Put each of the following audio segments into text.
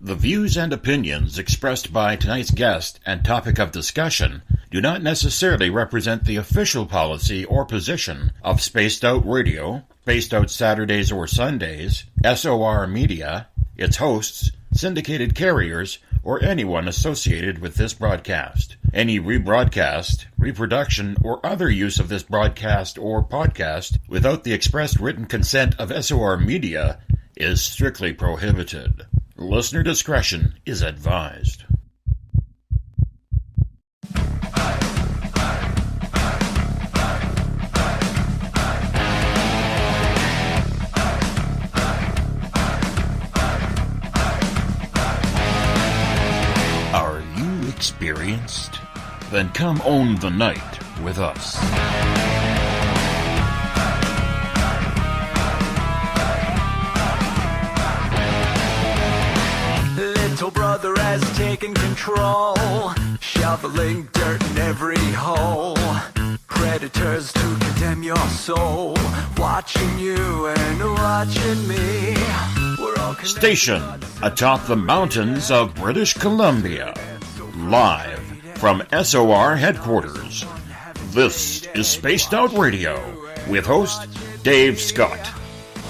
The views and opinions expressed by tonight's guest and topic of discussion do not necessarily represent the official policy or position of Spaced Out Radio, Spaced Out Saturdays or Sundays, SOR Media, its hosts, syndicated carriers, or anyone associated with this broadcast. Any rebroadcast, reproduction, or other use of this broadcast or podcast without the expressed written consent of SOR Media is strictly prohibited. Listener discretion is advised. Are you experienced? Then come own the night with us. Little brother has taken control, shoveling dirt in every hole. Predators to condemn your soul, watching you and watching me. We're all stationed atop the mountains of British Columbia, live from SOR headquarters. This is Spaced Out Radio with host Dave Scott.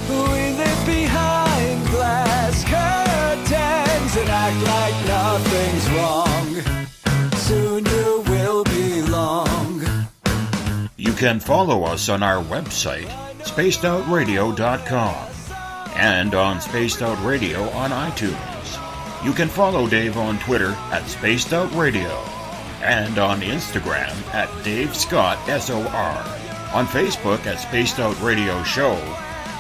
We live behind glass curtains and act like nothing's wrong. Soon you will belong. You can follow us on our website, spacedoutradio.com, and on Spaced Out Radio on iTunes. You can follow Dave on Twitter at Spaced Out Radio, and on Instagram at Dave Scott SOR, on Facebook at Spaced Out Radio Show,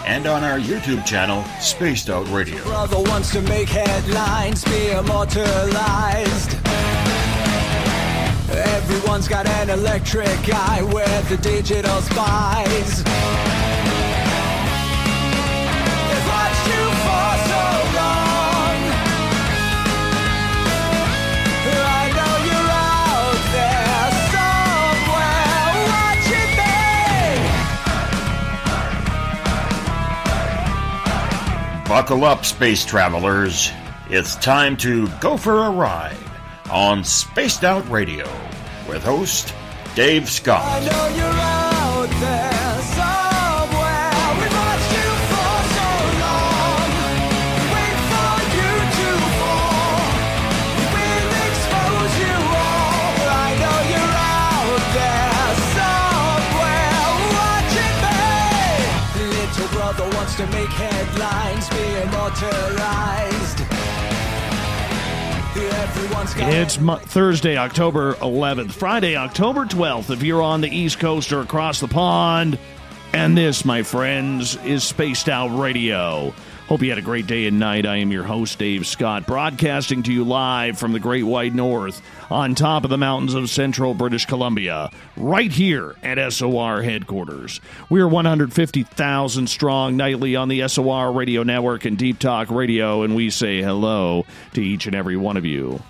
and on our YouTube channel, Spaced Out Radio. Brother wants to make headlines, be immortalized. Everyone's got an electric eye with the digital spies. They've watched you for so long. I know you're out there somewhere watching me. Buckle up, space travelers. It's time to go for a ride on Spaced Out Radio with host Dave Scott. I know you're out there somewhere. We've watched you for so long. Wait for you to fall. We'll expose you all. I know you're out there somewhere watching me. Little brother wants to make headlines, be immortalized. It's Thursday, October 11th, Friday, October 12th, if you're on the East Coast or across the pond. And this, my friends, is Spaced Out Radio. Hope you had a great day and night. I am your host, Dave Scott, broadcasting to you live from the Great White North on top of the mountains of central British Columbia, right here at SOR headquarters. We are 150,000 strong nightly on the SOR radio network and Deep Talk Radio, and we say hello to each and every one of you.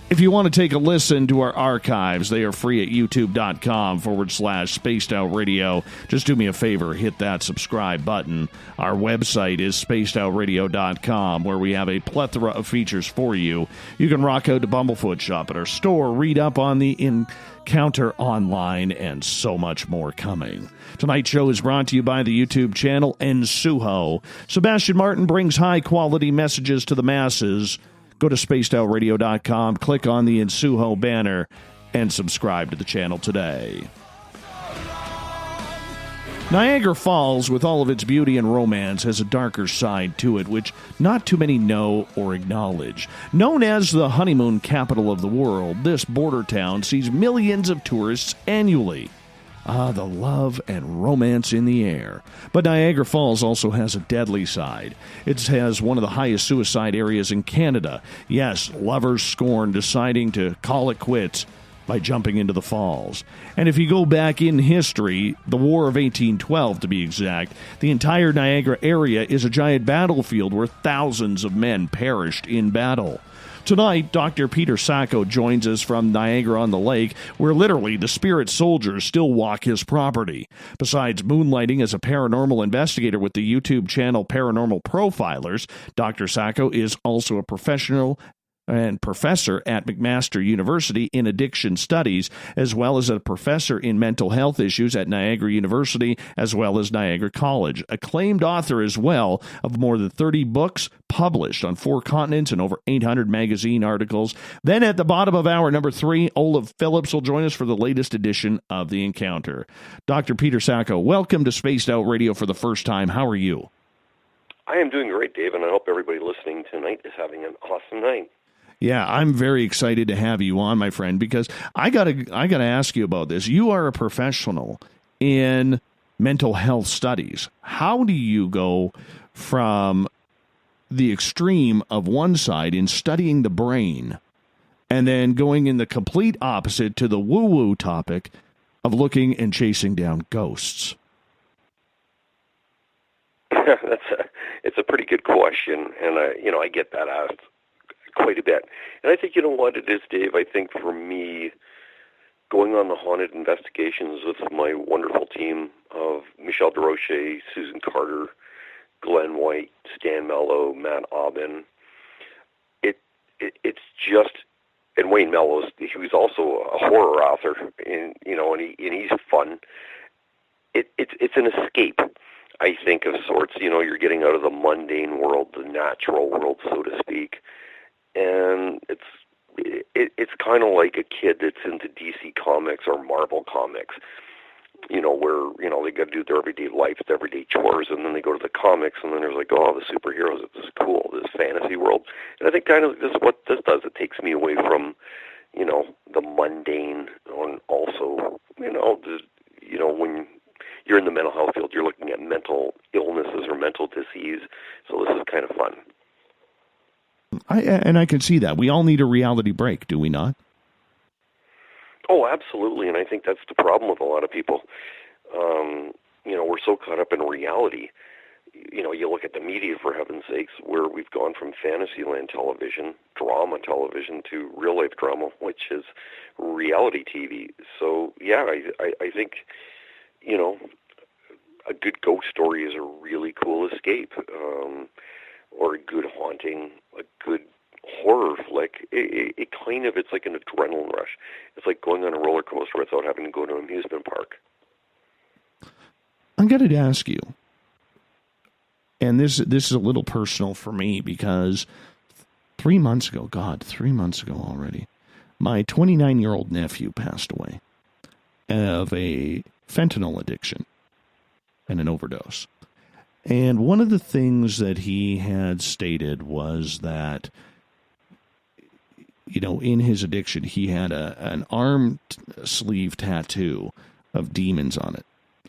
If you want to take a listen to our archives, they are free at youtube.com/Spaced Out Radio. Just do me a favor, hit that subscribe button. Our website is spacedoutradio.com, where we have a plethora of features for you. You can rock out to Bumblefoot, shop at our store, read up on the Encounter online, and so much more coming. Tonight's show is brought to you by the YouTube channel Ensuho. Sebastian Martin brings high-quality messages to the masses. Go to spacedoutradio.com, click on the Ensuho banner, and subscribe to the channel today. Niagara Falls, with all of its beauty and romance, has a darker side to it, which not too many know or acknowledge. Known as the honeymoon capital of the world, this border town sees millions of tourists annually. Ah, the love and romance in the air. But Niagara Falls also has a deadly side. It has one of the highest suicide areas in Canada. Yes, lovers scorn deciding to call it quits by jumping into the falls. And if you go back in history, the War of 1812 to be exact, the entire Niagara area is a giant battlefield where thousands of men perished in battle. Tonight, Dr. Peter Sacco joins us from Niagara-on-the-Lake, where literally the spirit soldiers still walk his property. Besides moonlighting as a paranormal investigator with the YouTube channel Paranormal Profilers, Dr. Sacco is also a professional and professor at McMaster University in addiction studies, as well as a professor in mental health issues at Niagara University, as well as Niagara College. Acclaimed author as well of more than 30 books published on 4 continents and over 800 magazine articles. Then at the bottom of hour number 3, Olaf Phillips will join us for the latest edition of The Encounter. Dr. Peter Sacco, welcome to Spaced Out Radio for the first time. How are you? I am doing great, Dave, and I hope everybody listening tonight is having an awesome night. Yeah, I'm very excited to have you on, my friend, because I gotta ask you about this. You are a professional in mental health studies. How do you go from the extreme of one side in studying the brain and then going in the complete opposite to the woo-woo topic of looking and chasing down ghosts? It's a pretty good question, and I get that asked quite a bit. And I think, you know what it is, Dave, I think for me, going on the haunted investigations with my wonderful team of Michelle DeRoche, Susan Carter, Glenn White, Stan Mello, Matt Aubin, it's just, and Wayne Mello, he was also a horror author, and he's fun. It's an escape, I think, of sorts. You're getting out of the mundane world, the natural world, so to speak. And it's kind of like a kid that's into DC Comics or Marvel Comics, where, they got to do their everyday life, their everyday chores, and then they go to the comics, and then there's like, oh, the superheroes, this is cool, this fantasy world. And I think kind of this is what this does. It takes me away from, the mundane, and also, when you're in the mental health field, you're looking at mental illnesses or mental disease, so this is kind of fun. I can see that. We all need a reality break, do we not? Oh, absolutely, and I think that's the problem with a lot of people. We're so caught up in reality. You look at the media, for heaven's sakes, where we've gone from Fantasyland television, drama television, to real-life drama, which is reality TV. So, yeah, I think, a good ghost story is a really cool escape. Or a good haunting, a good horror flick, it's like an adrenaline rush. It's like going on a roller coaster without having to go to an amusement park. I'm going to ask you, and this is a little personal for me, because 3 months ago already, my 29-year-old nephew passed away of a fentanyl addiction and an overdose. And one of the things that he had stated was that, in his addiction, he had an arm sleeve tattoo of demons on it.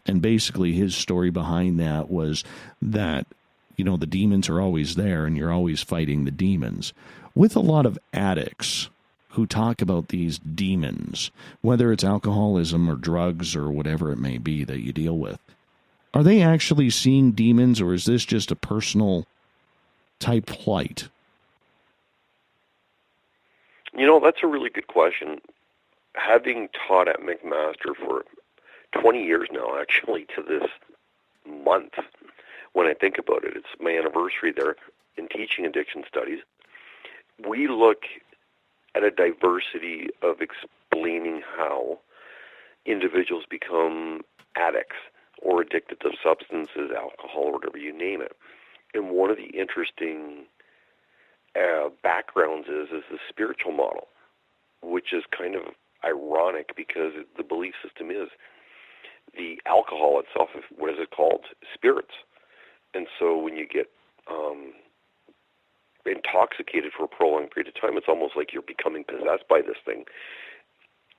And basically his story behind that was that, the demons are always there and you're always fighting the demons. With a lot of addicts who talk about these demons, whether it's alcoholism or drugs or whatever it may be that you deal with, are they actually seeing demons, or is this just a personal type plight? That's a really good question. Having taught at McMaster for 20 years now, actually, to this month, when I think about it, it's my anniversary there in teaching addiction studies. We look at a diversity of explaining how individuals become addicts or addicted to substances, alcohol, or whatever you name it. And one of the interesting backgrounds is the spiritual model, which is kind of ironic because the belief system is the alcohol itself, what is it called? Spirits. And so when you get intoxicated for a prolonged period of time, it's almost like you're becoming possessed by this thing.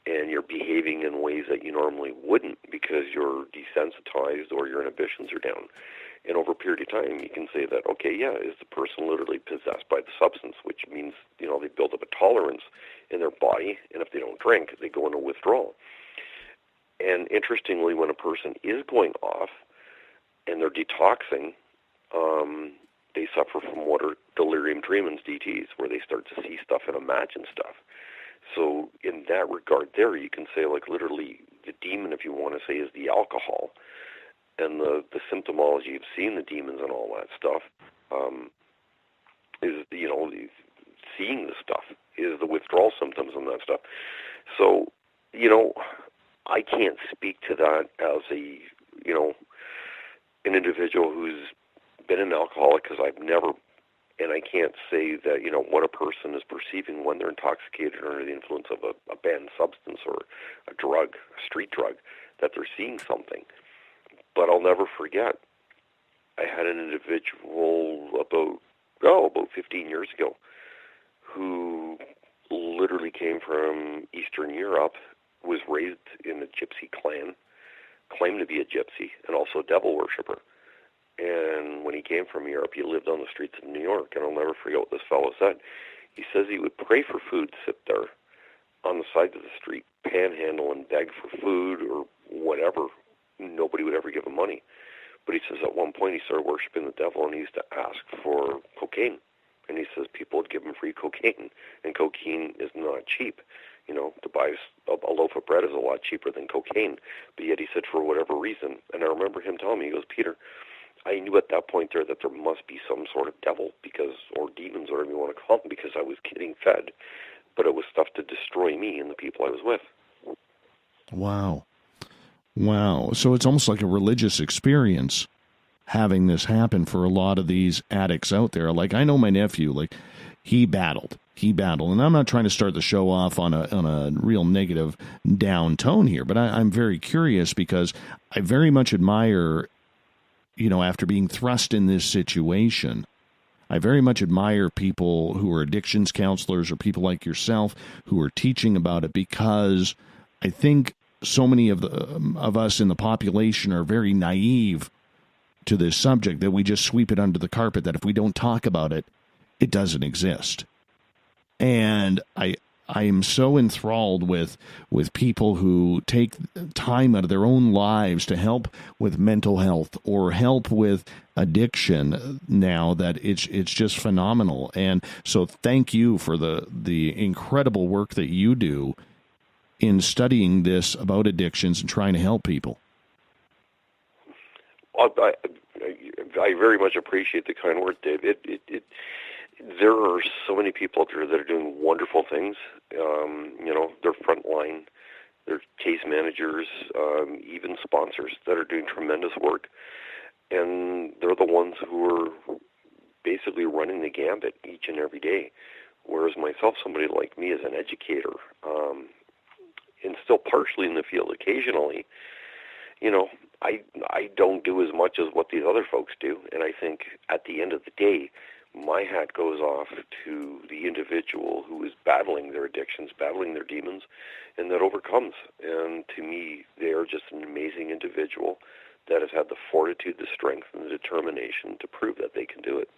And you're behaving in ways that you normally wouldn't because you're desensitized or your inhibitions are down. And over a period of time, you can say that, okay, yeah, is the person literally possessed by the substance, which means, they build up a tolerance in their body, and if they don't drink, they go into withdrawal. And interestingly, when a person is going off and they're detoxing, they suffer from what are delirium tremens, DTs, where they start to see stuff and imagine stuff. So in that regard there, you can say, like, literally the demon, if you want to say, is the alcohol. And the symptomology of seeing the demons and all that stuff is, you know, seeing the stuff is the withdrawal symptoms and that stuff. So, you know, I can't speak to that as a, you know, an individual who's been an alcoholic, because I've never, and I can't say that, you know, what a person is perceiving when they're intoxicated or under the influence of a banned substance or a drug, a street drug, that they're seeing something. But I'll never forget, I had an individual about 15 years ago who literally came from Eastern Europe, was raised in a gypsy clan, claimed to be a gypsy, and also a devil worshiper. And when he came from Europe, he lived on the streets of New York, and I'll never forget what this fellow said. He says he would pray for food, sit there on the side of the street, panhandle and beg for food or whatever. Nobody would ever give him money. But he says at one point he started worshiping the devil, and he used to ask for cocaine. And he says people would give him free cocaine, and cocaine is not cheap. You know, to buy a loaf of bread is a lot cheaper than cocaine. But yet he said for whatever reason, and I remember him telling me, he goes, Peter, I knew at that point there that there must be some sort of devil, because, or demons, or whatever you want to call them, because I was getting fed. But it was stuff to destroy me and the people I was with. Wow. Wow. So it's almost like a religious experience having this happen for a lot of these addicts out there. Like, I know my nephew, like, he battled. And I'm not trying to start the show off on a real negative down tone here, but I'm very curious, because I very much admire, you know, after being thrust in this situation, I very much admire people who are addictions counselors or people like yourself who are teaching about it, because I think so many of us in the population are very naive to this subject, that we just sweep it under the carpet, that if we don't talk about it, it doesn't exist. And I am so enthralled with people who take time out of their own lives to help with mental health or help with addiction now, that it's just phenomenal. And so thank you for the incredible work that you do in studying this about addictions and trying to help people. I very much appreciate the kind word, Dave. There are so many people out there that are doing wonderful things. You know, they're frontline, they're case managers, even sponsors that are doing tremendous work. And they're the ones who are basically running the gambit each and every day. Whereas myself, somebody like me, as an educator, and still partially in the field occasionally, you know, I don't do as much as what these other folks do. And I think at the end of the day, my hat goes off to the individual who is battling their addictions, battling their demons, and that overcomes. And to me, they are just an amazing individual that has had the fortitude, the strength, and the determination to prove that they can do it.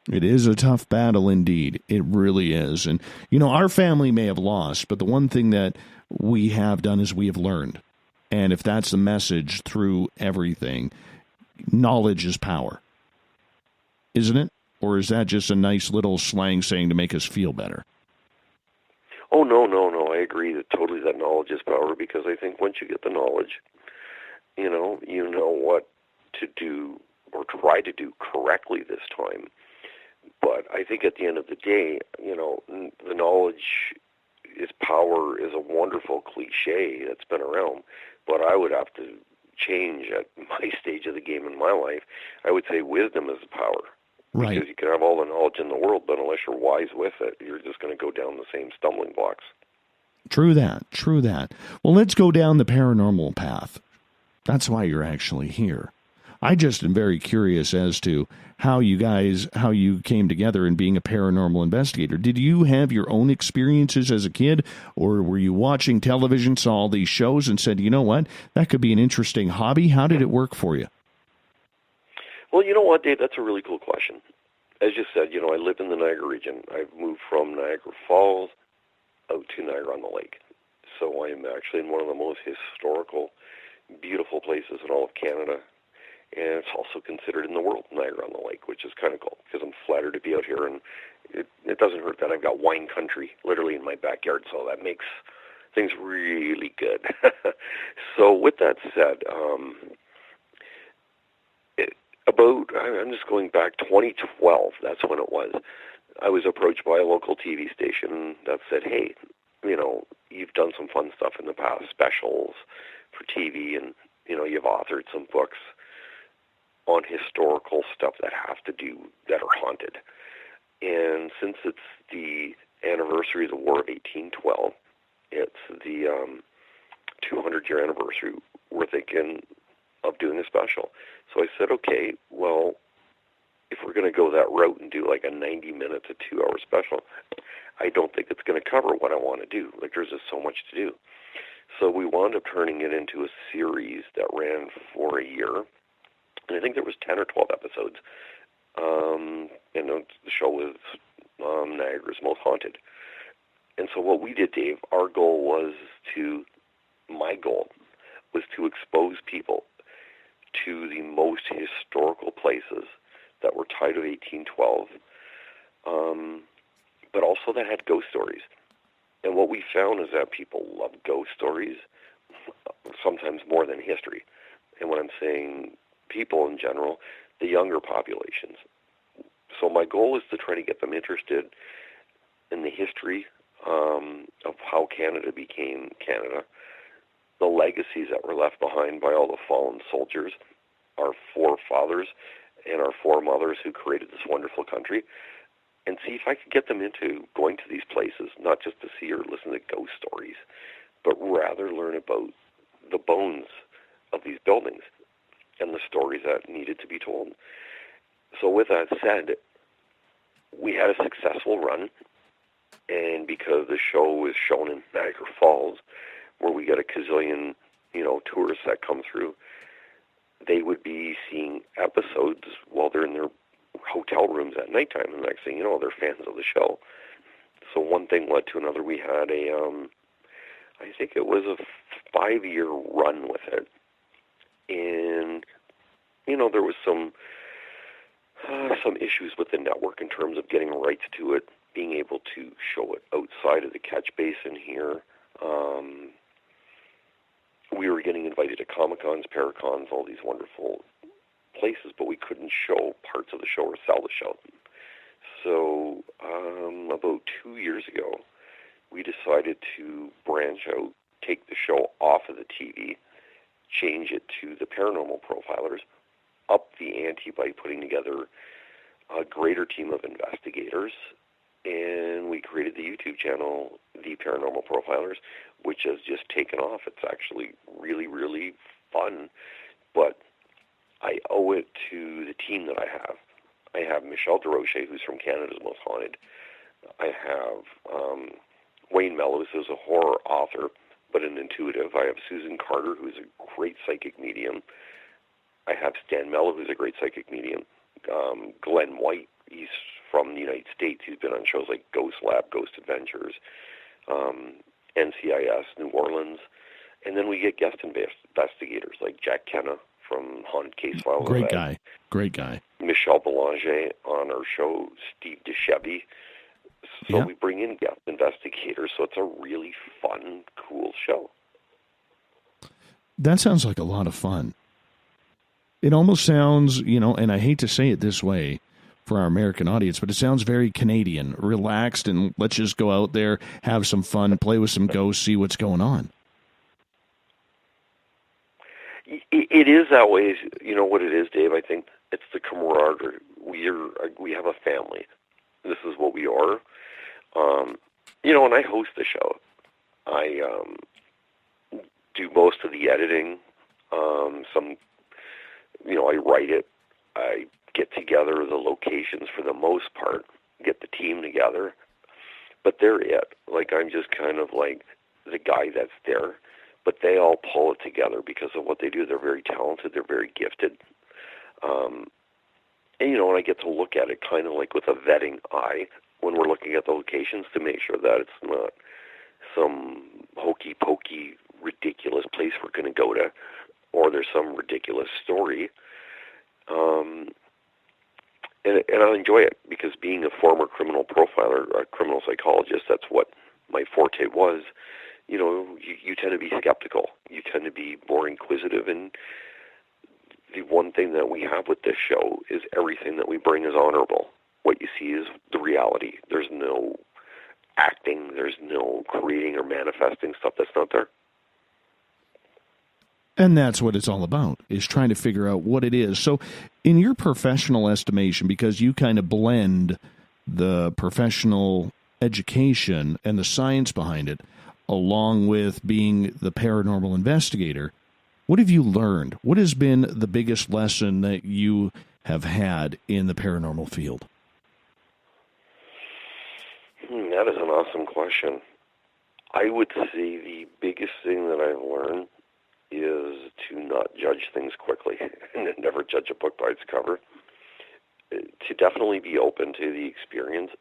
It is a tough battle indeed. It really is. And, you know, our family may have lost, but the one thing that we have done is we have learned. And if that's the message through everything, knowledge is power. Isn't it? Or is that just a nice little slang saying to make us feel better? Oh, no. I agree that totally that knowledge is power, because I think once you get the knowledge, you know what to do or try to do correctly this time. But I think at the end of the day, you know, the knowledge is power is a wonderful cliche that's been around, but I would have to change at my stage of the game in my life. I would say wisdom is the power. Right. Because you can have all the knowledge in the world, but unless you're wise with it, you're just going to go down the same stumbling blocks. True that. Well, let's go down the paranormal path. That's why you're actually here. I just am very curious as to how you came together in being a paranormal investigator. Did you have your own experiences as a kid, or were you watching television, saw all these shows, and said, you know what, that could be an interesting hobby? How did it work for you? Well, you know what, Dave, that's a really cool question. As you said, you know, I live in the Niagara region. I've moved from Niagara Falls out to Niagara-on-the-Lake. So I'm actually in one of the most historical, beautiful places in all of Canada. And it's also considered in the world, Niagara-on-the-Lake, which is kind of cool. to be out here, and it doesn't hurt that I've got wine country literally in my backyard, so that makes things really good. So with that said, I'm just going back 2012, that's when it was. I was approached by a local TV station that said, hey, you've done some fun stuff in the past, specials for TV, and, you've authored some books on historical stuff that are haunted. And since it's the anniversary of the War of 1812, it's the 200-year anniversary, we're thinking of doing a special. So I said, okay, well, if we're going to go that route and do like a 90-minute to 2-hour special, I don't think it's going to cover what I want to do. Like, there's just so much to do. So we wound up turning it into a series that ran for a year. And I think there was 10 or 12 episodes. The show was Niagara's Most Haunted. And so what we did, Dave, my goal was to expose people to the most historical places that were tied to 1812, but also that had ghost stories. And what we found is that people love ghost stories, sometimes more than history. And when I'm saying people in general, the younger populations. So my goal is to try to get them interested in the history of how Canada became Canada, the legacies that were left behind by all the fallen soldiers, our forefathers and our foremothers who created this wonderful country, and see if I could get them into going to these places, not just to see or listen to ghost stories, but rather learn about the bones of these buildings and the stories that needed to be told. So with that said, we had a successful run, and because the show is shown in Niagara Falls, where we get a gazillion, tourists that come through, they would be seeing episodes while they're in their hotel rooms at nighttime, and the next thing you know, they're fans of the show. So one thing led to another. We had I think it was a 5-year run with it, and there was some issues with the network in terms of getting rights to it, being able to show it outside of the catch basin here. We were getting invited to Comic-Cons, Paracons, all these wonderful places, but we couldn't show parts of the show or sell the show. So about 2 years ago, we decided to branch out, take the show off of the TV, change it to the Paranormal Profilers, up the ante by putting together a greater team of investigators, and we created the YouTube channel, The Paranormal Profilers, which has just taken off. It's actually really, really fun, but I owe it to the team that I have. I have Michelle DeRoche, who's from Canada's Most Haunted. I have Wayne Mellows, who's a horror author, but an intuitive. I have Susan Carter, who's a great psychic medium. I have Stan Mello, who's a great psychic medium. Glenn White, he's from the United States. He's been on shows like Ghost Lab, Ghost Adventures, NCIS, New Orleans. And then we get guest investigators like Jack Kenna from Haunted Case Files. Great guy. Michelle Belanger on our show, Steve DeChevy. So we bring in guest investigators, so it's a really fun, cool show. That sounds like a lot of fun. It almost sounds, and I hate to say it this way for our American audience, but it sounds very Canadian, relaxed, and let's just go out there, have some fun, play with some ghosts, see what's going on. It is that way. You know what it is, Dave? I think it's the camaraderie. We have a family. This is what we are. And I host the show. I do most of the editing. I write it. I get together the locations for the most part, get the team together. But they're it. Like, I'm just kind of like the guy that's there. But they all pull it together because of what they do. They're very talented. They're very gifted. And I get to look at it kind of like with a vetting eye when we're looking at the locations to make sure that it's not some hokey-pokey, ridiculous place we're going to go to, or there's some ridiculous story. and I enjoy it because being a former criminal profiler, a criminal psychologist, that's what my forte was. You know, you tend to be skeptical. You tend to be more inquisitive, and the one thing that we have with this show is everything that we bring is honorable. What you see is the reality. There's no acting. There's no creating or manifesting stuff that's not there. And that's what it's all about, is trying to figure out what it is. So in your professional estimation, because you kind of blend the professional education and the science behind it, along with being the paranormal investigator, what have you learned? What has been the biggest lesson that you have had in the paranormal field? That is an awesome question. I would say the biggest thing that I've learned is to not judge things quickly and never judge a book by its cover. To definitely be open to the experience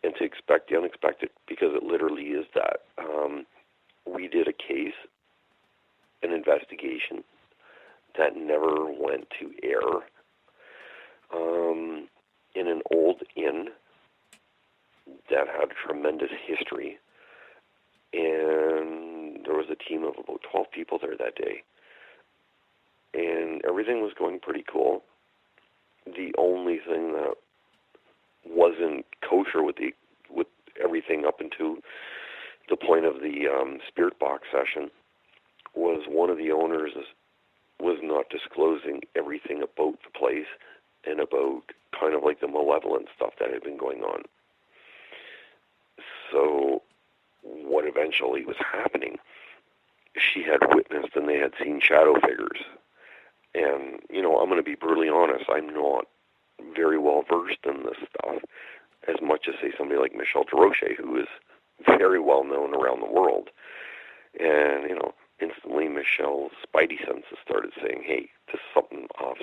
and to expect the unexpected, because it literally is that. We did a case, an investigation that never went to air in an old inn that had tremendous history, and there was a team of about 12 people there that day, and everything was going pretty cool. The only thing that wasn't kosher with everything up until the point of the spirit box session was one of the owners was not disclosing everything about the place and about kind of like the malevolent stuff that had been going on. So what eventually was happening, she had witnessed and they had seen shadow figures. And, you know, I'm going to be brutally honest, I'm not very well versed in this stuff, as much as, say, somebody like Michelle DeRoche, who is very well known around the world. And, you know, instantly Michelle's spidey senses started saying, hey, this is something off,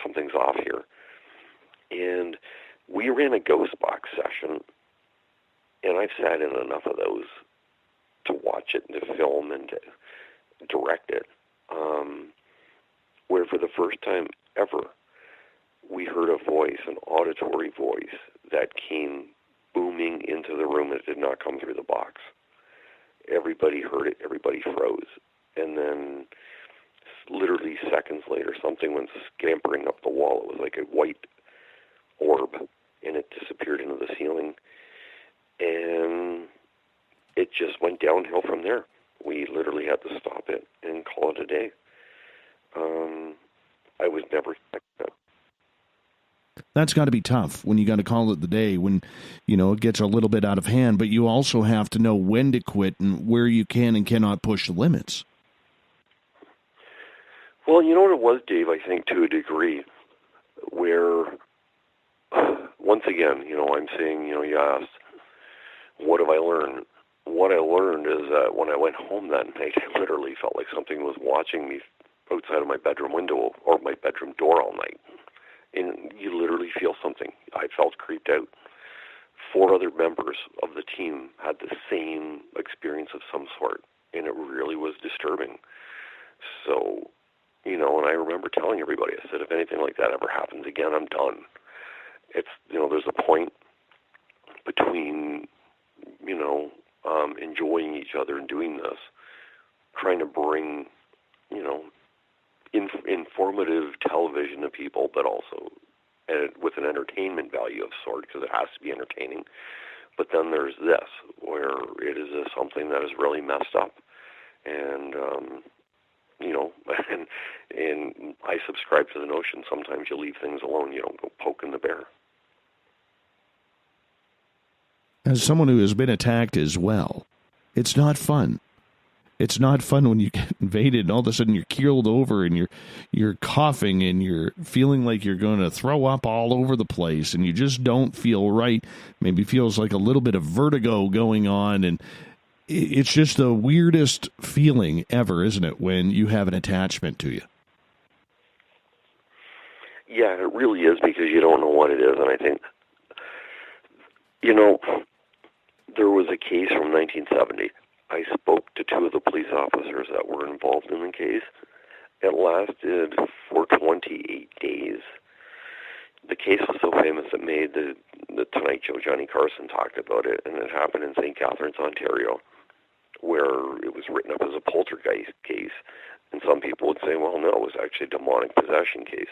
something's off here. And we ran a ghost box session, and I've sat in enough of those to watch it and to film and to direct it, where for the first time ever, we heard a voice, an auditory voice, that came booming into the room. It did not come through the box. Everybody heard it. Everybody froze. And then literally seconds later, something went scampering up the wall. It was like a white orb, and it disappeared into the ceiling. And it just went downhill from there. We literally had to stop it and call it a day. I was never expecting that. That's got to be tough when you got to call it the day, when, you know, it gets a little bit out of hand, but you also have to know when to quit and where you can and cannot push the limits. Well, you know what it was, Dave, I think to a degree, where once again, you know, I'm saying, you know, you asked, what have I learned? What I learned is that when I went home that night, I literally felt like something was watching me outside of my bedroom window or my bedroom door all night. And you literally feel something. I felt creeped out. 4 other members of the team had the same experience of some sort, and it really was disturbing. So, you know, and I remember telling everybody, I said, if anything like that ever happens again, I'm done. It's, you know, there's a point between, you know, enjoying each other and doing this, trying to bring, you know, informative television to people, but also with an entertainment value of sort, because it has to be entertaining. But then there's this, where it is something that is really messed up. And, you know, and I subscribe to the notion sometimes you leave things alone, you don't go poking the bear. As someone who has been attacked as well, it's not fun. It's not fun when you get invaded and all of a sudden you're keeled over and you're coughing and you're feeling like you're going to throw up all over the place and you just don't feel right. Maybe feels like a little bit of vertigo going on, and it's just the weirdest feeling ever, isn't it, when you have an attachment to you? Yeah, it really is, because you don't know what it is. And I think, you know, there was a case from 1970. I spoke to 2 of the police officers that were involved in the case. It lasted for 28 days. the case was so famous it made the Tonight Show. Johnny Carson talked about it, and it happened in St. Catharines, Ontario, where it was written up as a poltergeist case. And some people would say, well, no, it was actually a demonic possession case.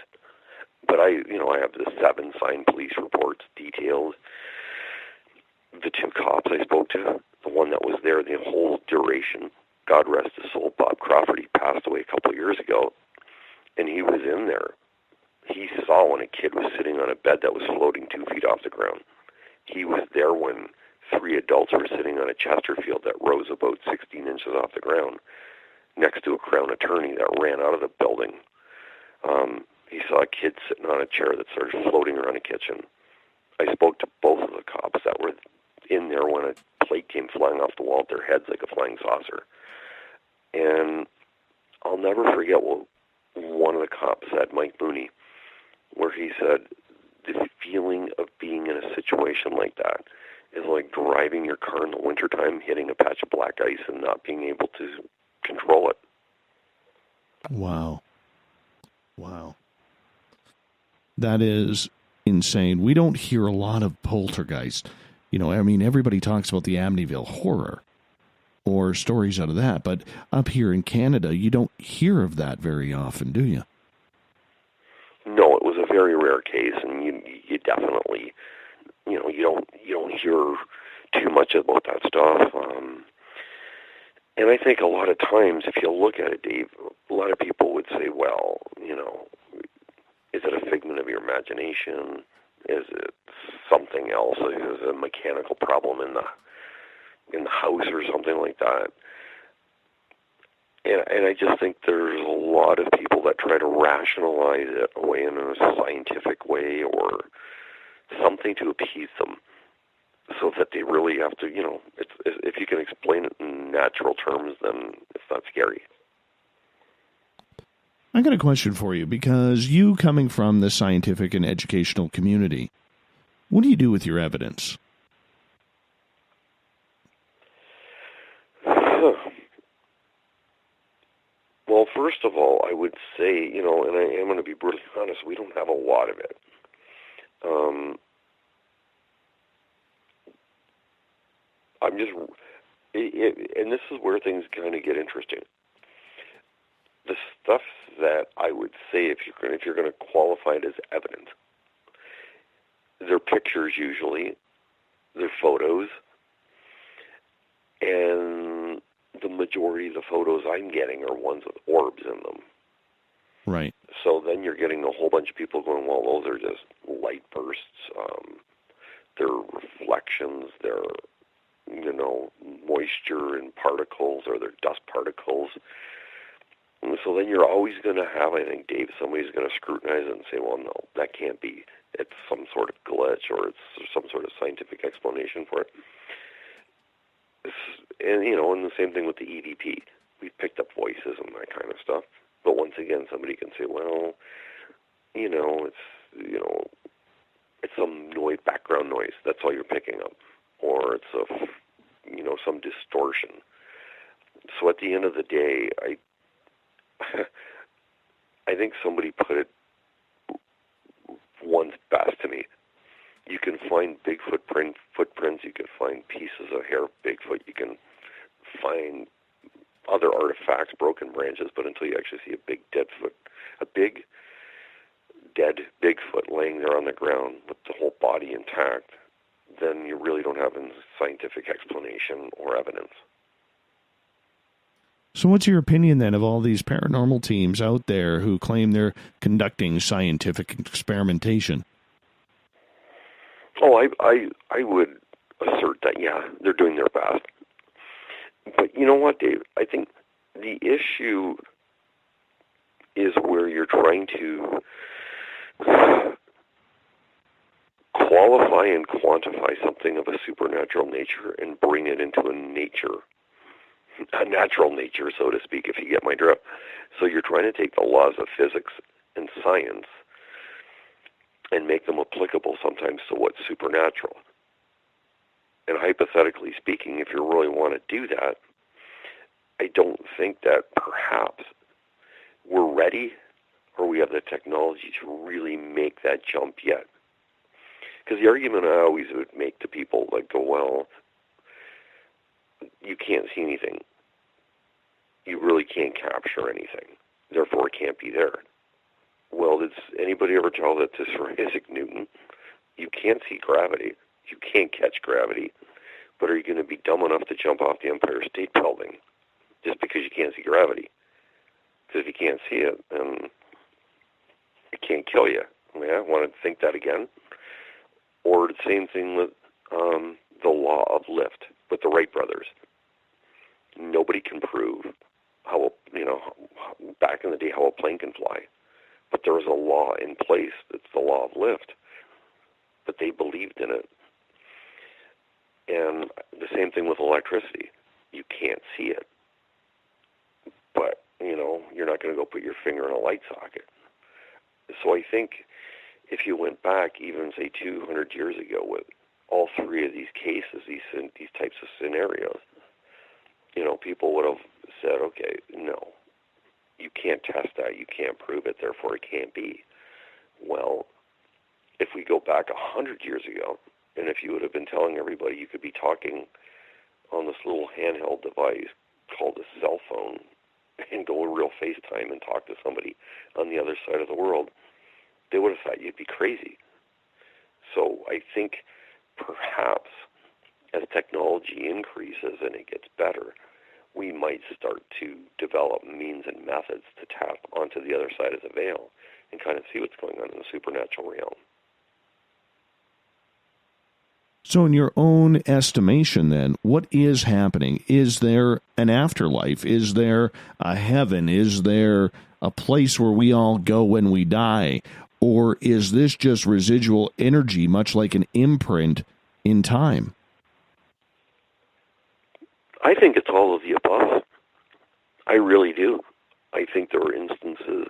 But I have the 7 signed police reports detailed. The 2 cops I spoke to, the one that was there the whole duration, God rest his soul, Bob Crawford, he passed away a couple of years ago, and he was in there. He saw when a kid was sitting on a bed that was floating 2 feet off the ground. He was there when 3 adults were sitting on a Chesterfield that rose about 16 inches off the ground next to a Crown attorney that ran out of the building. He saw a kid sitting on a chair that started floating around a kitchen. I spoke to both of the cops that were in there when a plate came flying off the wall at their heads like a flying saucer. And I'll never forget what one of the cops said, Mike Mooney, where he said, the feeling of being in a situation like that is like driving your car in the wintertime, hitting a patch of black ice and not being able to control it. Wow. That is insane. We don't hear a lot of poltergeist. Everybody talks about the Amityville Horror or stories out of that, but up here in Canada, you don't hear of that very often, do you? No, it was a very rare case, and you definitely, you don't hear too much about that stuff. And I think a lot of times, if you look at it, Dave, a lot of people would say, well, is it a figment of your imagination? Is it something else? Is it a mechanical problem in the house or something like that? And I just think there's a lot of people that try to rationalize it away in a scientific way or something to appease them, so that they really have to, if you can explain it in natural terms, then it's not scary. I got a question for you, because you coming from the scientific and educational community, what do you do with your evidence? Well, first of all, I would say, and I am going to be brutally honest, we don't have a lot of it. And this is where things kind of get interesting. The stuff that I would say, if you're going to qualify it as evidence, they're pictures usually, they're photos, and the majority of the photos I'm getting are ones with orbs in them. Right. So then you're getting a whole bunch of people going, well, those are just light bursts. They're reflections. They're, moisture and particles, or they're dust particles. And so then you're always going to have, I think, Dave, somebody's going to scrutinize it and say, well, no, that can't be. It's some sort of glitch, or it's some sort of scientific explanation for it. And the same thing with the EVP. We've picked up voices and that kind of stuff. But once again, somebody can say, well, it's some noise, background noise. That's all you're picking up. Or it's some distortion. So at the end of the day, I think somebody put it once best to me. You can find big footprints, you can find pieces of hair of Bigfoot, you can find other artifacts, broken branches, but until you actually see a big dead Bigfoot laying there on the ground with the whole body intact, then you really don't have a scientific explanation or evidence. So what's your opinion then of all these paranormal teams out there who claim they're conducting scientific experimentation? Oh, I would assert that, yeah, they're doing their best. But you know what, Dave? I think the issue is where you're trying to qualify and quantify something of a supernatural nature and bring it into a natural nature, so to speak, if you get my drift. So you're trying to take the laws of physics and science and make them applicable sometimes to what's supernatural. And hypothetically speaking, if you really want to do that, I don't think that perhaps we're ready or we have the technology to really make that jump yet. Because the argument I always would make to people that go, well, you can't see anything. You really can't capture anything. Therefore, it can't be there. Well, did anybody ever tell that to Sir Isaac Newton? You can't see gravity. You can't catch gravity. But are you going to be dumb enough to jump off the Empire State Building just because you can't see gravity? Because if you can't see it, then it can't kill you. Yeah, want to think that again? Or the same thing with the law of lift with the Wright brothers. Nobody can prove how, back in the day, how a plane can fly. But there was a law in place. It's the law of lift. But they believed in it. And the same thing with electricity. You can't see it. But, you're not going to go put your finger in a light socket. So I think if you went back even, say, 200 years ago with all three of these cases, these types of scenarios, people would have said, okay, no, you can't test that, you can't prove it, therefore it can't be. Well, if we go back 100 years ago, and if you would have been telling everybody you could be talking on this little handheld device called a cell phone and go a real FaceTime and talk to somebody on the other side of the world, they would have thought you'd be crazy. So I think perhaps as technology increases and it gets better, we might start to develop means and methods to tap onto the other side of the veil and kind of see what's going on in the supernatural realm. So in your own estimation, then, what is happening? Is there an afterlife? Is there a heaven? Is there a place where we all go when we die? Or is this just residual energy, much like an imprint in time? I think it's all of the above. I really do. I think there are instances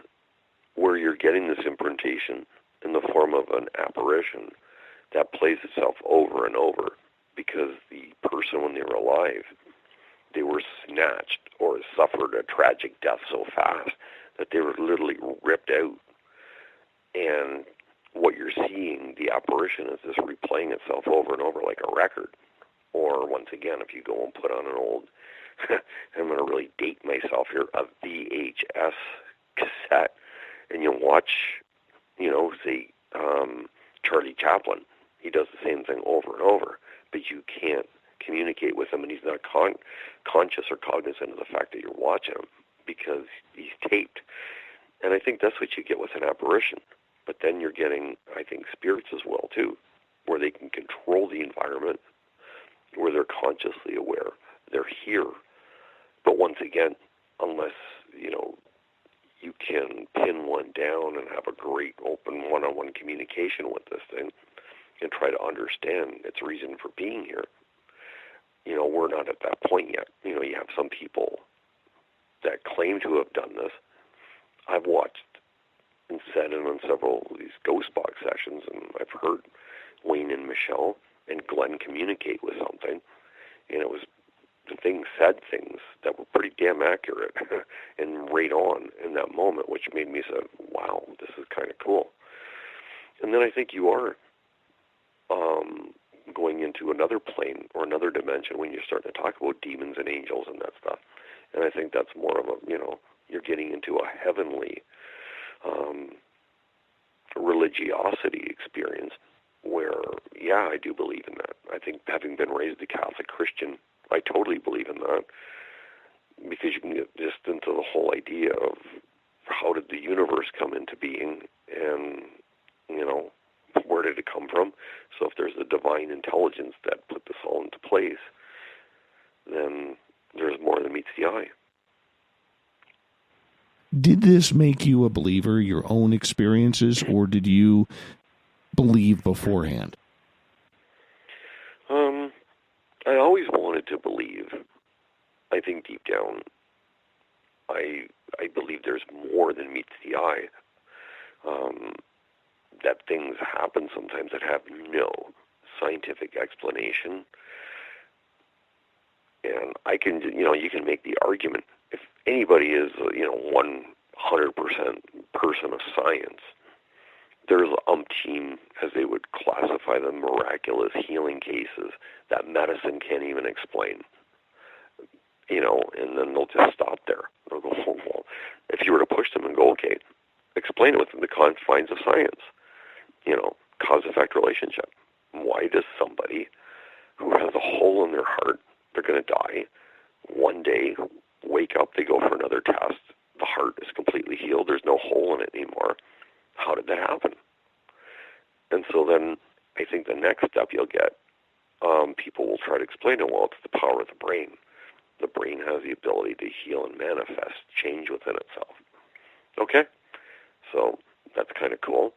where you're getting this imprintation in the form of an apparition that plays itself over and over because the person, when they were alive, they were snatched or suffered a tragic death so fast that they were literally ripped out. And what you're seeing, the apparition, is just replaying itself over and over like a record. Or, once again, if you go and put on an old, I'm going to really date myself here, a VHS cassette, and you watch, say, Charlie Chaplin. He does the same thing over and over, but you can't communicate with him, and he's not conscious or cognizant of the fact that you're watching him because he's taped. And I think that's what you get with an apparition. But then you're getting, I think, spirits as well, too, where they can control the environment, where they're consciously aware. They're here. But once again, unless, you can pin one down and have a great open one-on-one communication with this thing and try to understand its reason for being here, we're not at that point yet. You have some people that claim to have done this. I've watched and sat in on several of these ghost box sessions, and I've heard Wayne and Michelle and Glenn communicate with something, and it was the thing said things that were pretty damn accurate and right on in that moment, which made me say, wow, this is kind of cool. And then I think you are going into another plane or another dimension when you're starting to talk about demons and angels and that stuff. And I think that's more of a, you're getting into a heavenly religiosity experience where, yeah, I do believe in that. I think having been raised a Catholic Christian, I totally believe in that because you can get just into the whole idea of how did the universe come into being and, where did it come from? So if there's a divine intelligence that put this all into place, then there's more than meets the eye. Did this make you a believer, your own experiences, or did you believe beforehand? I always wanted to believe. I think deep down, I believe there's more than meets the eye. That things happen sometimes that have no scientific explanation. And I can, you can make the argument, if anybody is, 1 100% person of science. There's umpteen, as they would classify them, miraculous healing cases that medicine can't even explain. And then they'll just stop there. They'll go, oh, well, if you were to push them and go, okay, explain it within the confines of science, cause-effect relationship. Why does somebody who has a hole in their heart, they're going to die, one day wake up, they go for another test, the heart is completely healed, there's no hole in it anymore. How did that happen? And so then I think the next step you'll get, people will try to explain it, well, it's the power of the brain. The brain has the ability to heal and manifest change within itself. Okay? So that's kind of cool.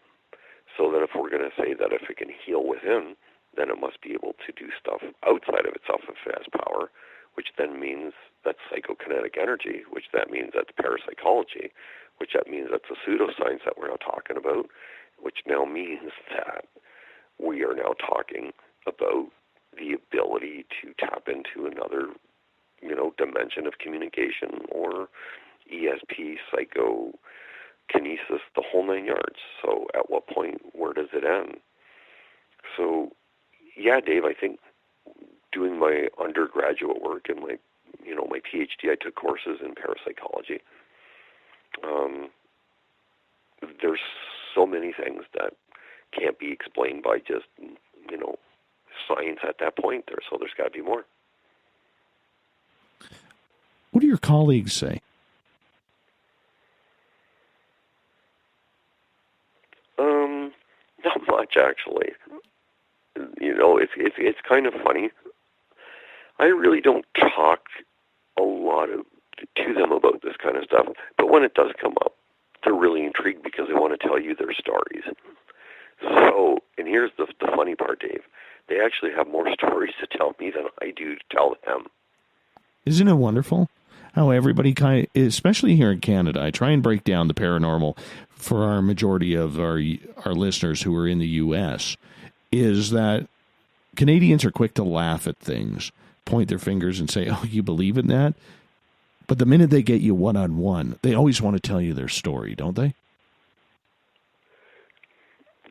So then if we're going to say that if it can heal within, then it must be able to do stuff outside of itself if it has power, which then means that's psychokinetic energy, which that means that's parapsychology, which that means that's the pseudoscience that we're now talking about, which now means that we are now talking about the ability to tap into another, dimension of communication, or ESP, psychokinesis, the whole 9 yards. So at what point, where does it end? So, yeah, Dave, I think doing my undergraduate work and my PhD, I took courses in parapsychology. There's so many things that can't be explained by just, science at that point there, so there's got to be more. What do your colleagues say? Not much, actually. It's kind of funny. I really don't talk a lot to them about this kind of stuff, but when it does come up, they're really intrigued because they want to tell you their stories. So, and here's the funny part, Dave. They actually have more stories to tell me than I do to tell them. Isn't it wonderful how everybody especially here in Canada, I try and break down the paranormal for our majority of our listeners who are in the U.S., is that Canadians are quick to laugh at things, point their fingers and say, oh, you believe in that? But the minute they get you one-on-one, they always want to tell you their story, don't they?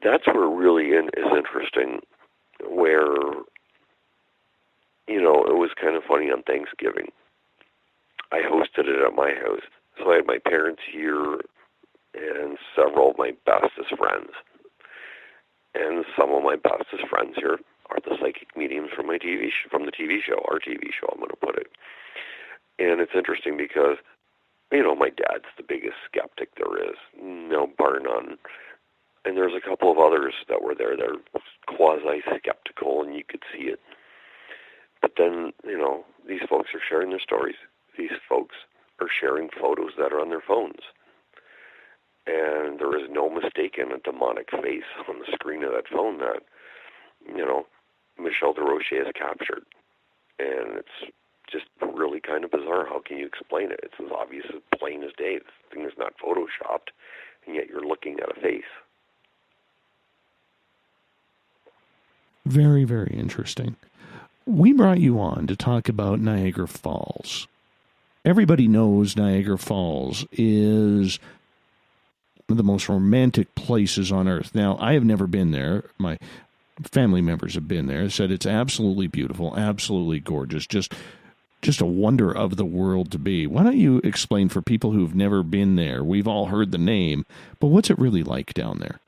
That's where really is interesting, where, it was kind of funny on Thanksgiving. I hosted it at my house. So I had my parents here and several of my bestest friends. And some of my bestest friends here are the psychic mediums from the TV show, our TV show, I'm going to put it. And it's interesting because, my dad's the biggest skeptic there is, bar none. And there's a couple of others that were there that are quasi-skeptical, and you could see it. But then, these folks are sharing their stories. These folks are sharing photos that are on their phones. And there is no mistaking a demonic face on the screen of that phone that, Michel Desrochers has captured. And it's just really kind of bizarre. How can you explain it? It's as obvious as plain as day. This thing is not photoshopped, and yet you're looking at a face. Very, very interesting. We brought you on to talk about Niagara Falls. Everybody knows Niagara Falls is one of the most romantic places on earth. Now, I have never been there. My family members have been there, said it's absolutely beautiful, absolutely gorgeous, just a wonder of the world to be. Why don't you explain for people who've never been there? We've all heard the name, but what's it really like down there?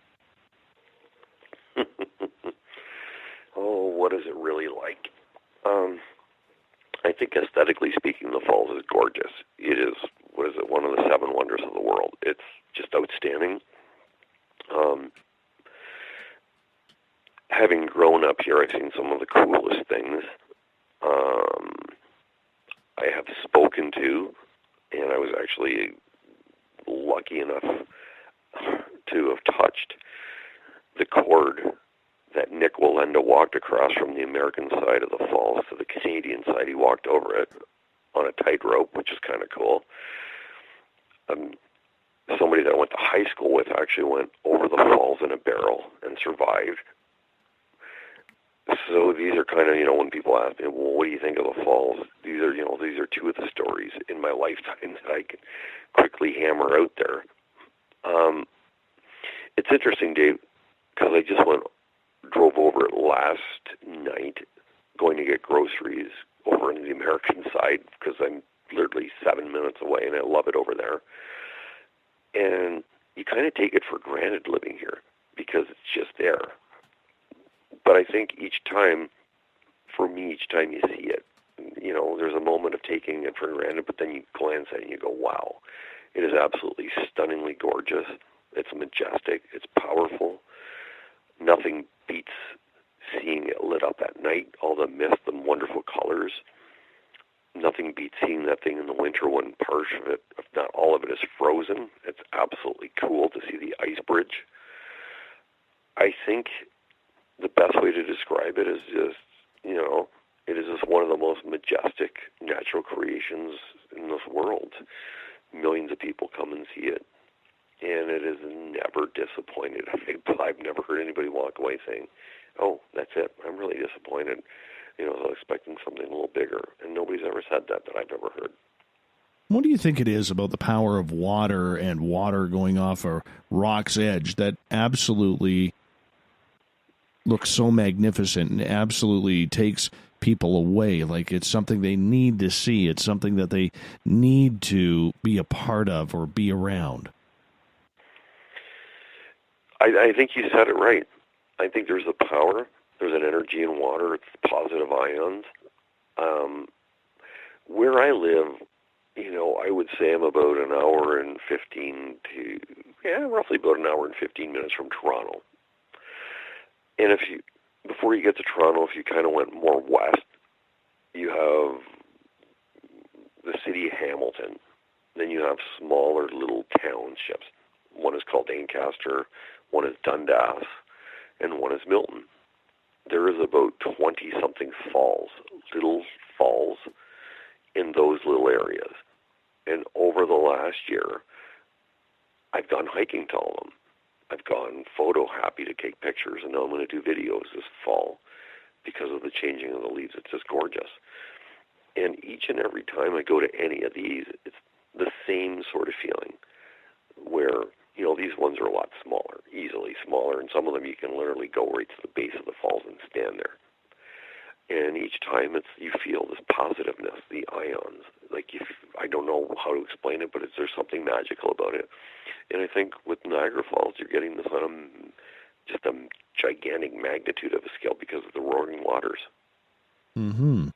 Oh, what is it really like? I think aesthetically speaking, the falls is gorgeous. It is, one of the 7 wonders of the world. It's just outstanding. Having grown up here, I've seen some of the coolest things. I have spoken to, and I was actually lucky enough to have touched the cord that Nick Wallenda walked across from the American side of the falls to the Canadian side. He walked over it on a tightrope, which is kind of cool. Somebody that I went to high school with actually went over the falls in a barrel and survived. So these are kind of, when people ask me, well, what do you think of the falls? These are two of the stories in my lifetime that I can quickly hammer out there. It's interesting, Dave, because I just drove over it last night, going to get groceries over on the American side, because I'm literally 7 minutes away, and I love it over there. And you kind of take it for granted living here, because it's just there. But I think each time you see it, there's a moment of taking it for granted, but then you glance at it and you go, wow, it is absolutely stunningly gorgeous. It's majestic. It's powerful. Nothing beats seeing it lit up at night, all the mist, the wonderful colors. Nothing beats seeing that thing in the winter when part of it, if not all of it, is frozen. It's absolutely cool to see the ice bridge. I think the best way to describe it is just, it is just one of the most majestic natural creations in this world. Millions of people come and see it, and it is never disappointed. I've never heard anybody walk away saying, oh, that's it, I'm really disappointed. I was expecting something a little bigger, and nobody's ever said that I've ever heard. What do you think it is about the power of water and water going off a rock's edge that absolutely looks so magnificent and absolutely takes people away? Like it's something they need to see. It's something that they need to be a part of or be around. I think you said it right. I think there's a power. There's an energy in water. It's positive ions. Where I live, I would say I'm about an hour and 15 roughly about an hour and 15 minutes from Toronto. And before you get to Toronto, if you kind of went more west, you have the city of Hamilton. Then you have smaller little townships. One is called Ancaster, one is Dundas, and one is Milton. There is about 20-something little falls in those little areas. And over the last year, I've gone hiking to all of them. I've gone photo happy to take pictures, and now I'm going to do videos this fall because of the changing of the leaves. It's just gorgeous. And each and every time I go to any of these, it's the same sort of feeling where, these ones are a lot smaller, easily smaller, and some of them you can literally go right to the base of the falls and stand there. And each time you feel this positiveness, the ions. I don't know how to explain it, but there's something magical about it. And I think with Niagara Falls, you're getting this on just a gigantic magnitude of a scale because of the roaring waters. Mm-hmm.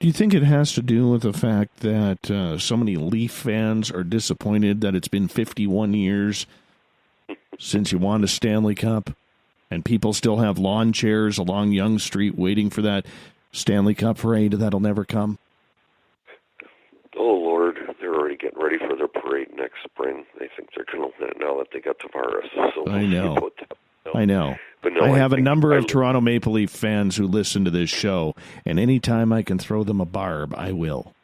Do you think it has to do with the fact that so many Leaf fans are disappointed that it's been 51 years since you won a Stanley Cup, and people still have lawn chairs along Yonge Street waiting for that Stanley Cup parade that'll never come? Oh, Lord, they're already getting ready for their parade next spring. They think they're going to win it now that they got Tavares. So I know. I know. But no, I have a number of Toronto Maple Leaf fans who listen to this show, and anytime I can throw them a barb, I will.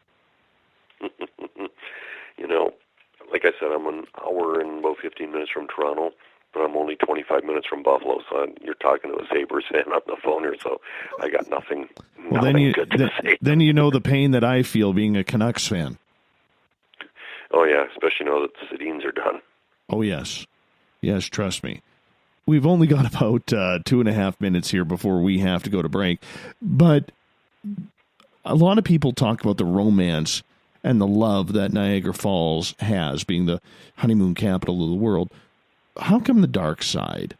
Like I said, I'm an hour and about 15 minutes from Toronto, but I'm only 25 minutes from Buffalo, so you're talking to a Sabres fan on the phone here, so I got nothing good to say. Then you know the pain that I feel being a Canucks fan. Oh, yeah, especially now that the Sedins are done. Oh, yes. Yes, trust me. We've only got about 2.5 minutes here before we have to go to break. But a lot of people talk about the romance and the love that Niagara Falls has, being the honeymoon capital of the world. How come the dark side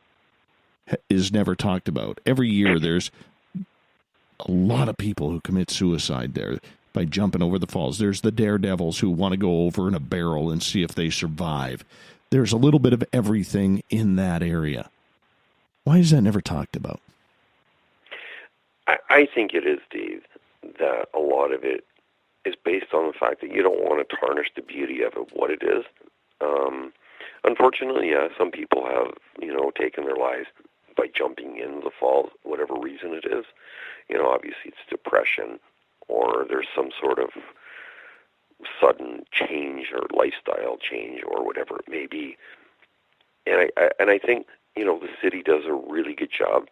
is never talked about? Every year there's a lot of people who commit suicide there by jumping over the falls. There's the daredevils who want to go over in a barrel and see if they survive. There's a little bit of everything in that area. Why is that never talked about? I think it is, Dave, that a lot of it is based on the fact that you don't want to tarnish the beauty of it, what it is. Unfortunately, yeah, some people have, taken their lives by jumping into the falls, whatever reason it is. Obviously it's depression, or there's some sort of sudden change or lifestyle change or whatever it may be. And I think, the city does a really good job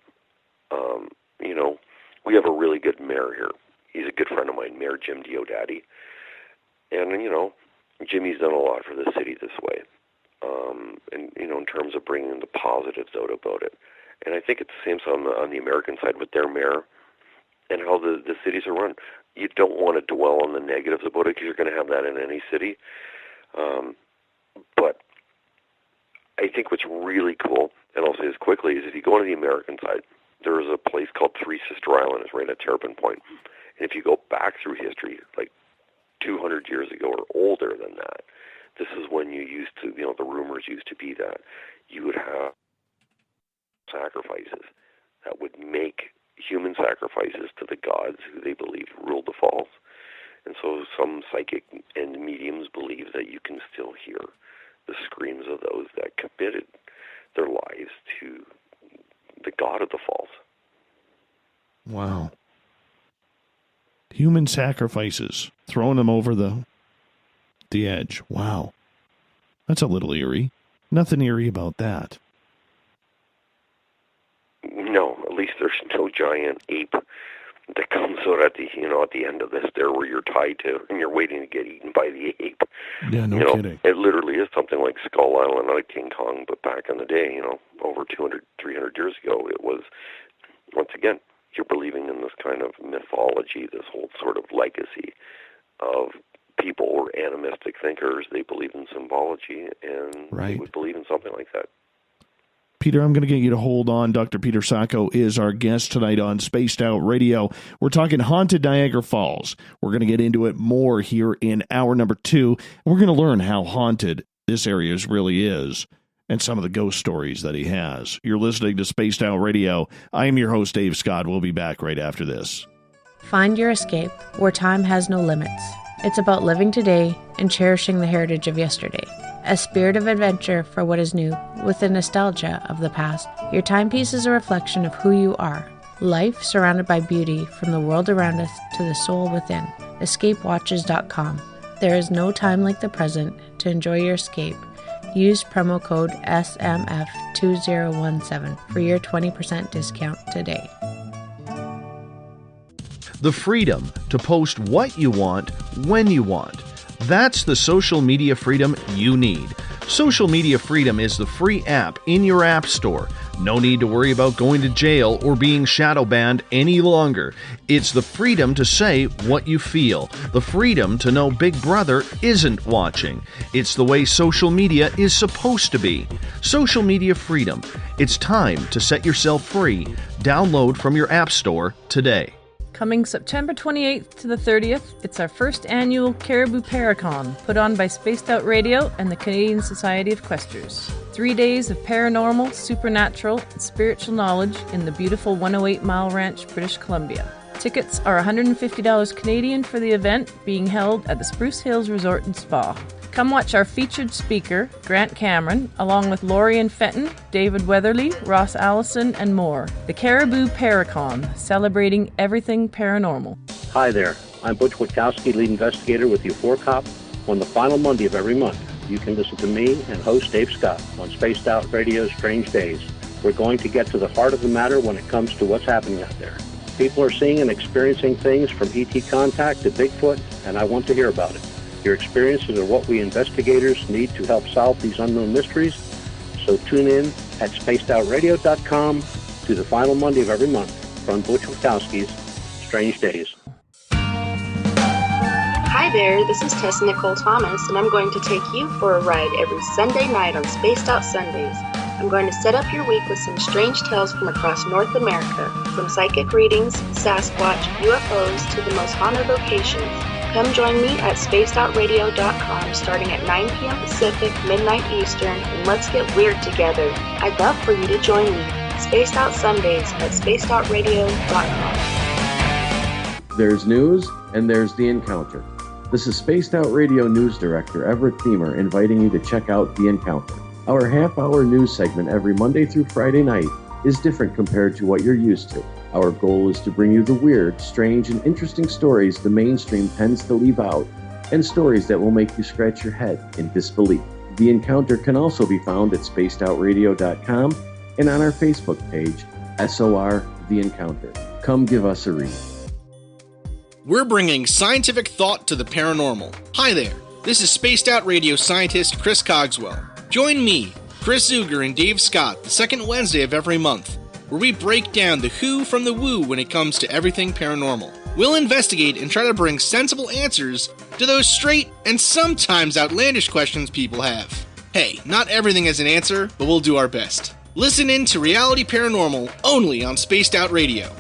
You know, we have a really good mayor here. He's a good friend of mine, Mayor Jim Diodati. And, you know, Jimmy's done a lot for the city this way. And, you know, in terms of bringing the positives out about it. And I think it's the same on the American side with their mayor and how the cities are run. You don't want to dwell on the negatives about it because you're going to have that in any city. But I think what's really cool, and I'll say this quickly, is if you go on the American side, there is a place called Three Sister Island. It's right at Terrapin Point. And if you go back through history, like 200 years ago or older than that, this is when you used to, you know, the rumors used to be that you would have sacrifices that would make human sacrifices to the gods who they believed ruled the falls. And so some psychic and mediums believe that you can still hear the screams of those that committed their lives to the god of the falls. Wow. Human sacrifices, throwing them over the edge. Wow. That's a little eerie. Nothing eerie about that. No, at least there's no giant ape that comes out at the, you know, at the end of this there where you're tied to and you're waiting to get eaten by the ape. Yeah, no kidding. It literally is something like Skull Island, not like King Kong, but back in the day, you know, over 200, 300 years ago, it was, once again, you're believing in this kind of mythology, this whole sort of legacy of people who were animistic thinkers. They believed in symbology, and they would believe in something like that. Peter, I'm going to get you to hold on. Dr. Peter Sacco is our guest tonight on Spaced Out Radio. We're talking haunted Niagara Falls. We're going to get into it more here in hour number 2. We're going to learn how haunted this area really is and some of the ghost stories that he has. You're listening to Spaced Out Radio. I am your host, Dave Scott. We'll be back right after this. Find your escape where time has no limits. It's about living today and cherishing the heritage of yesterday. A spirit of adventure for what is new, with the nostalgia of the past. Your timepiece is a reflection of who you are. Life surrounded by beauty from the world around us to the soul within. EscapeWatches.com. There is no time like the present to enjoy your escape. Use promo code SMF2017 for your 20% discount today. The freedom to post what you want, when you want. That's the social media freedom you need. Social Media Freedom is the free app in your app store. No need to worry about going to jail or being shadow banned any longer. It's the freedom to say what you feel. The freedom to know Big Brother isn't watching. It's the way social media is supposed to be. Social Media Freedom. It's time to set yourself free. Download from your app store today. Coming September 28th to the 30th, it's our first annual Caribou Paracon, put on by Spaced Out Radio and the Canadian Society of Questers. 3 days of paranormal, supernatural, and spiritual knowledge in the beautiful 108 Mile Ranch, British Columbia. Tickets are $150 Canadian for the event, being held at the Spruce Hills Resort and Spa. Come watch our featured speaker, Grant Cameron, along with Lorian Fenton, David Weatherly, Ross Allison, and more. The Caribou Paracon, celebrating everything paranormal. Hi there, I'm Butch Witkowski, lead investigator with U4COP. On the final Monday of every month, you can listen to me and host Dave Scott on Spaced Out Radio's Strange Days. We're going to get to the heart of the matter when it comes to what's happening out there. People are seeing and experiencing things from ET contact to Bigfoot, and I want to hear about it. Your experiences are what we investigators need to help solve these unknown mysteries. So tune in at spacedoutradio.com to the final Monday of every month from Butch Witkowski's Strange Days. Hi there, this is Tessa Nicole Thomas, and I'm going to take you for a ride every Sunday night on Spaced Out Sundays. I'm going to set up your week with some strange tales from across North America, from psychic readings, Sasquatch, UFOs, to the most haunted locations. Come join me at spacedoutradio.com starting at 9 p.m. Pacific, midnight Eastern, and let's get weird together. I'd love for you to join me. Spaced Out Sundays at spacedoutradio.com. There's news, and there's the encounter. This is Spaced Out Radio News Director Everett Thiemer inviting you to check out The Encounter. Our half-hour news segment every Monday through Friday night is different compared to what you're used to. Our goal is to bring you the weird, strange, and interesting stories the mainstream tends to leave out, and stories that will make you scratch your head in disbelief. The Encounter can also be found at spacedoutradio.com and on our Facebook page, SOR The Encounter. Come give us a read. We're bringing scientific thought to the paranormal. Hi there, this is Spaced Out Radio scientist Chris Cogswell. Join me, Chris Zuger, and Dave Scott the second Wednesday of every month, where we break down the who from the woo when it comes to everything paranormal. We'll investigate and try to bring sensible answers to those straight and sometimes outlandish questions people have. Hey, not everything has an answer, but we'll do our best. Listen in to Reality Paranormal only on Spaced Out Radio.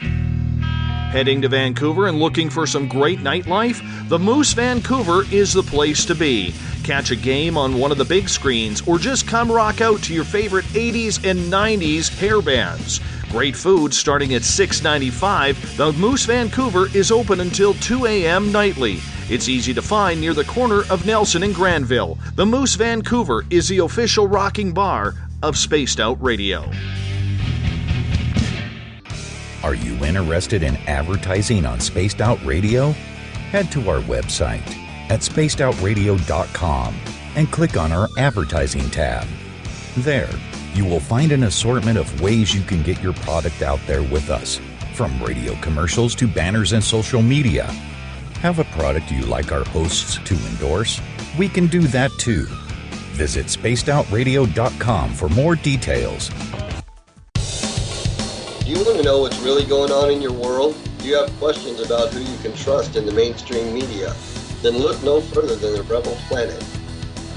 Heading to Vancouver and looking for some great nightlife? The Moose Vancouver is the place to be. Catch a game on one of the big screens or just come rock out to your favorite 80s and 90s hair bands. Great food starting at $6.95. The Moose Vancouver is open until 2 a.m. nightly. It's easy to find near the corner of Nelson and Granville. The Moose Vancouver is the official rocking bar of Spaced Out Radio. Are you interested in advertising on Spaced Out Radio? Head to our website at spacedoutradio.com and click on our advertising tab. There, you will find an assortment of ways you can get your product out there with us, from radio commercials to banners and social media. Have a product you like our hosts to endorse? We can do that too. Visit spacedoutradio.com for more details. Do you want to know what's really going on in your world? Do you have questions about who you can trust in the mainstream media? Then look no further than the Rebel Planet.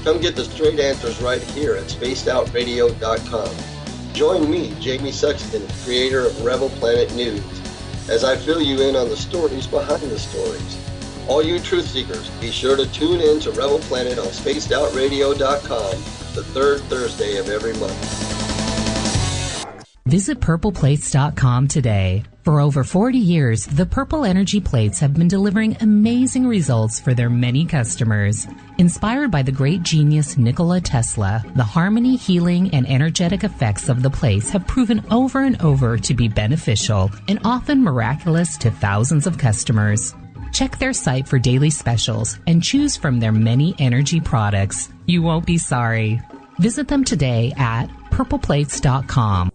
Come get the straight answers right here at spacedoutradio.com. Join me, Jamie Sexton, creator of Rebel Planet News, as I fill you in on the stories behind the stories. All you truth seekers, be sure to tune in to Rebel Planet on spacedoutradio.com the third Thursday of every month. Visit purpleplates.com today. For over 40 years, the Purple Energy Plates have been delivering amazing results for their many customers. Inspired by the great genius Nikola Tesla, the harmony, healing, and energetic effects of the plates have proven over and over to be beneficial and often miraculous to thousands of customers. Check their site for daily specials and choose from their many energy products. You won't be sorry. Visit them today at purpleplates.com.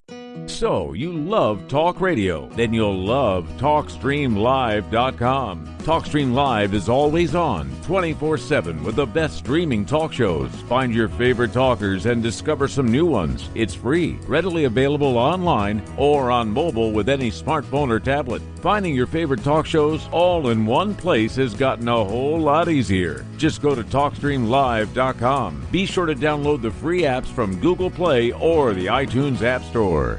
So, you love talk radio? Then you'll love TalkStreamLive.com. TalkStream Live is always on, 24/7, with the best streaming talk shows. Find your favorite talkers and discover some new ones. It's free, readily available online or on mobile with any smartphone or tablet. Finding your favorite talk shows all in one place has gotten a whole lot easier. Just go to TalkStreamLive.com. Be sure to download the free apps from Google Play or the iTunes App Store.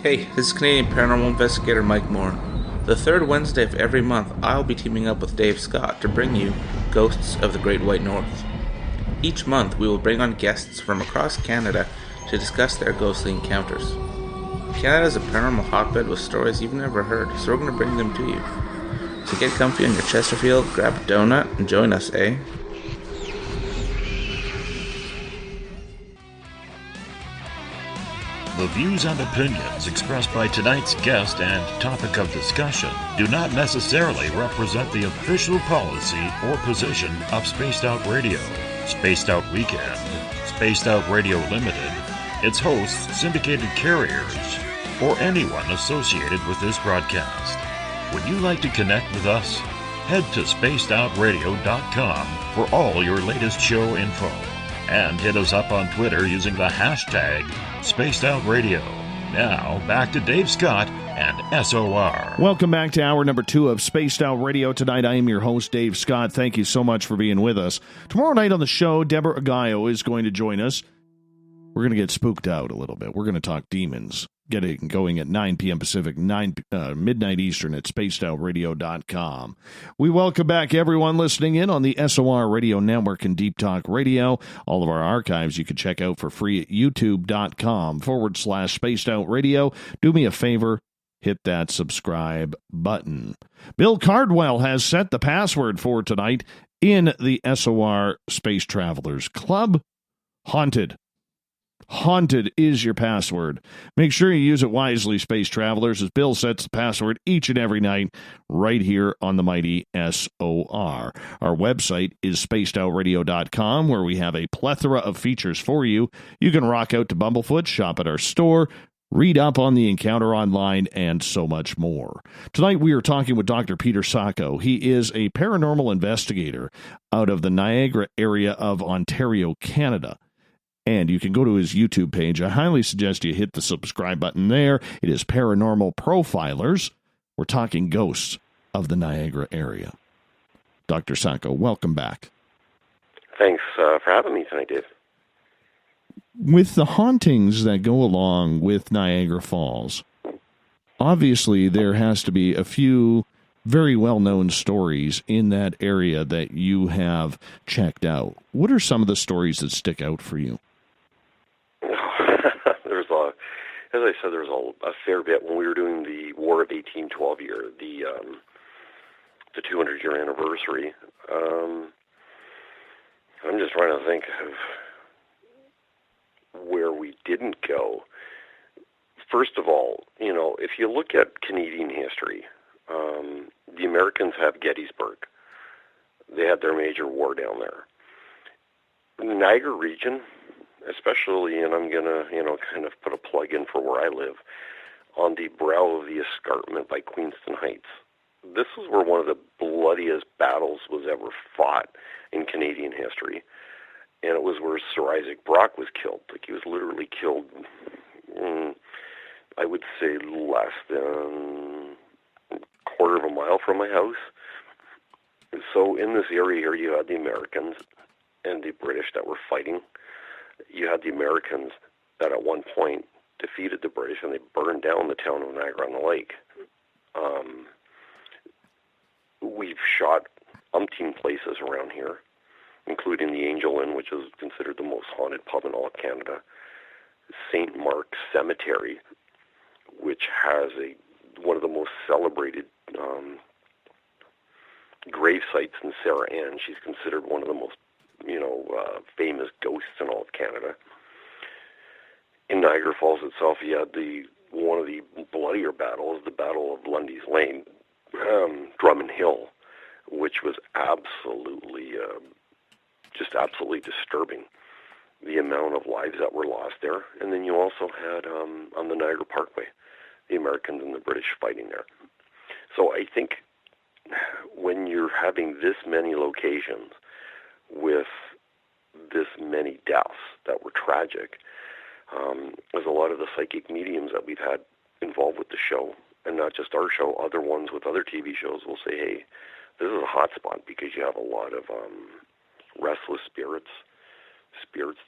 Hey, this is Canadian Paranormal Investigator Mike Moore. The third Wednesday of every month, I'll be teaming up with Dave Scott to bring you Ghosts of the Great White North. Each month, we will bring on guests from across Canada to discuss their ghostly encounters. Canada is a paranormal hotbed with stories you've never heard, so we're going to bring them to you. So get comfy on your Chesterfield, grab a donut, and join us, eh? The views and opinions expressed by tonight's guest and topic of discussion do not necessarily represent the official policy or position of Spaced Out Radio, Spaced Out Weekend, Spaced Out Radio Limited, its hosts, syndicated carriers, or anyone associated with this broadcast. Would you like to connect with us? Head to spacedoutradio.com for all your latest show info. And hit us up on Twitter using the hashtag SpacedOutRadio. Now, back to Dave Scott and SOR. Welcome back to hour number 2 of Spaced Out Radio. Tonight, I am your host, Dave Scott. Thank you so much for being with us. Tomorrow night on the show, Deborah Aguayo is going to join us. We're going to get spooked out a little bit. We're going to talk demons. Getting going at 9 p.m. Pacific, midnight Eastern at spacedoutradio.com. We welcome back everyone listening in on the SOR Radio Network and Deep Talk Radio. All of our archives you can check out for free at youtube.com/spacedoutradio. Do me a favor, hit that subscribe button. Bill Cardwell has set the password for tonight in the SOR Space Travelers Club. Haunted. Haunted is your password. Make sure you use it wisely, space travelers, as Bill sets the password each and every night right here on the mighty SOR. Our website is spacedoutradio.com, where we have a plethora of features for you. You can rock out to Bumblefoot, shop at our store, read up on the encounter online, and so much more. Tonight we are talking with Dr. Peter Sacco. He is a paranormal investigator out of the Niagara area of Ontario, Canada. And you can go to his YouTube page. I highly suggest you hit the subscribe button there. It is Paranormal Profilers. We're talking ghosts of the Niagara area. Dr. Sacco, welcome back. Thanks for having me tonight, Dave. With the hauntings that go along with Niagara Falls, obviously there has to be a few very well-known stories in that area that you have checked out. What are some of the stories that stick out for you? As I said, there's a fair bit. When we were doing the War of 1812 year, the 200-year anniversary, I'm just trying to think of where we didn't go. First of all, if you look at Canadian history, the Americans have Gettysburg. They had their major war down there. In the Niagara region, especially, and I'm going to, kind of put a plug in for where I live, on the brow of the escarpment by Queenston Heights. This is where one of the bloodiest battles was ever fought in Canadian history. And it was where Sir Isaac Brock was killed. Like, he was literally killed, I would say, less than a quarter of a mile from my house. So in this area here, you had the Americans and the British that were fighting. You had the Americans that at one point defeated the British, and they burned down the town of Niagara-on-the-Lake. We've shot umpteen places around here, including the Angel Inn, which is considered the most haunted pub in all of Canada, St. Mark's Cemetery, which has one of the most celebrated grave sites in Sarah Ann. She's considered one of the most famous ghosts in all of Canada. In Niagara Falls itself, you had one of the bloodier battles, the Battle of Lundy's Lane, Drummond Hill, which was absolutely disturbing, the amount of lives that were lost there. And then you also had, on the Niagara Parkway, the Americans and the British fighting there. So I think when you're having this many locations with this many deaths that were tragic, as a lot of the psychic mediums that we've had involved with the show, and not just our show, other ones with other TV shows will say, hey, this is a hot spot because you have a lot of restless spirits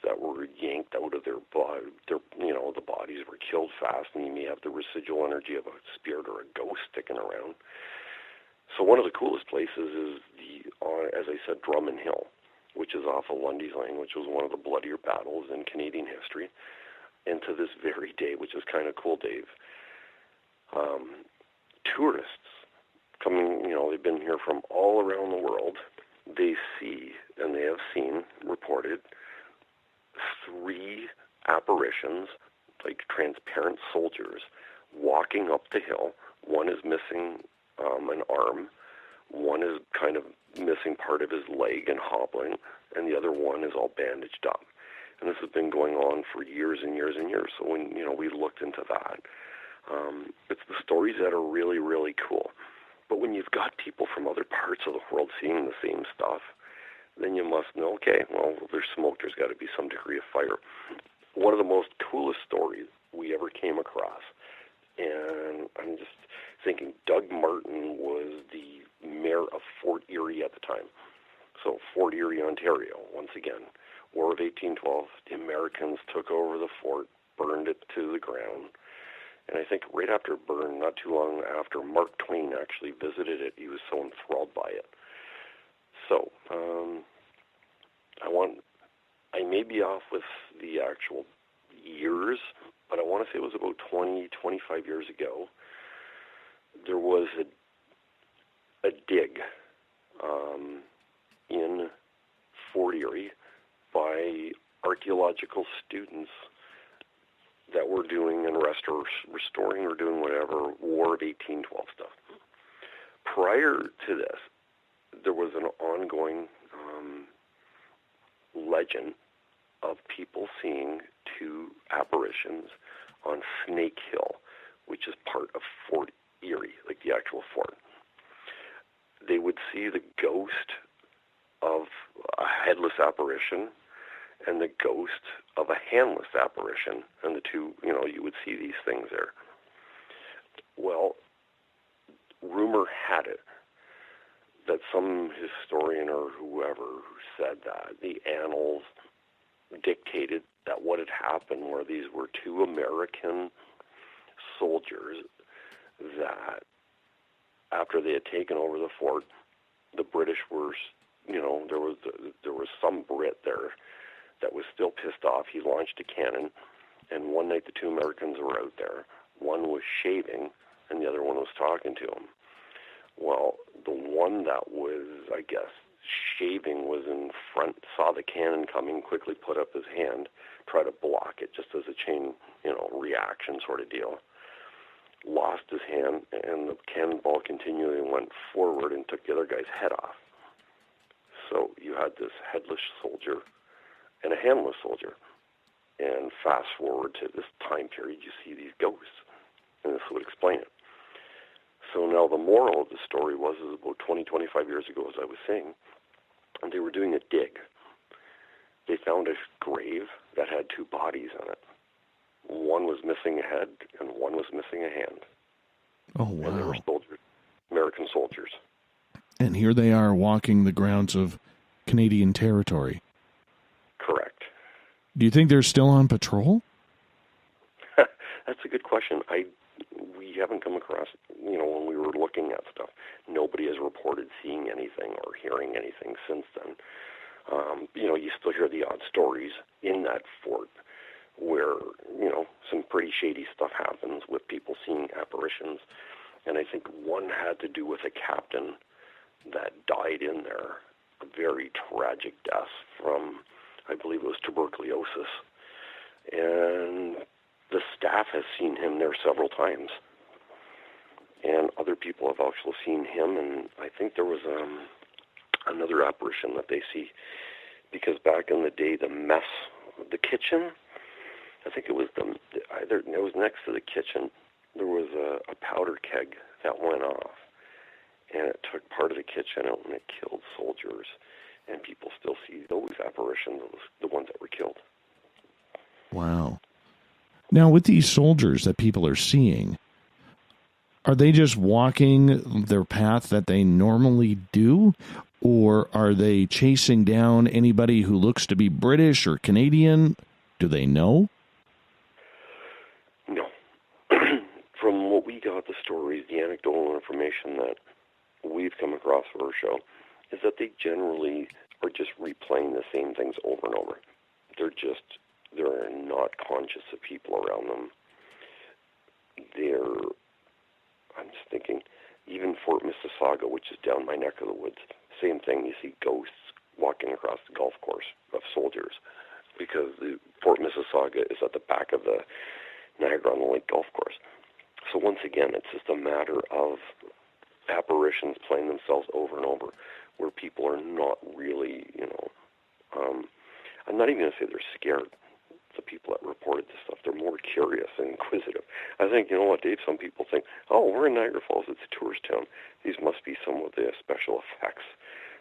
that were yanked out of their body. The bodies were killed fast, and you may have the residual energy of a spirit or a ghost sticking around. So one of the coolest places is as I said, Drummond Hill, which is off of Lundy's Lane, which was one of the bloodier battles in Canadian history. And to this very day, which is kind of cool, Dave, tourists coming, they've been here from all around the world. They see, and they have seen, reported, 3 apparitions, like transparent soldiers, walking up the hill. One is missing an arm. One is kind of missing part of his leg and hobbling, and the other one is all bandaged up. And this has been going on for years and years and years. So when we looked into that, it's the stories that are really, really cool. But when you've got people from other parts of the world seeing the same stuff, then you must know, okay, well, there's smoke, there's got to be some degree of fire. One of the most coolest stories we ever came across, and I'm just thinking, Doug Martin was the mayor of Fort Erie at the time. So Fort Erie, Ontario, once again, War of 1812, the Americans took over the fort, burned it to the ground. And I think right after it burned, not too long after, Mark Twain actually visited it. He was so enthralled by it. So, I may be off with the actual years, but I want to say it was about 20, 25 years ago. There was a dig in Fort Erie by archaeological students that were doing and restoring or doing whatever War of 1812 stuff. Prior to this, there was an ongoing legend of people seeing two apparitions on Snake Hill, which is part of Fort Erie, like the actual fort. They would see the ghost of a headless apparition and the ghost of a handless apparition, and the two, you would see these things there. Well, rumor had it that some historian or whoever said that the annals dictated that what had happened were these were two American soldiers that, after they had taken over the fort, the British were, there was some Brit there that was still pissed off. He launched a cannon, and one night the two Americans were out there. One was shaving, and the other one was talking to him. Well, the one that was, I guess, shaving was in front, saw the cannon coming, quickly put up his hand, tried to block it just as a chain, reaction sort of deal. Lost his hand, and the cannonball continually went forward and took the other guy's head off. So you had this headless soldier and a handless soldier. And fast forward to this time period, you see these ghosts, and this would explain it. So now the moral of the story was about 20, 25 years ago, as I was saying, and they were doing a dig. They found a grave that had two bodies on it. One was missing a head, and one was missing a hand. Oh, wow. And they were soldiers, American soldiers. And here they are walking the grounds of Canadian territory. Correct. Do you think they're still on patrol? That's a good question. We haven't come across, when we were looking at stuff, nobody has reported seeing anything or hearing anything since then. You still hear the odd stories in that fort where, some pretty shady stuff happens with people seeing apparitions. And I think one had to do with a captain that died in there, a very tragic death from, I believe it was tuberculosis. And the staff has seen him there several times. And other people have actually seen him, and I think there was another apparition that they see, because back in the day, the kitchen, I think it was it was next to the kitchen, there was a powder keg that went off, and it took part of the kitchen out, and it killed soldiers, and people still see those apparitions, the ones that were killed. Wow. Now, with these soldiers that people are seeing, are they just walking their path that they normally do, or are they chasing down anybody who looks to be British or Canadian? Do they know? No. From what we got, the stories, the anecdotal information that we've come across for our show, is that they generally are just replaying the same things over and over. They're not conscious of people around them. I'm just thinking, even Fort Mississauga, which is down my neck of the woods, same thing. You see ghosts walking across the golf course of soldiers, because the Fort Mississauga is at the back of the Niagara-on-the-Lake golf course. So once again, it's just a matter of apparitions playing themselves over and over, where people are not really, I'm not even going to say they're scared. The people that reported this stuff, they're more curious and inquisitive. I think, Dave, some people think, we're in Niagara Falls, it's a tourist town. These must be some of the special effects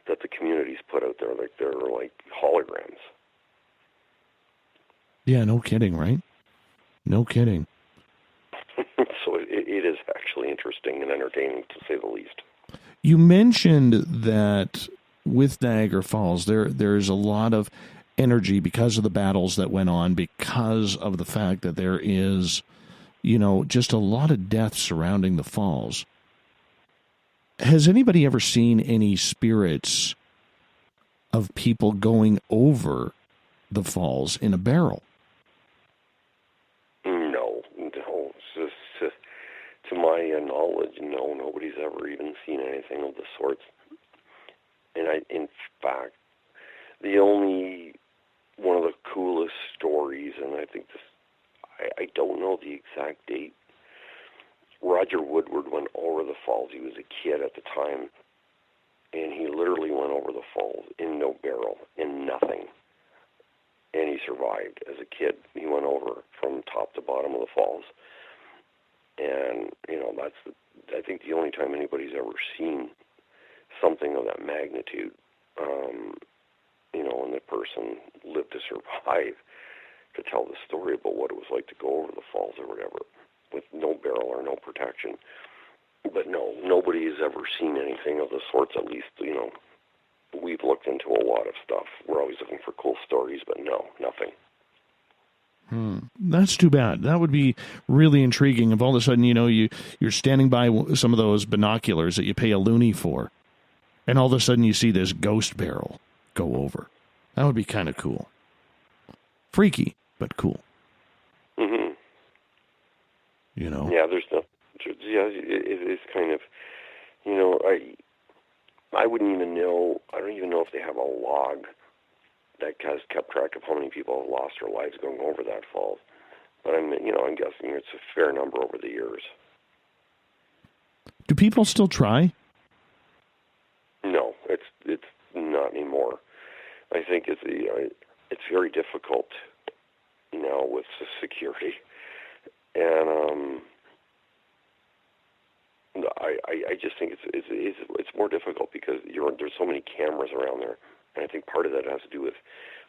that the communities put out there, like they're like holograms. Yeah, no kidding, right? No kidding. So it is actually interesting and entertaining, to say the least. You mentioned that with Niagara Falls, there's a lot of energy because of the battles that went on, because of the fact that there is, just a lot of death surrounding the falls. Has anybody ever seen any spirits of people going over the falls in a barrel? No. It's just, to my knowledge, no, nobody's ever even seen anything of the sorts. And in fact, the only one of the coolest stories, and I think I don't know the exact date. Roger Woodward went over the falls. He was a kid at the time, and he literally went over the falls in no barrel, in nothing. And he survived as a kid. He went over from top to bottom of the falls. And, that's, I think, the only time anybody's ever seen something of that magnitude, and the person lived to survive to tell the story about what it was like to go over the falls or whatever, with no barrel or no protection. But no, nobody has ever seen anything of the sorts. At least, we've looked into a lot of stuff. We're always looking for cool stories, but no, nothing. That's too bad. That would be really intriguing if all of a sudden, you're standing by some of those binoculars that you pay a loony for, and all of a sudden you see this ghost barrel go over. That would be kind of cool. Freaky, but cool. Mm-hmm. Yeah, there's no... Yeah, it's kind of... I wouldn't even know... I don't even know if they have a log that has kept track of how many people have lost their lives going over that falls. But I'm guessing it's a fair number over the years. Do people still try? No, it's not anymore. I think it's very difficult now with the security, and I just think it's more difficult because there's so many cameras around there, and I think part of that has to do with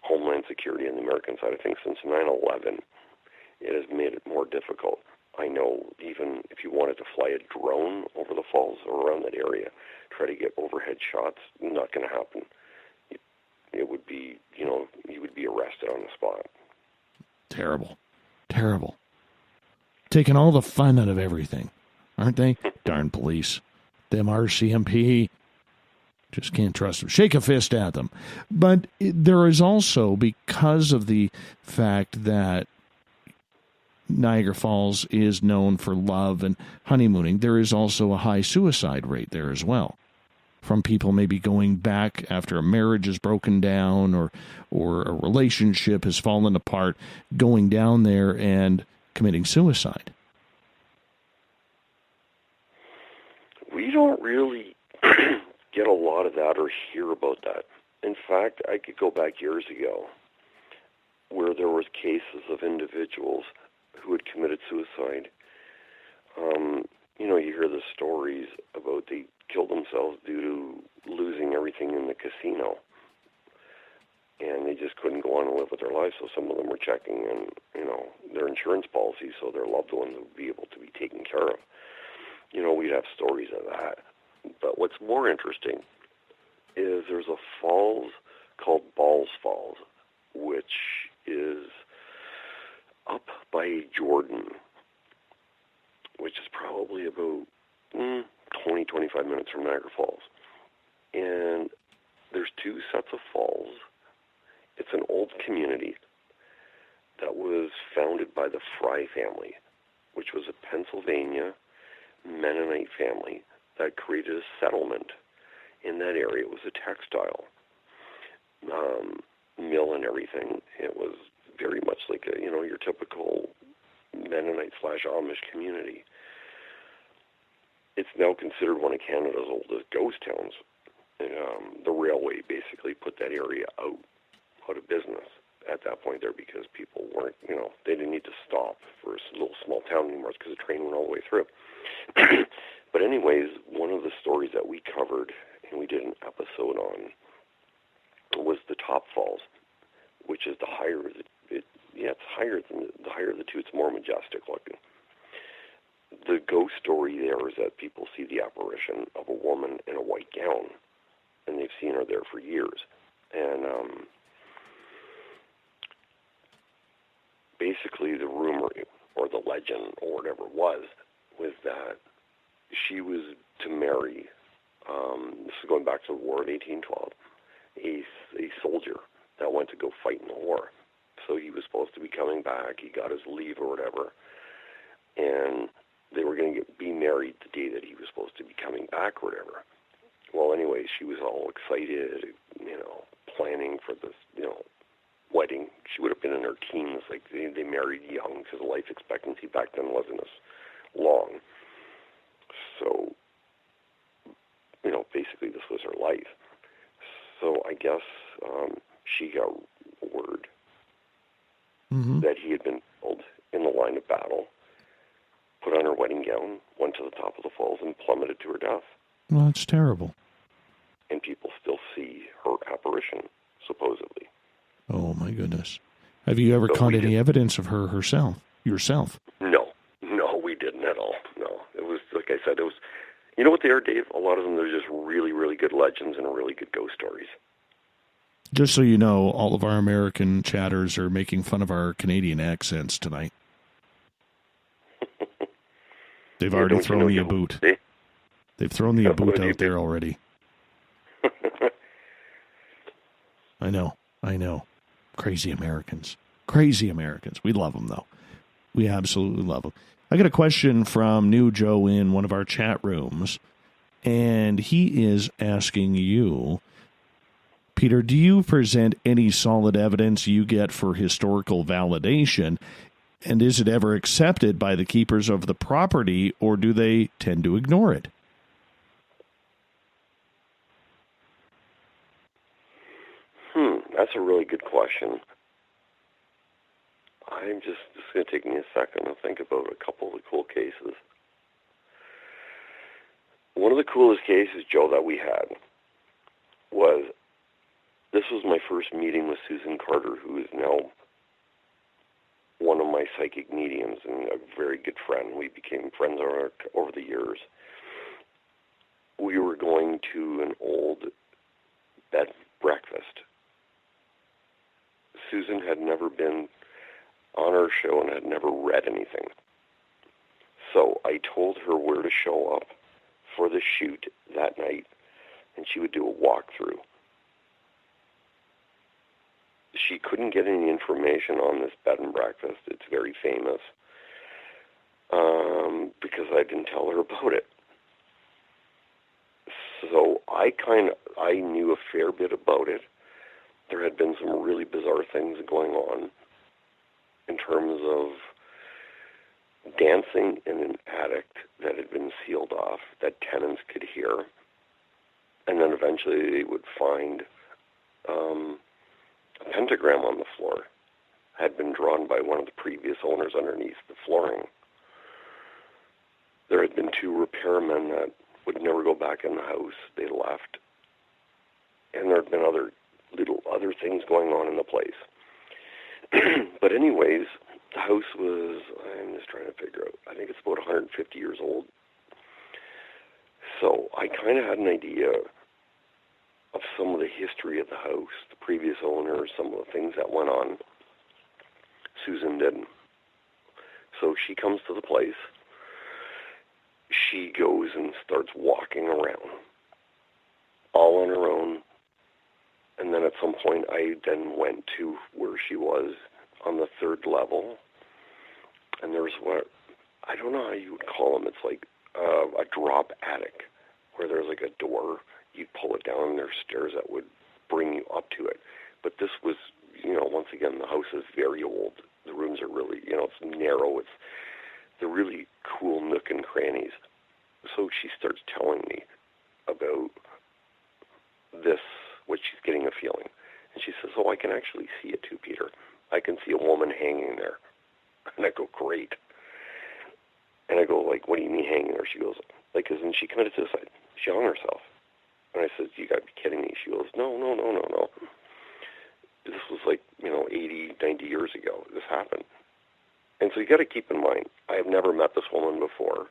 Homeland Security and the American side of things. Since 9/11, it has made it more difficult. I know even if you wanted to fly a drone over the falls or around that area, try to get overhead shots, not going to happen. It would be, you would be arrested on the spot. Terrible. Terrible. Taking all the fun out of everything, aren't they? Darn police. Them RCMP. Just can't trust them. Shake a fist at them. But there is also, because of the fact that Niagara Falls is known for love and honeymooning, there is also a high suicide rate there as well, from people maybe going back after a marriage is broken down or a relationship has fallen apart, going down there and committing suicide. We don't really get a lot of that or hear about that. In fact, I could go back years ago where there was cases of individuals who had committed suicide. You hear the stories about they killed themselves due to losing everything in the casino, and they just couldn't go on and live with their lives. So some of them were checking and their insurance policies so their loved ones would be able to be taken care of. We'd have stories of that. But what's more interesting is there's a falls called Balls Falls, which is up by Jordan, which is probably about 20, 25 minutes from Niagara Falls. And there's two sets of falls. It's an old community that was founded by the Fry family, which was a Pennsylvania Mennonite family that created a settlement in that area. It was a textile mill and everything. It was very much like your typical Mennonite / Amish community. It's now considered one of Canada's oldest ghost towns. The railway basically put that area out of business at that point there because people weren't, they didn't need to stop for a little small town anymore because the train went all the way through. But anyways, one of the stories that we covered and we did an episode on was the Top Falls, which is the higher it's higher than the higher of the two. It's more majestic looking. The ghost story there is that people see the apparition of a woman in a white gown, and they've seen her there for years. And basically the rumor or the legend or whatever it was that she was to marry, this is going back to the War of 1812, a soldier that went to go fight in the war. So he was supposed to be coming back. He got his leave or whatever, and they were going to be married the day that he was supposed to be coming back or whatever. Well, anyway, she was all excited, planning for this, wedding wedding. She would have been in her teens. Like they married young because the life expectancy back then wasn't as long. So, basically this was her life. So I guess she got word that he had been killed in the line of battle, put on her wedding gown, went to the top of the falls, and plummeted to her death. Well, that's terrible. And people still see her apparition, supposedly. Oh, my goodness. Have you ever caught any evidence of her yourself? No, we didn't at all. No, it was, like I said, it was, you know what they are, Dave? A lot of them, they're just really, really good legends and really good ghost stories. Just so you know, all of our American chatters are making fun of our Canadian accents tonight. They've already thrown me a boot. They've thrown me a boot out there already. I know. Crazy Americans. We love them, though. We absolutely love them. I got a question from New Joe in one of our chat rooms, and he is asking you, Peter, do you present any solid evidence you get for historical validation, and is it ever accepted by the keepers of the property, or do they tend to ignore it? That's a really good question. I'm just going to take me a second to think about a couple of the cool cases. One of the coolest cases, Joe, that we had was, this was my first meeting with Susan Carter, who is now one of my psychic mediums and a very good friend. We became friends over the years. We were going to an old bed breakfast. Susan had never been on our show and had never read anything. So I told her where to show up for the shoot that night, and she would do a walkthrough. She couldn't get any information on this bed and breakfast. It's very famous because I didn't tell her about it. So I knew a fair bit about it. There had been some really bizarre things going on in terms of dancing in an attic that had been sealed off that tenants could hear. And then eventually they would find a pentagram on the floor. Had been drawn by one of the previous owners underneath the flooring. There had been 2 repairmen that would never go back in the house. They left. And there had been other things going on in the place. But anyways, the house was, I'm just trying to figure out, I think it's about 150 years old. So I kind of had an idea of some of the history of the house, the previous owners, some of the things that went on. Susan didn't. So she comes to the place. She goes and starts walking around, all on her own. And then at some point, I then went to where she was on the 3rd level. And there's what, I don't know how you would call them. It's like a drop attic where there's like a door. You pull it down and there's stairs that would bring you up to it. But this was, once again, the house is very old. The rooms are really, it's narrow. It's the really cool nook and crannies. So she starts telling me about this, what she's getting a feeling. And she says, I can actually see it too, Peter. I can see a woman hanging there. And I go, great. And I go, what do you mean hanging there? She goes, isn't she committed suicide? She hung herself. And I said, you got to be kidding me. She goes, no. This was 80, 90 years ago. This happened. And so you got to keep in mind, I have never met this woman before.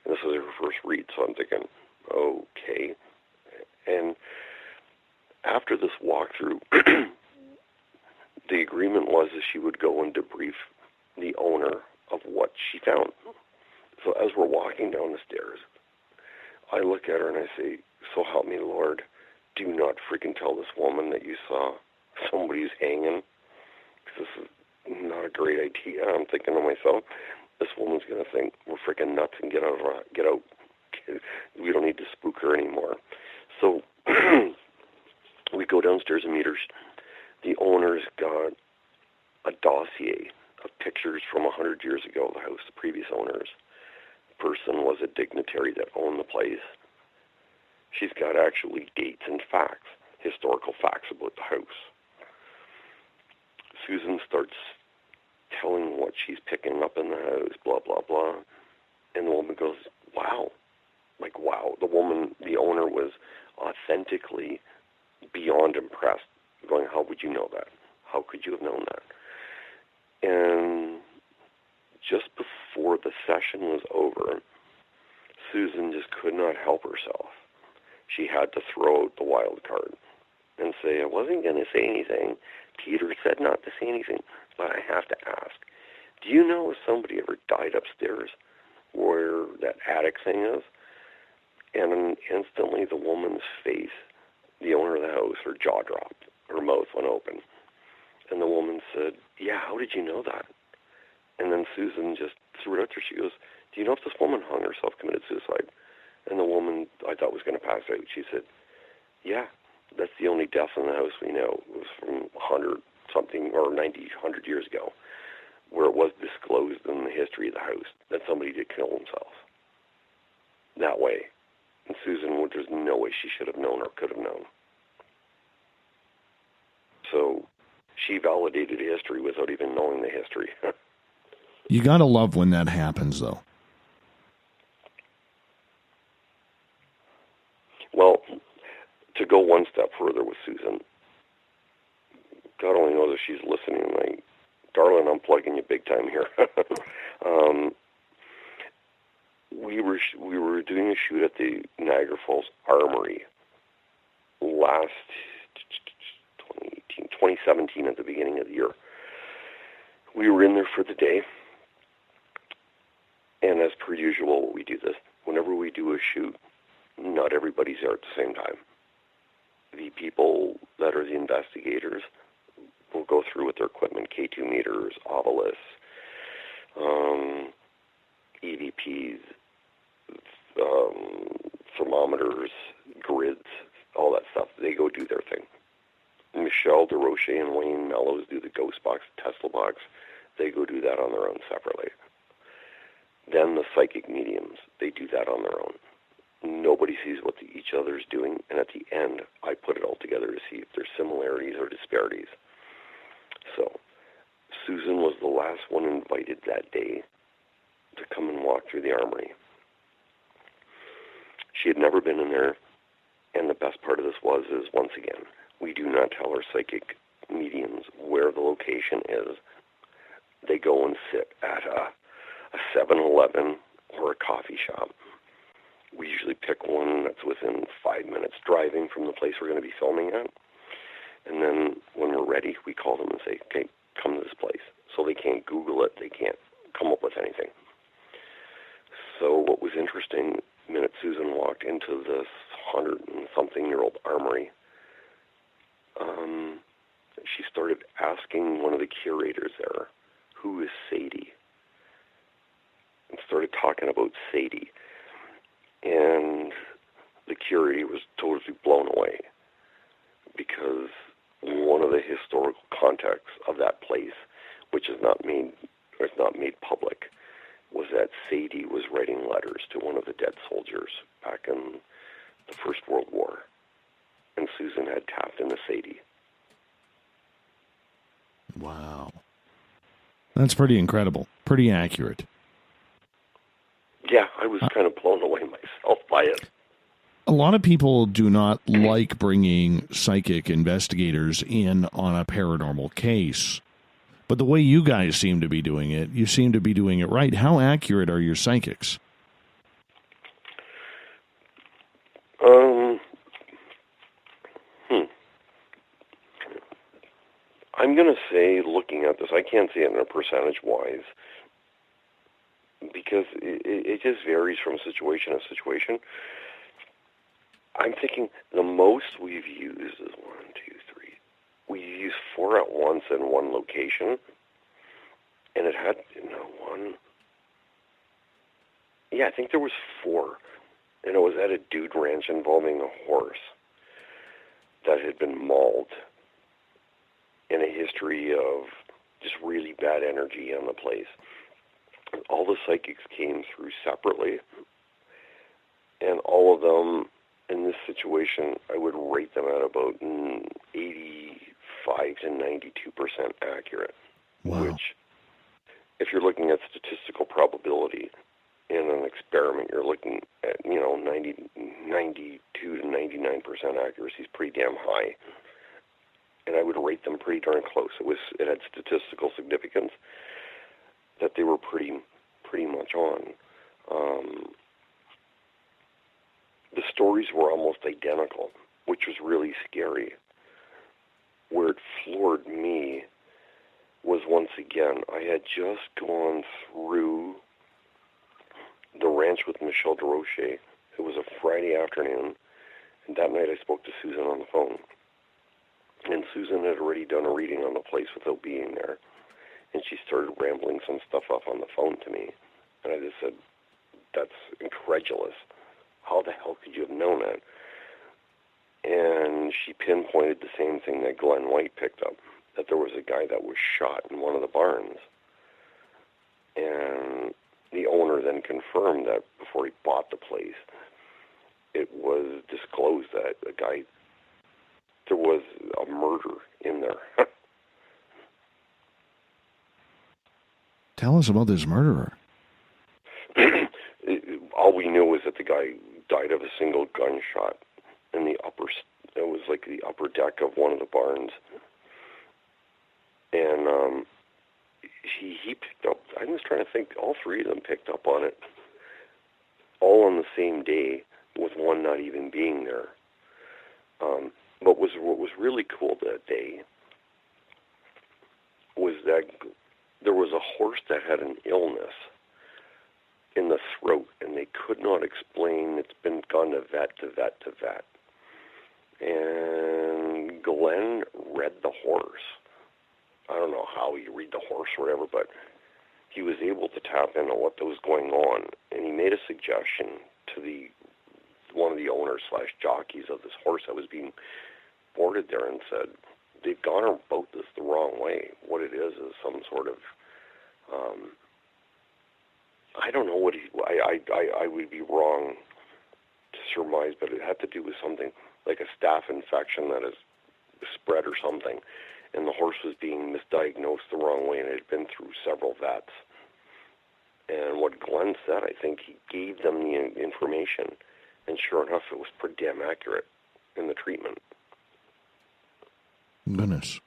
And this was her first read, so I'm thinking, okay. And after this walkthrough, the agreement was that she would go and debrief the owner of what she found. So as we're walking down the stairs, I look at her and I say, so help me, Lord, do not freaking tell this woman that you saw somebody who's hanging, because this is not a great idea. I'm thinking to myself, this woman's going to think we're freaking nuts and get out. We don't need to spook her anymore. So we go downstairs and meet her. The owner's got dossier of pictures from 100 years ago of the house, the previous owners. The person was a dignitary that owned the place. She's got actually dates and facts, historical facts about the house. Susan starts telling what she's picking up in the house, blah, blah, blah. And the woman goes, wow. Like, wow. The woman, the owner, was authentically beyond impressed, going, how would you know that? How could you have known that? And just before the session was over, Susan just could not help herself. She had to throw out the wild card and say, I wasn't going to say anything. Peter said not to say anything, but I have to ask, do you know if somebody ever died upstairs where that attic thing is? And instantly the woman's face, the owner of the house, her jaw dropped. Her mouth went open. And the woman said, yeah, how did you know that? And then Susan just threw it out there. She goes, do you know if this woman hung herself, committed suicide? And the woman, I thought was going to pass out, she said, yeah, that's the only death in the house we know. It was from 100-something or 100 years ago, where it was disclosed in the history of the house that somebody did kill himself that way. And Susan, there's no way she should have known or could have known. So she validated history without even knowing the history. You got to love when that happens, though. Well, to go one step further with Susan, God only knows if she's listening tonight. Darling, I'm plugging you big time here. We were doing a shoot at the Niagara Falls Armory last 2017 at the beginning of the year. We were in there for the day, and as per usual, we do this. Whenever we do a shoot, not everybody's there at the same time. The people that are the investigators will go through with their equipment, K2 meters, obelisks, EVPs, thermometers, grids, all that stuff. They go do their thing. Michelle DeRoche and Wayne Mellows do the ghost box, Tesla box. They go do that on their own separately. Then the psychic mediums, they do that on their own. Nobody sees what each other's doing, and at the end, I put it all together to see if there's similarities or disparities. So, Susan was the last one invited that day to come and walk through the armory. She had never been in there, and the best part of this is, once again, we do not tell our psychic mediums where the location is. They go and sit at a 7-Eleven or a coffee shop. We usually pick one that's within 5 minutes driving from the place we're going to be filming at. And then when we're ready, we call them and say, okay, come to this place. So they can't Google it. They can't come up with anything. So what was interesting, the minute Susan walked into this 100-and-something-year-old armory, she started asking one of the curators there, who is Sadie? And started talking about Sadie. And the curator was totally blown away because one of the historical contexts of that place, which is not made public, was that Sadie was writing letters to one of the dead soldiers back in the First World War. And Susan had tapped into Sadie. Wow. That's pretty incredible. Pretty accurate. Yeah, I was kind of blown away myself by it. A lot of people do not like bringing psychic investigators in on a paranormal case. But the way you guys seem to be doing it, you seem to be doing it right. How accurate are your psychics? I'm going to say, looking at this, I can't say it in a percentage-wise, because it just varies from situation to situation. I'm thinking the most we've used is 1, 2, 3. We used 4 at once in one location, and it had, one. Yeah, I think there was 4, and it was at a dude ranch involving a horse that had been mauled, in a history of just really bad energy on the place. All the psychics came through separately, and all of them in this situation, I would rate them at about 85 to 92% accurate. Wow. Which, if you're looking at statistical probability in an experiment, you're looking at 92 to 99% accuracy is pretty damn high, and I would rate them pretty darn close. It had statistical significance that they were pretty much on. The stories were almost identical, which was really scary. Where it floored me was, once again, I had just gone through the ranch with Michelle DeRoche. It was a Friday afternoon, and that night I spoke to Susan on the phone. And Susan had already done a reading on the place without being there. And she started rambling some stuff off on the phone to me. And I just said, that's incredulous. How the hell could you have known that? And she pinpointed the same thing that Glenn White picked up, that there was a guy that was shot in one of the barns. And the owner then confirmed that before he bought the place, it was disclosed that there was a murder in there. Tell us about this murderer. All we knew was that the guy died of a single gunshot in the it was like the upper deck of one of the barns. And he picked up, I was trying to think, all three of them picked up on it, all on the same day, with one not even being there. But what was really cool that day was that there was a horse that had an illness in the throat, and they could not explain. It's been gone to vet. And Glenn read the horse. I don't know how you read the horse or whatever, but he was able to tap into what was going on, and he made a suggestion to one of the owners / jockeys of this horse that was being boarded there, and said, they've gone about this the wrong way. What it is some sort of, I don't know what I would be wrong to surmise, but it had to do with something like a staph infection that has spread or something, and the horse was being misdiagnosed the wrong way, and it had been through several vets. And what Glenn said, I think he gave them the information, and sure enough, it was pretty damn accurate in the treatment. Goodness.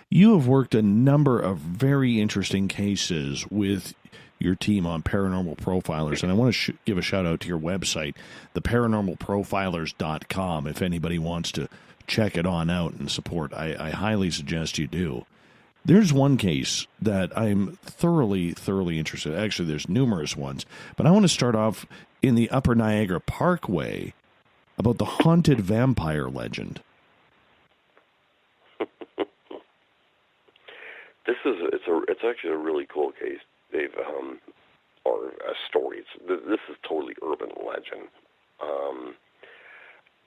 You have worked a number of very interesting cases with your team on Paranormal Profilers, and I want to give a shout-out to your website, theparanormalprofilers.com, if anybody wants to check it on out and support. I highly suggest you do. There's one case that I'm thoroughly interested in. Actually, there's numerous ones, but I want to start off in the Upper Niagara Parkway about the haunted vampire legend. It's actually a really cool case, Dave, or a story. This is totally urban legend,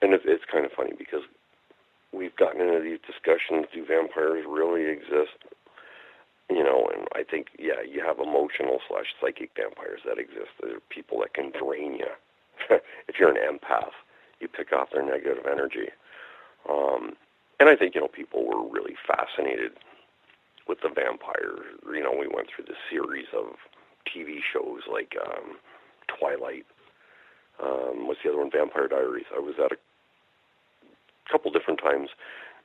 and it's kind of funny because we've gotten into these discussions: do vampires really exist? And I think, yeah, you have emotional / psychic vampires that exist. They're people that can drain you. If you're an empath, you pick off their negative energy. And I think, people were really fascinated with the vampires. We went through the series of TV shows like Twilight. What's the other one? Vampire Diaries. I was at a couple different times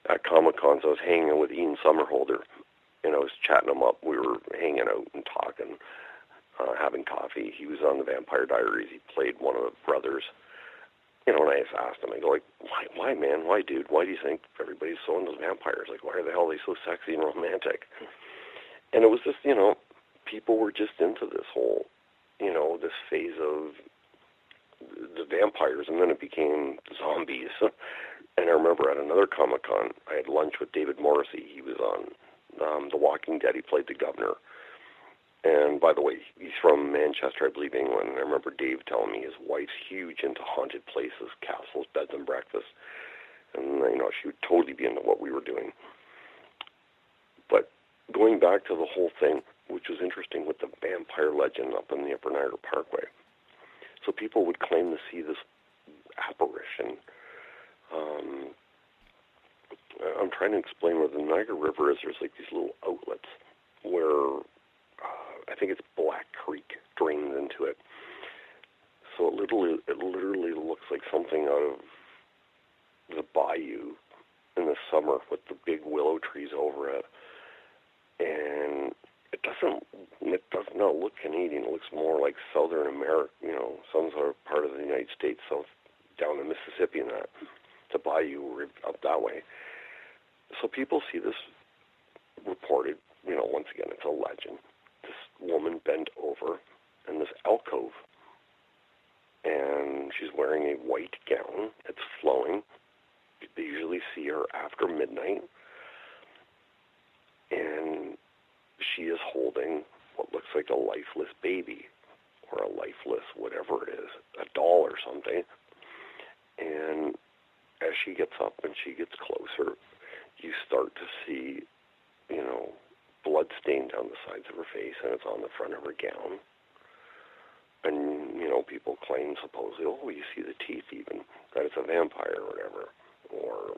at Comic-Cons. I was hanging out with Ian Somerhalder, and I was chatting him up. We were hanging out and talking, having coffee. He was on the Vampire Diaries. He played one of the brothers. And I just asked him, I go, why, man? Why, dude? Why do you think everybody's so into vampires? Why the hell are they so sexy and romantic? And it was just, people were just into this whole, this phase of the vampires, and then it became zombies. And I remember at another Comic-Con, I had lunch with David Morrissey. He was on The Walking Dead. He played the governor. And by the way, he's from Manchester, I believe, England. And I remember Dave telling me his wife's huge into haunted places, castles, beds and breakfasts. And, she would totally be into what we were doing. But going going back to the whole thing, which was interesting with the vampire legend up in the Upper Niagara Parkway. So people would claim to see this apparition. I'm trying to explain where the Niagara River is. There's like these little outlets where I think it's Black Creek drains into it. So it literally looks like something out of the bayou in the summer with the big willow trees over it. And it does not look Canadian. It looks more like Southern America, some sort of part of the United States, south down in Mississippi and that. It's a bayou up that way. So people see this reported, once again, it's a legend. This woman bent over in this alcove, and she's wearing a white gown. It's flowing. They usually see her after midnight, and she is holding what looks like a lifeless baby, or a lifeless whatever it is, a doll or something. And as she gets up and she gets closer, you start to see, blood stained down the sides of her face, and it's on the front of her gown. And, people claim supposedly, you see the teeth even, that it's a vampire or whatever. Or,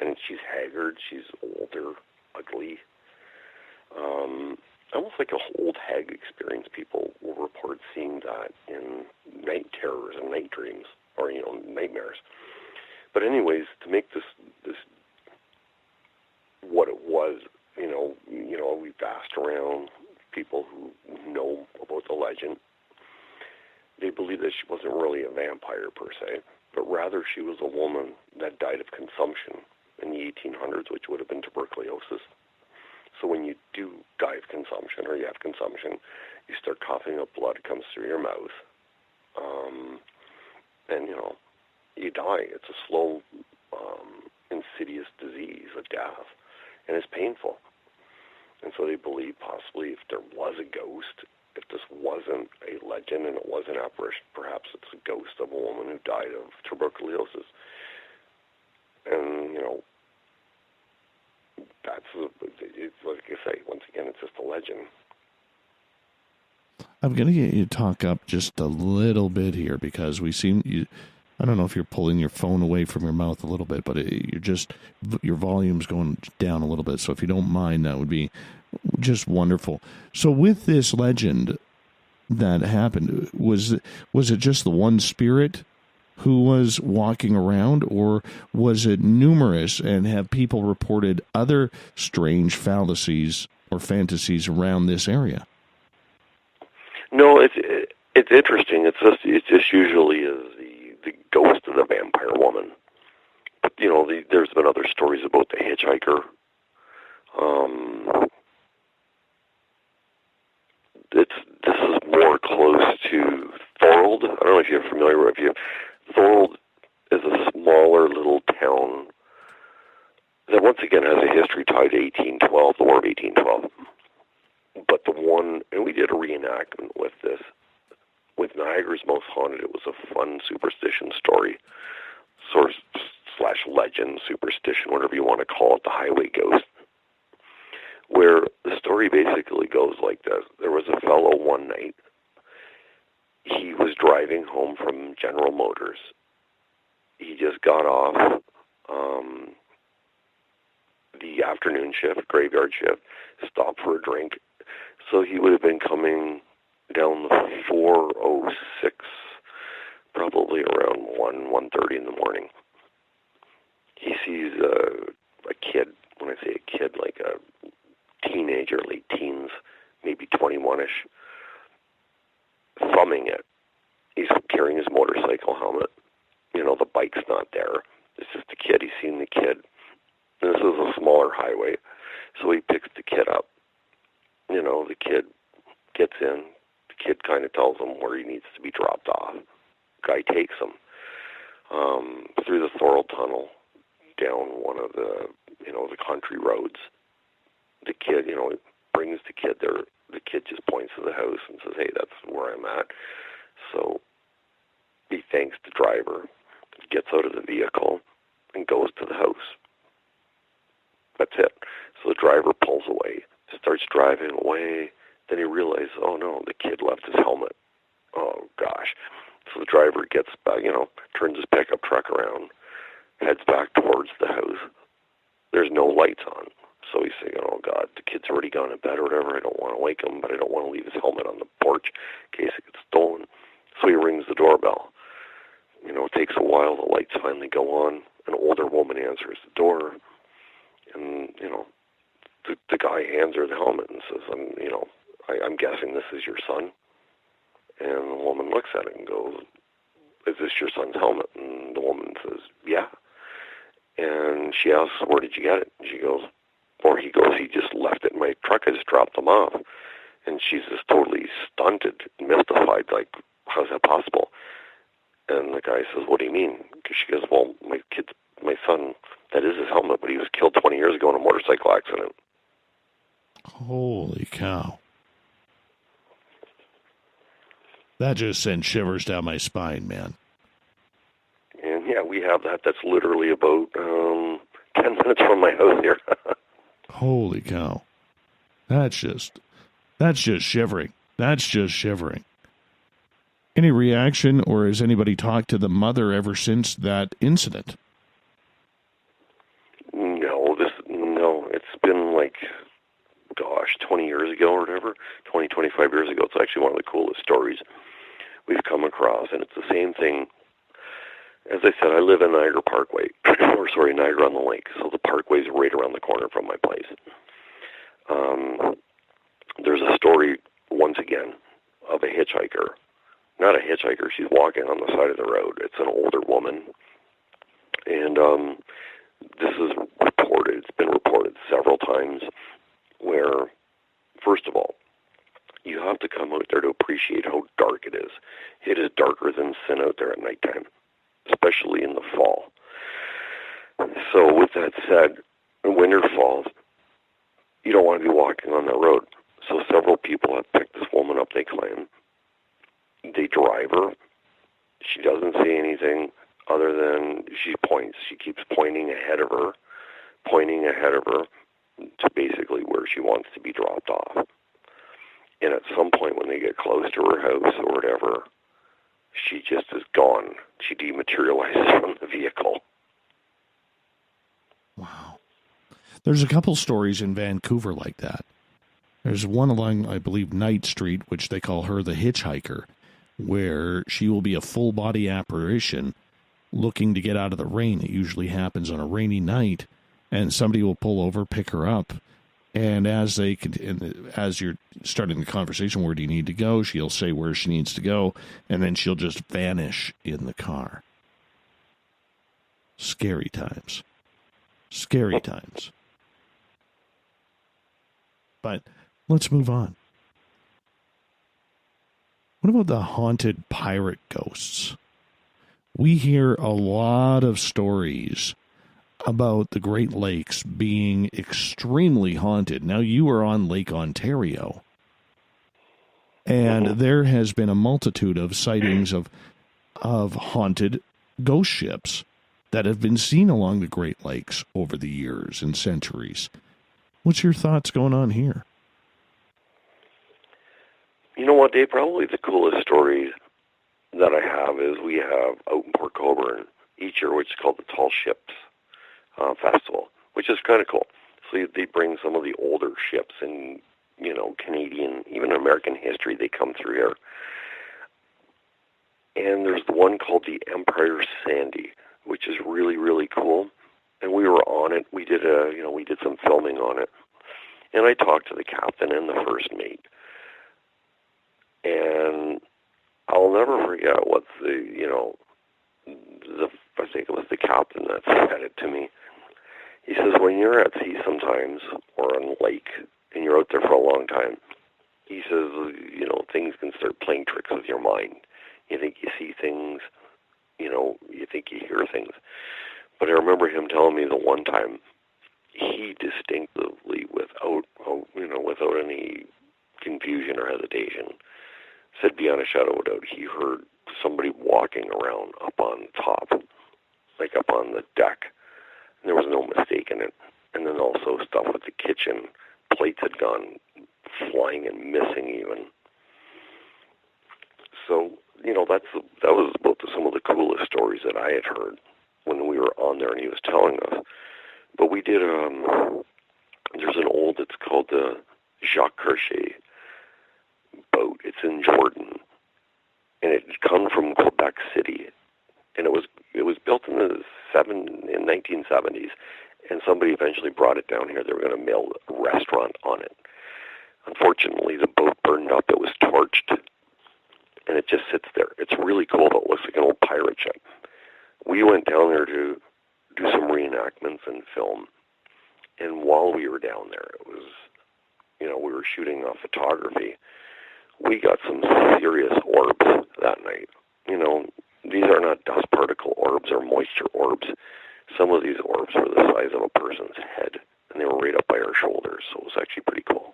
and she's haggard, she's older, ugly. Almost like a old hag experience. People will report seeing that in night terrors and night dreams, or, nightmares. But anyways, to make this what it was, we've asked around people who know about the legend. They believe that she wasn't really a vampire per se, but rather she was a woman that died of consumption in the 1800s, which would have been tuberculosis. So when you do die of consumption, or you have consumption, you start coughing up blood, it comes through your mouth, and, you die. It's a slow, insidious disease, a death, and it's painful. And so they believe possibly if there was a ghost, if this wasn't a legend and it was an apparition, perhaps it's a ghost of a woman who died of tuberculosis. And, it's like I say, once again, it's just a legend. I'm going to get you to talk up just a little bit here, because I don't know if you're pulling your phone away from your mouth a little bit, but your volume's going down a little bit. So if you don't mind, that would be just wonderful. So with this legend that happened, was it just the one spirit who was walking around, or was it numerous, and have people reported other strange fallacies or fantasies around this area? No, it's interesting. It's just usually is the ghost of the vampire woman. But there's been other stories about the hitchhiker. This is more close to Thorold. I don't know if you're familiar with it. Thorold is a smaller little town that once again has a history tied to 1812, the War of 1812. But and we did a reenactment with this. With Niagara's Most Haunted, it was a fun superstition story, / legend, superstition, whatever you want to call it, the highway ghost, where the story basically goes like this. There was a fellow one night. He was driving home from General Motors. He just got off the afternoon shift, graveyard shift, stopped for a drink. So he would have been coming down the 406, probably around 1:30 in the morning. He sees a kid, when I say a kid, like a teenager, late teens, maybe 21-ish, thumbing it. He's carrying his motorcycle helmet. The bike's not there. It's just a kid. He's seen the kid. And this is a smaller highway. So he picks the kid up. The kid gets in. The kid kind of tells him where he needs to be dropped off. Guy takes him through the Thorold Tunnel, down one of the country roads. The kid, brings the kid there. The kid just points to the house and says, "Hey, that's where I'm at." So he thanks the driver, gets out of the vehicle, and goes to the house. That's it. So the driver pulls away, starts driving away. Then he realizes, oh no, the kid left his helmet. Oh gosh. So the driver gets back, turns his pickup truck around, heads back towards the house. There's no lights on. So he's thinking, oh God, the kid's already gone to bed or whatever. I don't want to wake him, but I don't want to leave his helmet on the porch in case it gets stolen. So he rings the doorbell. It takes a while. The lights finally go on. An older woman answers the door. And, the guy hands her the helmet and says, I'm guessing this is your son. And the woman looks at it and goes, is this your son's helmet? And the woman says, yeah. And she asks, where did you get it? And he goes, he just left it in my truck. I just dropped him off. And she's just totally stunted, mystified, like, how's that possible? And the guy says, what do you mean? Because she goes, well, my son, that is his helmet, but he was killed 20 years ago in a motorcycle accident. Holy cow. That just sent shivers down my spine, man. And yeah, we have that. That's literally about 10 minutes from my house here. Holy cow. That's just shivering. That's just shivering. Any reaction, or has anybody talked to the mother ever since that incident? No, it's been like, 20 years ago or whatever, 20, 25 years ago. It's actually one of the coolest stories we've come across, and it's the same thing. As I said, I live in Niagara Parkway, Niagara on the Lake, so the Parkway's right around the corner from my place. There's a story, once again, of a hitchhiker. Not a hitchhiker, she's walking on the side of the road. It's an older woman, and this is reported, it's been reported several times, where, first of all, you have to come out there to appreciate how dark it is. It is darker than sin out there at nighttime, especially in the fall. So with that said, when winter falls, you don't want to be walking on the road. So several people have picked this woman up, they claim. They drive her. She doesn't say anything other than she points. She keeps pointing ahead of her to basically where she wants to be dropped off. And at some point when they get close to her house or whatever, she just is gone. She dematerializes from the vehicle. Wow. There's a couple stories in Vancouver like that. There's one along, I believe, Knight Street, which they call her the hitchhiker, where she will be a full-body apparition looking to get out of the rain. It usually happens on a rainy night, and somebody will pull over, pick her up, and as you're starting the conversation, where do you need to go, she'll say where she needs to go, and then she'll just vanish in the car. Scary times. Scary times. But let's move on. What about the haunted pirate ghosts? We hear a lot of stories about the Great Lakes being extremely haunted. Now, you are on Lake Ontario, and there has been a multitude of sightings of haunted ghost ships that have been seen along the Great Lakes over the years and centuries. What's your thoughts going on here? You know what, Dave? Probably the coolest story that I have is we have out in Port Colborne each year, which is called the Tall Ships Festival, which is kind of cool. So they bring some of the older ships and, Canadian, even American history, they come through here. And there's the one called the Empire Sandy, which is really, really cool. And we were on it. We did we did some filming on it. And I talked to the captain and the first mate. And I'll never forget what I think it was the captain that said it to me. He says, when you're at sea sometimes, or on lake, and you're out there for a long time, he says, things can start playing tricks with your mind. You think you see things, you think you hear things. But I remember him telling me the one time, he distinctively, without any confusion or hesitation, said beyond a shadow of a doubt, he heard somebody walking around up on top, like up on the deck. And there was no mistaking it. And then also stuff with the kitchen plates had gone flying and missing even. So, that was about some of the coolest stories that I had heard when we were on there and he was telling us. But we did, there's an old, it's called the Jacques Cartier boat. It's in Jordan. And it had come from Quebec City. And it was built in the 1970s. And somebody eventually brought it down here. They were going to mail a restaurant on it. Unfortunately, the boat burned up. It was torched. And it just sits there. It's really cool, though. It looks like an old pirate ship. We went down there to do some reenactments and film. And while we were down there, it was, we were shooting photography. We got some serious orbs that night. These are not dust particle orbs or moisture orbs. Some of these orbs were the size of a person's head, and they were right up by our shoulders, so it was actually pretty cool.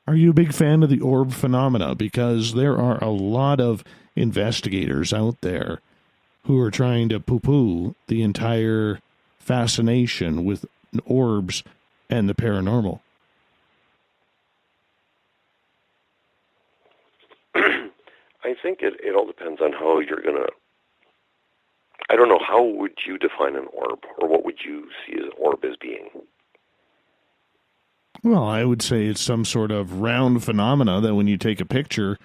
Are you a big fan of the orb phenomena? Because there are a lot of investigators out there who are trying to poo-poo the entire fascination with orbs and the paranormal. I think it all depends on how you're going to... I don't know, how would you define an orb, or what would you see an orb as being? Well, I would say it's some sort of round phenomena that when you take a picture,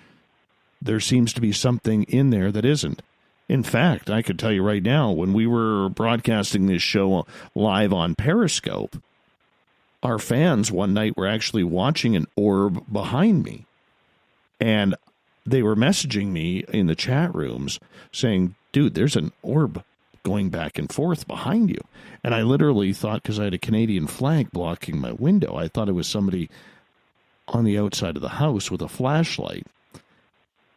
there seems to be something in there that isn't. In fact, I could tell you right now, when we were broadcasting this show live on Periscope, our fans one night were actually watching an orb behind me. And they were messaging me in the chat rooms saying, dude, there's an orb going back and forth behind you. And I literally thought, because I had a Canadian flag blocking my window, I thought it was somebody on the outside of the house with a flashlight.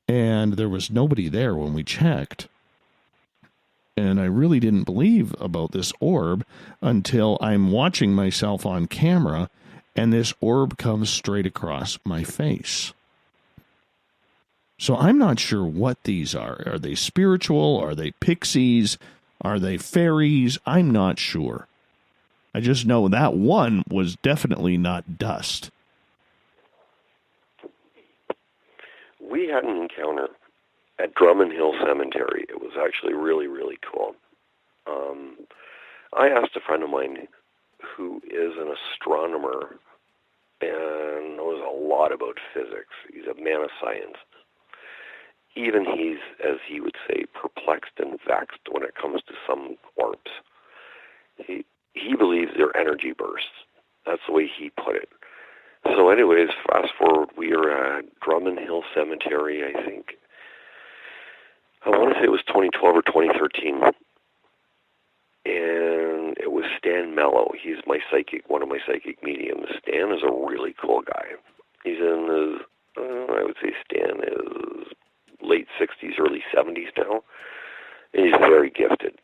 And there was nobody there when we checked. And I really didn't believe about this orb until I'm watching myself on camera and this orb comes straight across my face. So I'm not sure what these are. Are they spiritual? Are they pixies? Are they fairies? I'm not sure. I just know that one was definitely not dust. We had an encounter at Drummond Hill Cemetery. It was actually really, really cool. I asked a friend of mine who is an astronomer and knows a lot about physics. He's a man of science. Even he's, as he would say, perplexed and vexed when it comes to some orbs. He believes they're energy bursts. That's the way he put it. So anyways, fast forward, we are at Drummond Hill Cemetery, I think. I want to say it was 2012 or 2013. And it was Stan Mello. He's one of my psychic mediums. Stan is a really cool guy. He's in his, I would say Stan is late 60s, early 70s now. And he's very gifted.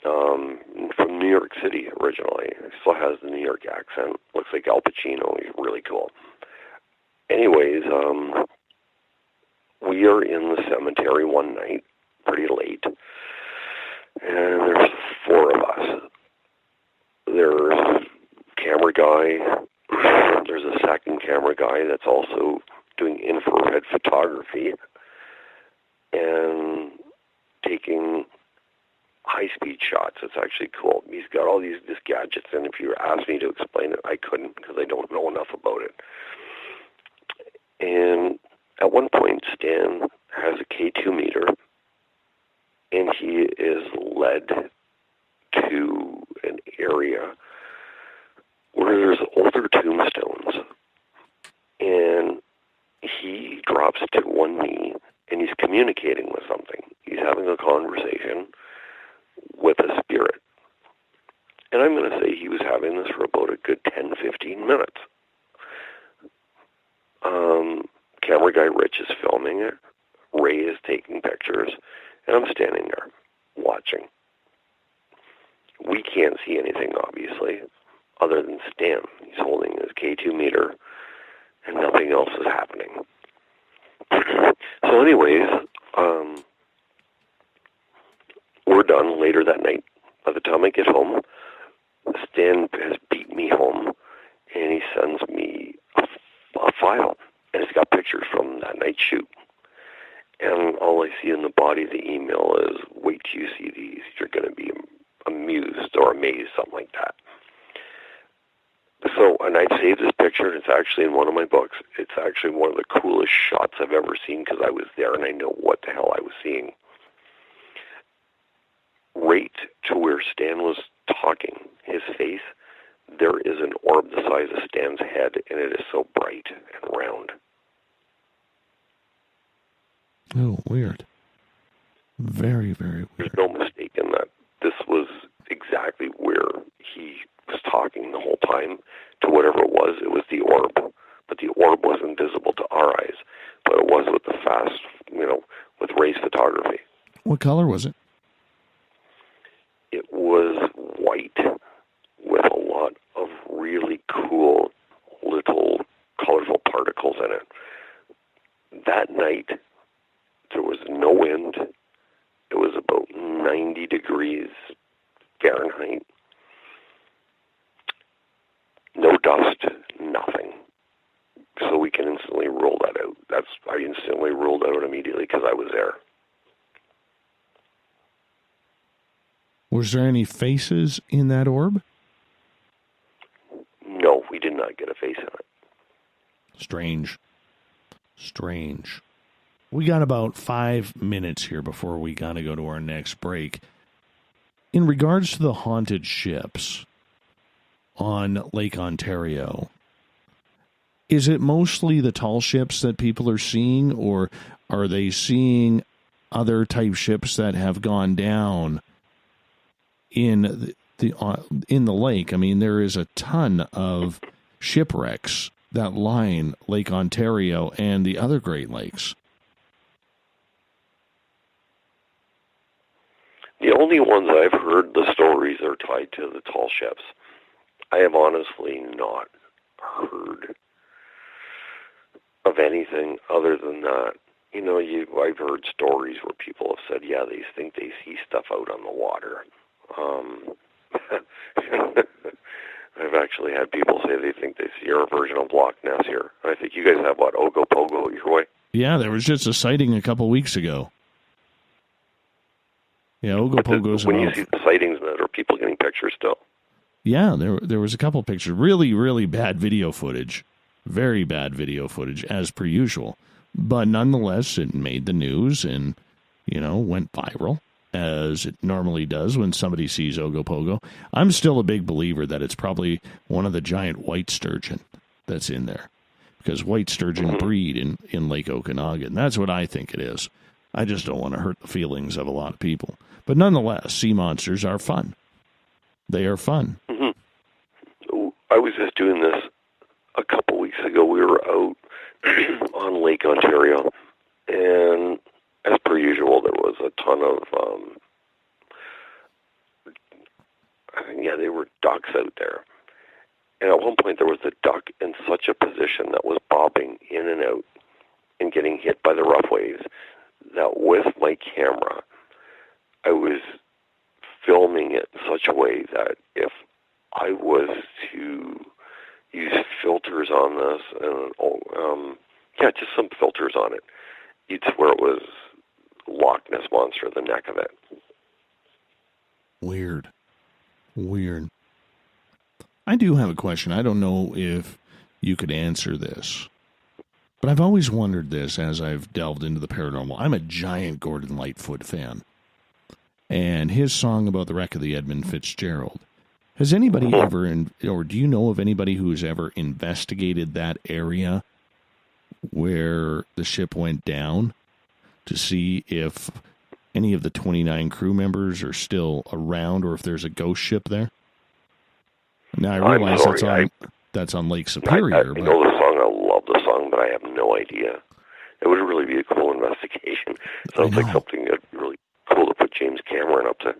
From New York City originally. He still has the New York accent. Looks like Al Pacino. He's really cool. Anyways, we are in the cemetery one night, pretty late. And there's 4 of us. There's camera guy. There's a second camera guy that's also doing infrared photography and taking high-speed shots. It's actually cool. He's got all these gadgets, and if you asked me to explain it, I couldn't because I don't know enough about it. And at one point, Stan has a K2 meter, and he is led to an area where there's older tombstones, and he drops to one knee, and he's communicating with something. He's having a conversation with a spirit. And I'm going to say he was having this for about a good 10, 15 minutes. Camera guy Rich is filming it. Ray is taking pictures. And I'm standing there watching. We can't see anything, obviously, other than Stan. He's holding his K2 meter, and nothing else is happening. So anyways, we're done later that night. By the time I get home, Stan has beat me home, and he sends me a file, and it's got pictures from that night shoot. And all I see in the body of the email is, wait till you see these. You're going to be amused or amazed, something like that. So, and I saved this picture, and it's actually in one of my books. It's actually one of the coolest shots I've ever seen because I was there and I know what the hell I was seeing. Right to where Stan was talking, his face, there is an orb the size of Stan's head, and it is so bright and round. Oh, weird. Very, very weird. There's no mistake in that. This was exactly where he was talking the whole time. To whatever it was the orb. But the orb wasn't visible to our eyes. But it was with the fast, with raised photography. What color was it? It was white with a lot of really cool little colorful particles in it. That night, there was no wind. It was about 90 degrees Fahrenheit. No dust, nothing. So we can instantly rule that out. I instantly ruled out immediately because I was there. Was there any faces in that orb? No, we did not get a face in it. Strange. We got about 5 minutes here before we got to go to our next break. In regards to the haunted ships on Lake Ontario, is it mostly the tall ships that people are seeing, or are they seeing other type ships that have gone down in the lake? I mean, there is a ton of shipwrecks that line Lake Ontario and the other Great Lakes. The only ones I've heard the stories are tied to the tall ships. I have honestly not heard of anything other than that. I've heard stories where people have said, yeah, they think they see stuff out on the water. I've actually had people say they think they see our version of Loch Ness here. I think you guys have, Ogopogo your way? Yeah, there was just a sighting a couple weeks ago. Yeah, Ogopogo's when you see the sightings, are people getting pictures still? Yeah, there was a couple pictures. Really, really bad video footage. Very bad video footage, as per usual. But nonetheless, it made the news and, went viral, as it normally does when somebody sees Ogopogo. I'm still a big believer that it's probably one of the giant white sturgeon that's in there. Because white sturgeon breed in Lake Okanagan. That's what I think it is. I just don't want to hurt the feelings of a lot of people. But nonetheless, sea monsters are fun. They are fun. Mm-hmm. I was just doing this a couple weeks ago. We were out on Lake Ontario, and as per usual, there was a ton of, they were ducks out there. And at one point, there was a duck in such a position that was bobbing in and out and getting hit by the rough waves that with my camera, I was filming it in such a way that if I was to use filters on this, and just some filters on it, you'd swear it was Loch Ness Monster, the neck of it. Weird. I do have a question. I don't know if you could answer this, but I've always wondered this as I've delved into the paranormal. I'm a giant Gordon Lightfoot fan. And his song about the wreck of the Edmund Fitzgerald. Has anybody ever, or do you know of anybody who's ever investigated that area where the ship went down to see if any of the 29 crew members are still around or if there's a ghost ship there? Now, I realize that's on Lake Superior. I know the song. I love the song, but I have no idea. It would really be a cool investigation. Sounds like something that'd be really cool to put James Cameron up to.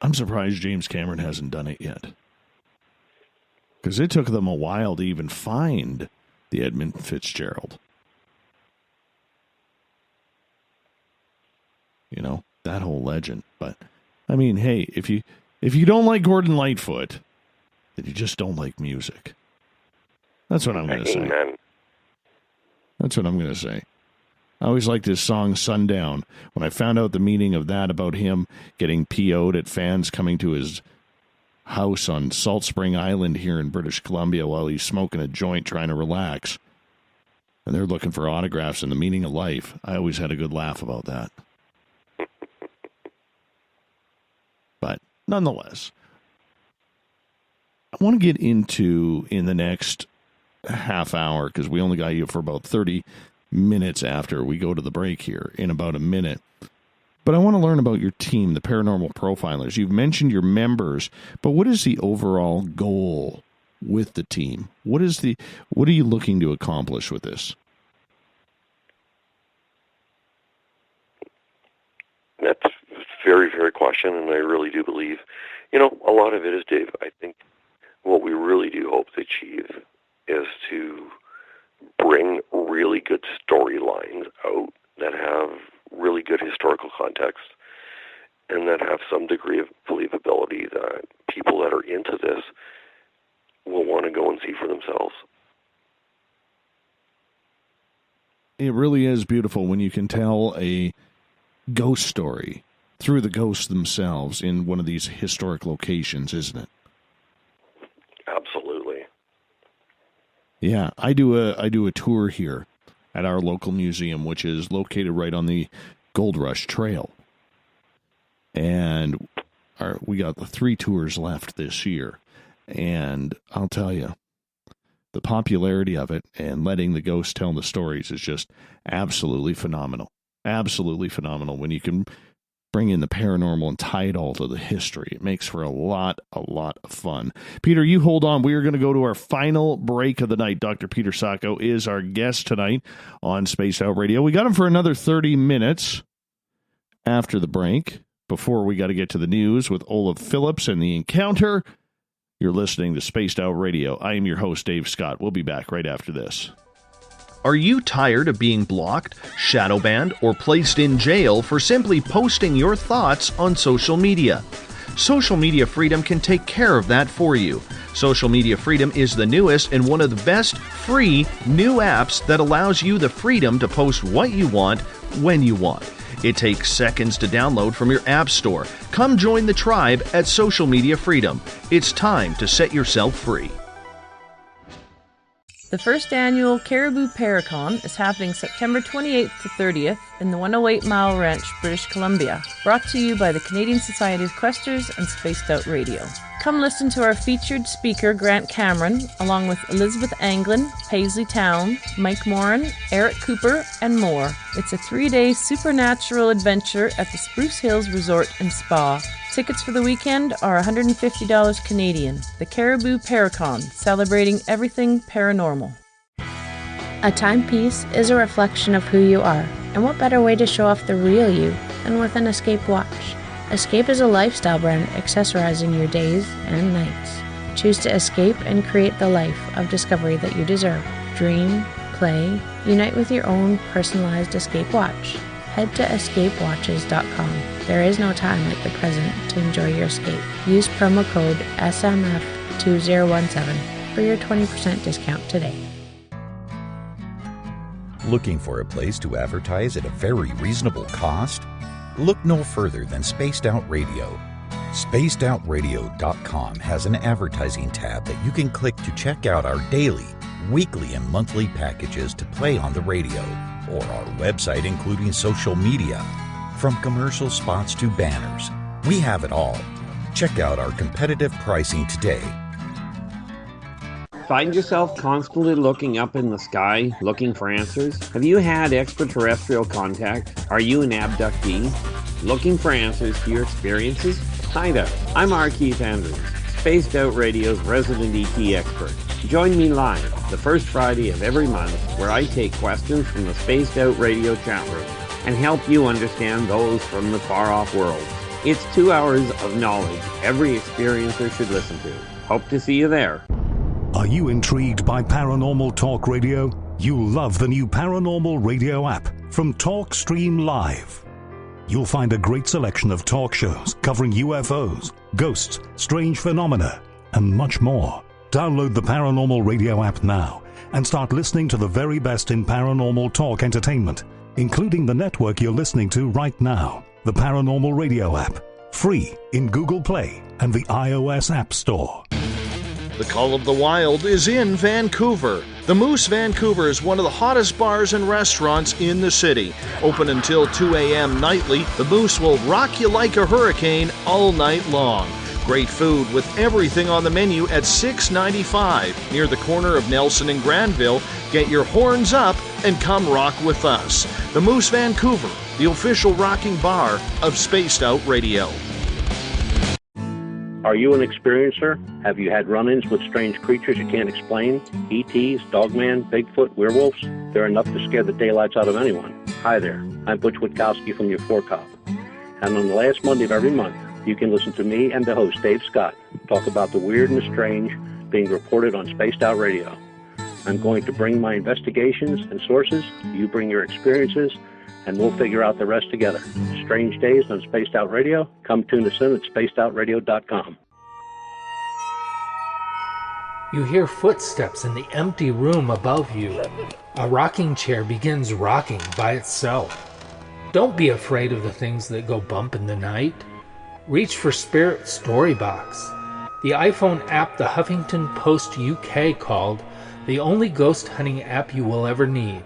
I'm surprised James Cameron hasn't done it yet. Because it took them a while to even find the Edmund Fitzgerald. That whole legend. But, I mean, hey, if you don't like Gordon Lightfoot, that you just don't like music. That's what I'm going to say. Amen. That's what I'm going to say. I always liked his song Sundown. When I found out the meaning of that about him getting PO'd at fans coming to his house on Salt Spring Island here in British Columbia while he's smoking a joint trying to relax, and they're looking for autographs and the meaning of life, I always had a good laugh about that. But nonetheless, I want to get into, in the next half hour, because we only got you for about 30 minutes after we go to the break here, in about a minute. But I want to learn about your team, the Paranormal Profilers. You've mentioned your members, but what is the overall goal with the team? What are you looking to accomplish with this? That's a very fair question, and I really do believe, a lot of it is, Dave, I think what we really do hope to achieve is to bring really good storylines out that have really good historical context and that have some degree of believability that people that are into this will want to go and see for themselves. It really is beautiful when you can tell a ghost story through the ghosts themselves in one of these historic locations, isn't it? Absolutely. Yeah, I do a tour here at our local museum, which is located right on the Gold Rush Trail. And we got the 3 tours left this year. And I'll tell you, the popularity of it and letting the ghosts tell the stories is just absolutely phenomenal. Absolutely phenomenal when you can bring in the paranormal and tie it all to the history. It makes for a lot of fun. Peter, you hold on. We are going to go to our final break of the night. Dr. Peter Sacco is our guest tonight on Spaced Out Radio. We got him for another 30 minutes after the break, before we got to get to the news with Olaf Phillips and the Encounter. You're listening to Spaced Out Radio. I am your host, Dave Scott. We'll be back right after this. Are you tired of being blocked, shadow banned, or placed in jail for simply posting your thoughts on social media? Social Media Freedom can take care of that for you. Social Media Freedom is the newest and one of the best free new apps that allows you the freedom to post what you want, when you want. It takes seconds to download from your app store. Come join the tribe at Social Media Freedom. It's time to set yourself free. The first annual Caribou Paracon is happening September 28th to 30th in the 108 Mile Ranch, British Columbia. Brought to you by the Canadian Society of Questers and Spaced Out Radio. Come listen to our featured speaker, Grant Cameron, along with Elizabeth Anglin, Paisley Town, Mike Moran, Eric Cooper, and more. It's a 3-day supernatural adventure at the Spruce Hills Resort and Spa. Tickets for the weekend are $150 Canadian. The Caribou Paracon, celebrating everything paranormal. A timepiece is a reflection of who you are, and what better way to show off the real you than with an Escape watch? Escape is a lifestyle brand accessorizing your days and nights. Choose to escape and create the life of discovery that you deserve. Dream, play, unite with your own personalized Escape watch. Head to escapewatches.com. There is no time like the present to enjoy your escape. Use promo code SMF2017 for your 20% discount today. Looking for a place to advertise at a very reasonable cost? Look no further than Spaced Out Radio. SpacedOutRadio.com has an advertising tab that you can click to check out our daily, weekly, and monthly packages to play on the radio, or our website including social media. From commercial spots to banners, we have it all. Check out our competitive pricing today. Find yourself constantly looking up in the sky, looking for answers? Have you had extraterrestrial contact? Are you an abductee? Looking for answers to your experiences? Hi there, I'm R. Keith Andrews, Spaced Out Radio's resident ET expert. Join me live the first Friday of every month where I take questions from the Spaced Out Radio chat room and help you understand those from the far-off world. It's 2 hours of knowledge every experiencer should listen to. Hope to see you there. Are you intrigued by Paranormal Talk Radio? You'll love the new Paranormal Radio app from TalkStream Live. You'll find a great selection of talk shows covering UFOs, ghosts, strange phenomena, and much more. Download the Paranormal Radio app now and start listening to the very best in paranormal talk entertainment, including the network you're listening to right now. The Paranormal Radio app, free in Google Play and the iOS App Store. The Call of the Wild is in Vancouver. The Moose Vancouver is one of the hottest bars and restaurants in the city. Open until 2 a.m. nightly, the Moose will rock you like a hurricane all night long. Great food with everything on the menu at $6.95 near the corner of Nelson and Granville. Get your horns up and come rock with us. The Moose Vancouver, the official rocking bar of Spaced Out Radio. Are you an experiencer? Have you had run-ins with strange creatures you can't explain? ETs, Dogman, Bigfoot, werewolves? They're enough to scare the daylights out of anyone. Hi there, I'm Butch Witkowski from your 4-Cop. And on the last Monday of every month, you can listen to me and the host, Dave Scott, talk about the weird and the strange being reported on Spaced Out Radio. I'm going to bring my investigations and sources, you bring your experiences, and we'll figure out the rest together. Strange Days on Spaced Out Radio. Come tune us in at spacedoutradio.com. You hear footsteps in the empty room above you. A rocking chair begins rocking by itself. Don't be afraid of the things that go bump in the night. Reach for Spirit Storybox, the iPhone app the Huffington Post UK called the only ghost hunting app you will ever need.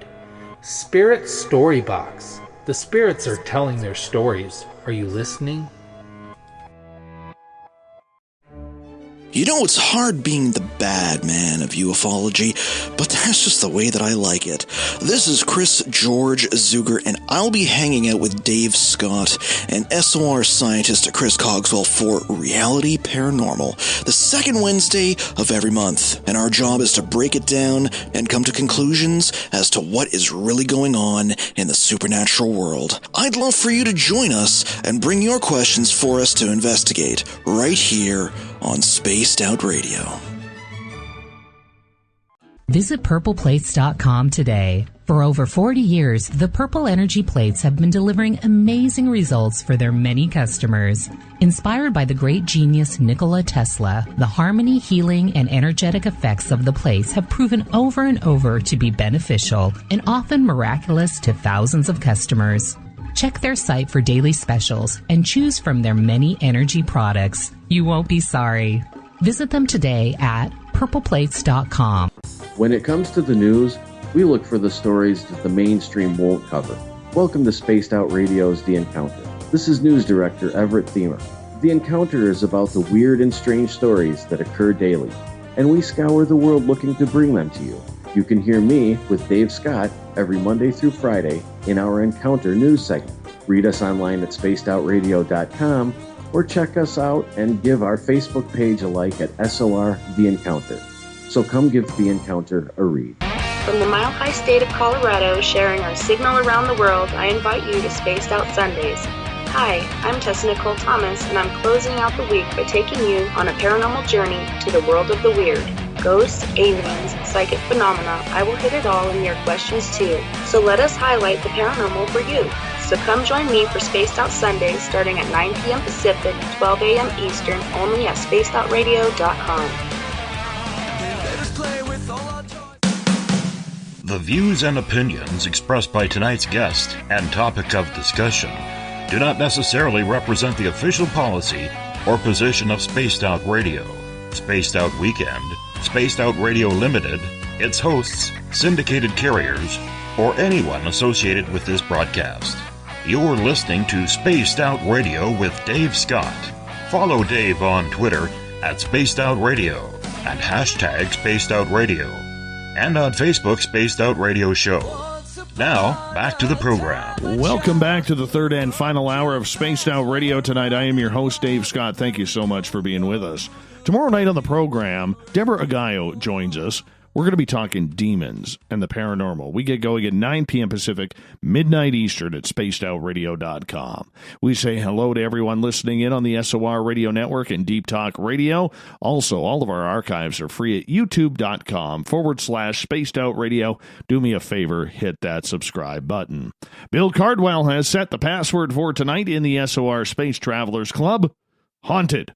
Spirit Storybox. The spirits are telling their stories. Are you listening? You know, it's hard being the bad man of ufology, but that's just the way that I like it. This is Chris George Zuger, and I'll be hanging out with Dave Scott and SOR scientist Chris Cogswell for Reality Paranormal, the second Wednesday of every month. And our job is to break it down and come to conclusions as to what is really going on in the supernatural world. I'd love for you to join us and bring your questions for us to investigate right here on Spaced Out Radio. Visit purpleplates.com today. For over 40 years, the Purple Energy Plates have been delivering amazing results for their many customers. Inspired by the great genius Nikola Tesla, the harmony, healing, and energetic effects of the plates have proven over and over to be beneficial and often miraculous to thousands of customers. Check their site for daily specials and choose from their many energy products. You won't be sorry. Visit them today at purpleplates.com. When it comes to the news, we look for the stories that the mainstream won't cover. Welcome to Spaced Out Radio's The Encounter. This is News Director Everett Thiemer. The Encounter is about the weird and strange stories that occur daily, and we scour the world looking to bring them to you. You can hear me with Dave Scott every Monday through Friday in our Encounter news segment. Read us online at spacedoutradio.com or check us out and give our Facebook page a like at SOR The Encounter. So come give The Encounter a read. From the mile-high state of Colorado, sharing our signal around the world, I invite you to Spaced Out Sundays. Hi, I'm Tessa Nicole Thomas, and I'm closing out the week by taking you on a paranormal journey to the world of the weird. Ghosts, aliens, psychic phenomena, I will hit it all in your questions too. So let us highlight the paranormal for you. So come join me for Spaced Out Sundays starting at 9 p.m. Pacific, 12 a.m. Eastern, only at spacedoutradio.com. The views and opinions expressed by tonight's guest and topic of discussion do not necessarily represent the official policy or position of Spaced Out Radio, Spaced Out Weekend, Spaced Out Radio Limited, its hosts, syndicated carriers, or anyone associated with this broadcast. You're listening to Spaced Out Radio with Dave Scott. Follow Dave on Twitter at Spaced Out Radio and hashtag Spaced Out Radio, and on Facebook Spaced Out Radio Show. Now, back to the program. Welcome back to the third and final hour of Spaced Out Radio tonight. I am your host, Dave Scott. Thank you so much for being with us. Tomorrow night on the program, Deborah Agayo joins us. We're going to be talking demons and the paranormal. We get going at 9 p.m. Pacific, midnight Eastern at spacedoutradio.com. We say hello to everyone listening in on the SOR Radio Network and Deep Talk Radio. Also, all of our archives are free at youtube.com/Spaced Out Radio. Do me a favor, hit that subscribe button. Bill Cardwell has set the password for tonight in the SOR Space Travelers Club. Haunted.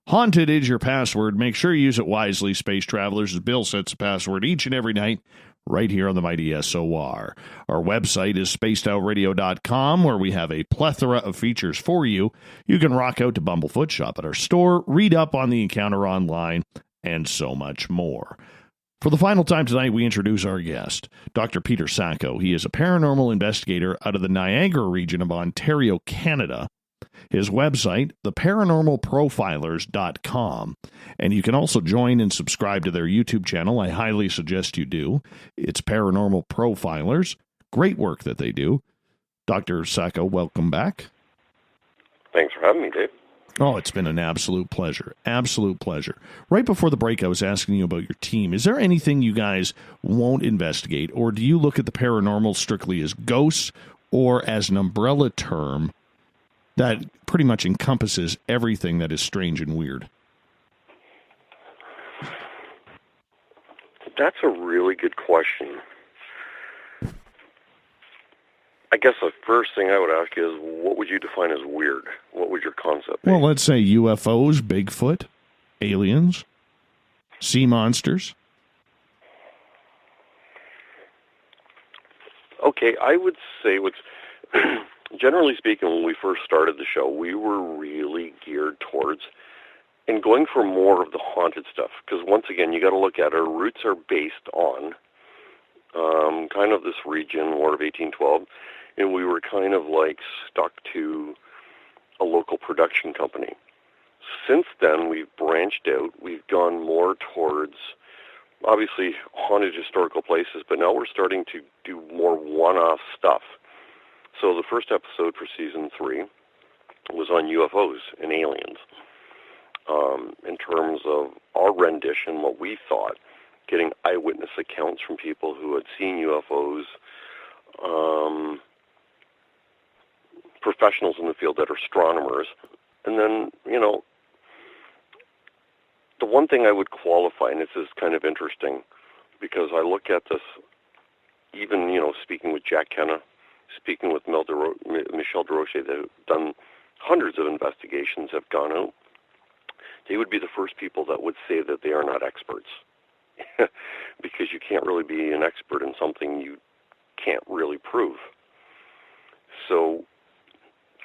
Haunted is your password. Make sure you use it wisely, space travelers, as Bill sets a password each and every night right here on the Mighty SOR. Our website is spacedoutradio.com, where we have a plethora of features for you. You can rock out to Bumblefoot, shop at our store, read up on the encounter online, and so much more. For the final time tonight, we introduce our guest, Dr. Peter Sacco. He is a paranormal investigator out of the Niagara region of Ontario, Canada. His website, theparanormalprofilers.com. And you can also join and subscribe to their YouTube channel. I highly suggest you do. It's Paranormal Profilers. Great work that they do. Dr. Sacco, welcome back. Thanks for having me, Dave. Oh, it's been an absolute pleasure. Absolute pleasure. Right before the break, I was asking you about your team. Is there anything you guys won't investigate, or do you look at the paranormal strictly as ghosts or as an umbrella term that pretty much encompasses everything that is strange and weird? That's a really good question. I guess the first thing I would ask is, what would you define as weird? What would your concept be? Well, let's say UFOs, Bigfoot, aliens, sea monsters. Okay, I would say generally speaking, when we first started the show, we were really geared towards and going for more of the haunted stuff. Because once again, you got to look at our roots are based on kind of this region, War of 1812, and we were kind of like stuck to a local production company. Since then, we've branched out. We've gone more towards, obviously, haunted historical places, but now we're starting to do more one-off stuff. So the first episode for Season 3 was on UFOs and aliens. In terms of our rendition, what we thought, getting eyewitness accounts from people who had seen UFOs, professionals in the field that are astronomers. And then, you know, the one thing I would qualify, and this is kind of interesting, because I look at this, even, you know, speaking with Jack Kenna, speaking with Michelle DeRoche, that have done hundreds of investigations, have gone out, they would be the first people that would say that they are not experts. Because you can't really be an expert in something you can't really prove. So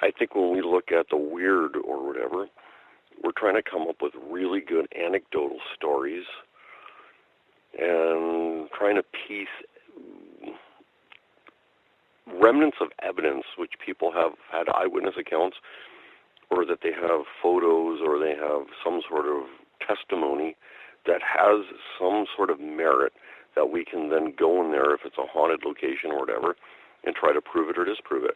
I think when we look at the weird or whatever, we're trying to come up with really good anecdotal stories and trying to piece remnants of evidence which people have had eyewitness accounts, or that they have photos, or they have some sort of testimony that has some sort of merit that we can then go in there, if it's a haunted location or whatever, and try to prove it or disprove it.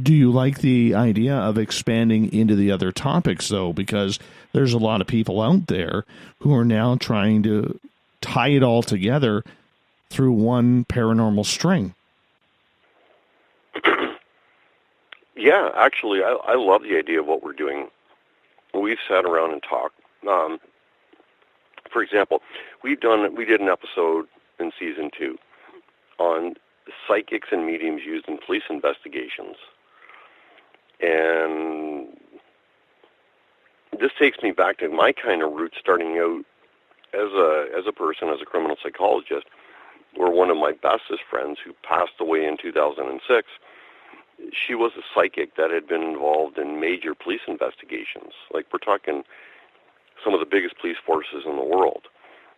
Do you like the idea of expanding into the other topics, though? Because there's a lot of people out there who are now trying to tie it all together through one paranormal string. Yeah, actually, I love the idea of what we're doing. We've sat around and talked. For example, we did an episode in Season 2 on psychics and mediums used in police investigations. And this takes me back to my kind of roots, starting out as a person, as a criminal psychologist, where one of my bestest friends, who passed away in 2006, she was a psychic that had been involved in major police investigations. Like, we're talking some of the biggest police forces in the world.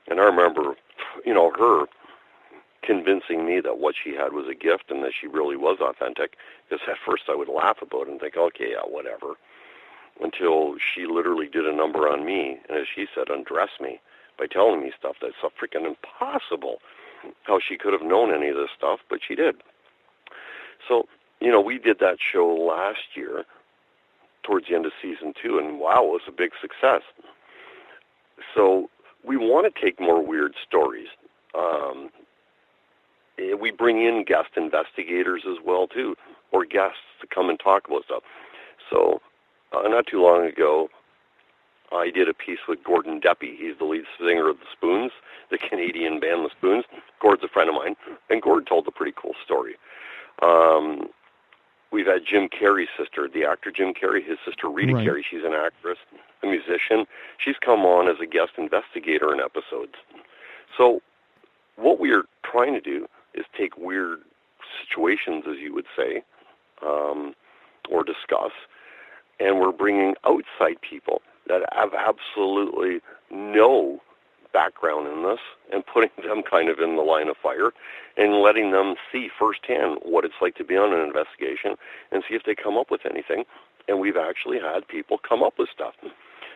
And I remember, you know, her convincing me that what she had was a gift and that she really was authentic, because at first I would laugh about it and think, okay, yeah, whatever, until she literally did a number on me, and as she said, undressed me by telling me stuff that's so freaking impossible, how she could have known any of this stuff, but she did. So, you know, we did that show last year towards the end of Season 2, and wow, it was a big success. So we want to take more weird stories. We bring in guest investigators as well, too, or guests to come and talk about stuff. So not too long ago, I did a piece with Gordon Deppy. He's the lead singer of the Spoons, the Canadian band The Spoons. Gord's a friend of mine, and Gord told a pretty cool story. We've had Jim Carrey's sister, the actor Jim Carrey, his sister Rita Right. Carrey. She's an actress, a musician. She's come on as a guest investigator in episodes. So what we are trying to do is take weird situations, as you would say, or discuss, and we're bringing outside people that have absolutely no background in this and putting them kind of in the line of fire and letting them see firsthand what it's like to be on an investigation and see if they come up with anything. And we've actually had people come up with stuff.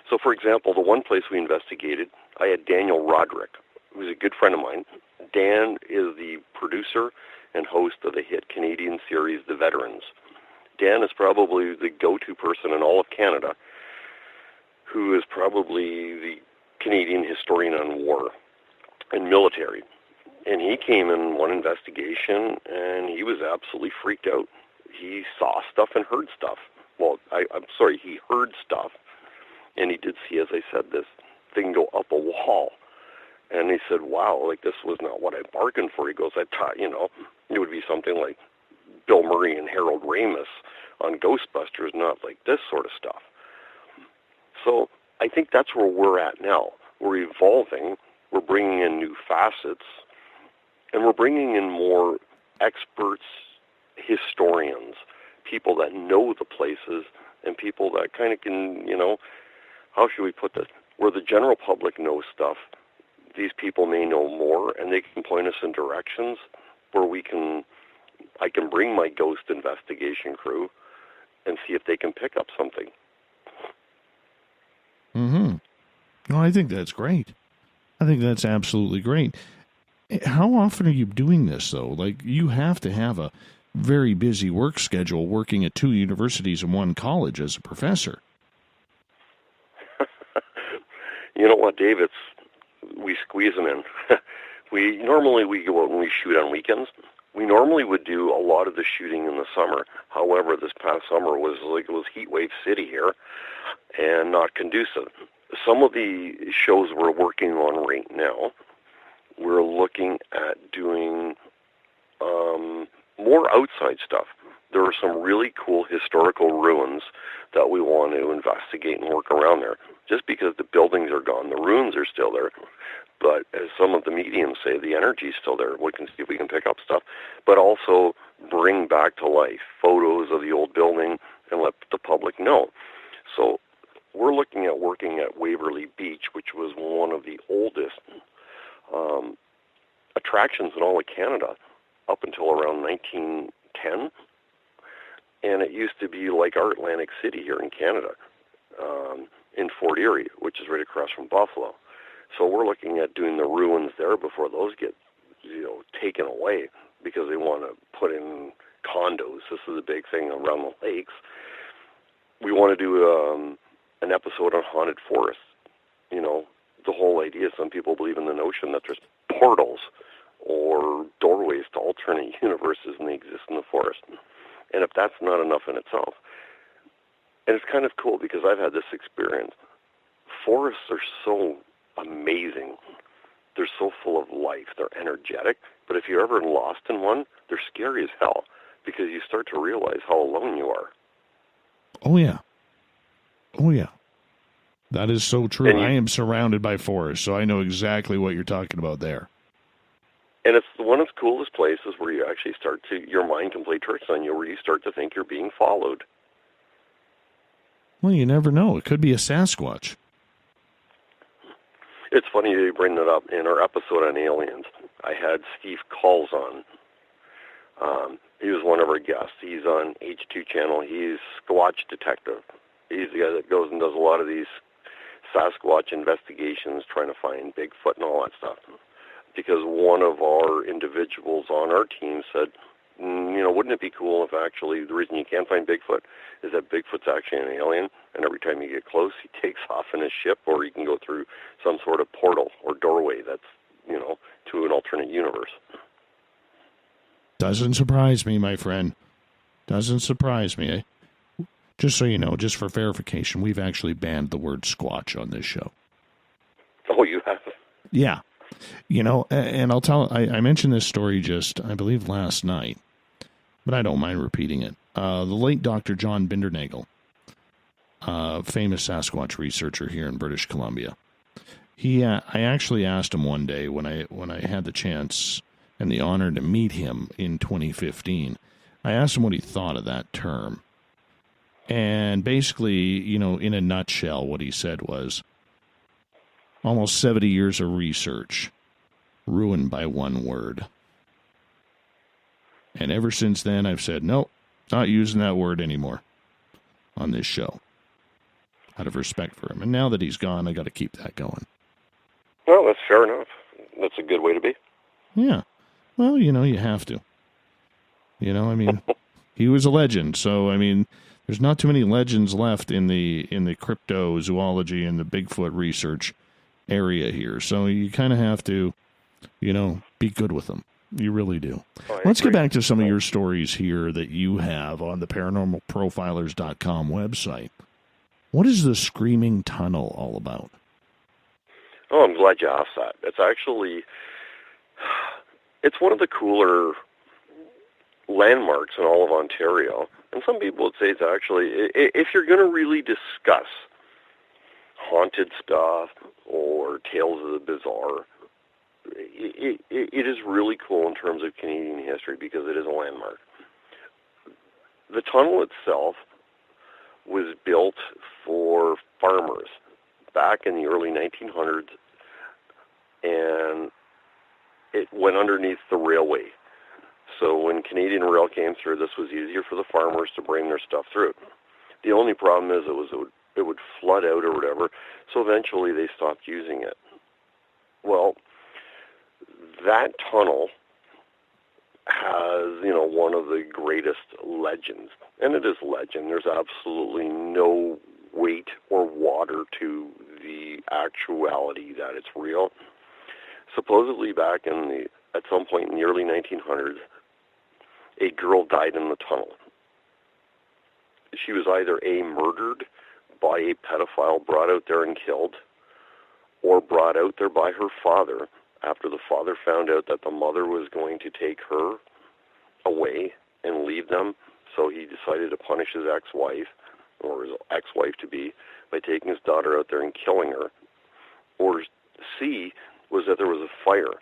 So, for example, the one place we investigated, I had Daniel Roderick, who's a good friend of mine. Dan is the producer and host of the hit Canadian series The Veterans. Dan is probably the go-to person in all of Canada who is probably the Canadian historian on war and military. And he came in one investigation, and he was absolutely freaked out. He saw stuff and heard stuff. Well, he heard stuff, and he did see, as I said, this thing go up a wall. And he said, wow, like, this was not what I bargained for. He goes, I thought, it would be something like Bill Murray and Harold Ramis on Ghostbusters, not like this sort of stuff. So I think that's where we're at now. We're evolving. We're bringing in new facets, and we're bringing in more experts, historians, people that know the places, and people that kind of can, how should we put this? Where the general public knows stuff, these people may know more, and they can point us in directions where I can bring my ghost investigation crew and see if they can pick up something. Mm-hmm. No, I think that's great. I think that's absolutely great. How often are you doing this, though? Like, you have to have a very busy work schedule working at 2 universities and 1 college as a professor. You know what, Dave? We squeeze them in. We go out and we shoot on weekends. We normally would do a lot of the shooting in the summer. However, this past summer was heat wave city here and not conducive. Some of the shows we're working on right now, we're looking at doing more outside stuff. There are some really cool historical ruins that we want to investigate and work around there. Just because the buildings are gone, the ruins are still there. But as some of the mediums say, the energy's still there. We can see if we can pick up stuff, but also bring back to life photos of the old building and let the public know. So we're looking at working at Waverly Beach, which was one of the oldest attractions in all of Canada up until around 1910. And it used to be like our Atlantic City here in Canada, in Fort Erie, which is right across from Buffalo. So we're looking at doing the ruins there before those get, taken away because they want to put in condos. This is a big thing around the lakes. We want to do an episode on haunted forests. The whole idea, some people believe in the notion that there's portals or doorways to alternate universes and they exist in the forest. And if that's not enough in itself, and it's kind of cool because I've had this experience. Forests are so amazing. They're so full of life. They're energetic. But if you're ever lost in one, they're scary as hell because you start to realize how alone you are. Oh, yeah. Oh, yeah. That is so true. I am surrounded by forests, so I know exactly what you're talking about there. And it's one of the coolest places where you actually your mind can play tricks on you, where you start to think you're being followed. Well, you never know. It could be a Sasquatch. It's funny you bring that up. In our episode on aliens, I had Steve Calls on. He was one of our guests. He's on H2 channel. He's Squatch Detective. He's the guy that goes and does a lot of these Sasquatch investigations, trying to find Bigfoot and all that stuff. Because one of our individuals on our team said, wouldn't it be cool if actually the reason you can't find Bigfoot is that Bigfoot's actually an alien, and every time you get close, he takes off in his ship, or he can go through some sort of portal or doorway that's, to an alternate universe. Doesn't surprise me, my friend. Doesn't surprise me. Just so you know, just for verification, we've actually banned the word Squatch on this show. Oh, you have? Yeah. And I mentioned this story just, I believe, last night. but I don't mind repeating it. The late Dr. John Bindernagel, famous Sasquatch researcher here in British Columbia. I actually asked him one day when I had the chance and the honor to meet him in 2015. I asked him what he thought of that term. And basically, in a nutshell, what he said was, almost 70 years of research ruined by one word. And ever since then, I've said, nope, not using that word anymore on this show, out of respect for him. And now that he's gone, I got to keep that going. Well, that's fair enough. That's a good way to be. Yeah. Well, you have to. He was a legend. So, there's not too many legends left in the cryptozoology and the Bigfoot research area here. So you kind of have to, be good with them. You really do. Let's get back to some of your stories here that you have on the paranormalprofilers.com website. What is the Screaming Tunnel all about? Oh, I'm glad you asked that. It's one of the cooler landmarks in all of Ontario. And some people would say it's actually, if you're going to really discuss haunted stuff or tales of the bizarre, it is really cool in terms of Canadian history because it is a landmark. The tunnel itself was built for farmers back in the early 1900s, and it went underneath the railway. So when Canadian Rail came through, this was easier for the farmers to bring their stuff through. The only problem is it would flood out or whatever, so eventually they stopped using it. Well, that tunnel has, one of the greatest legends, and it is legend. There's absolutely no weight or water to the actuality that it's real. Supposedly back at some point in the early 1900s, a girl died in the tunnel. She was either murdered by a pedophile, brought out there and killed, or brought out there by her father after the father found out that the mother was going to take her away and leave them. So he decided to punish his ex-wife, or his ex-wife-to-be, by taking his daughter out there and killing her. Or C was that there was a fire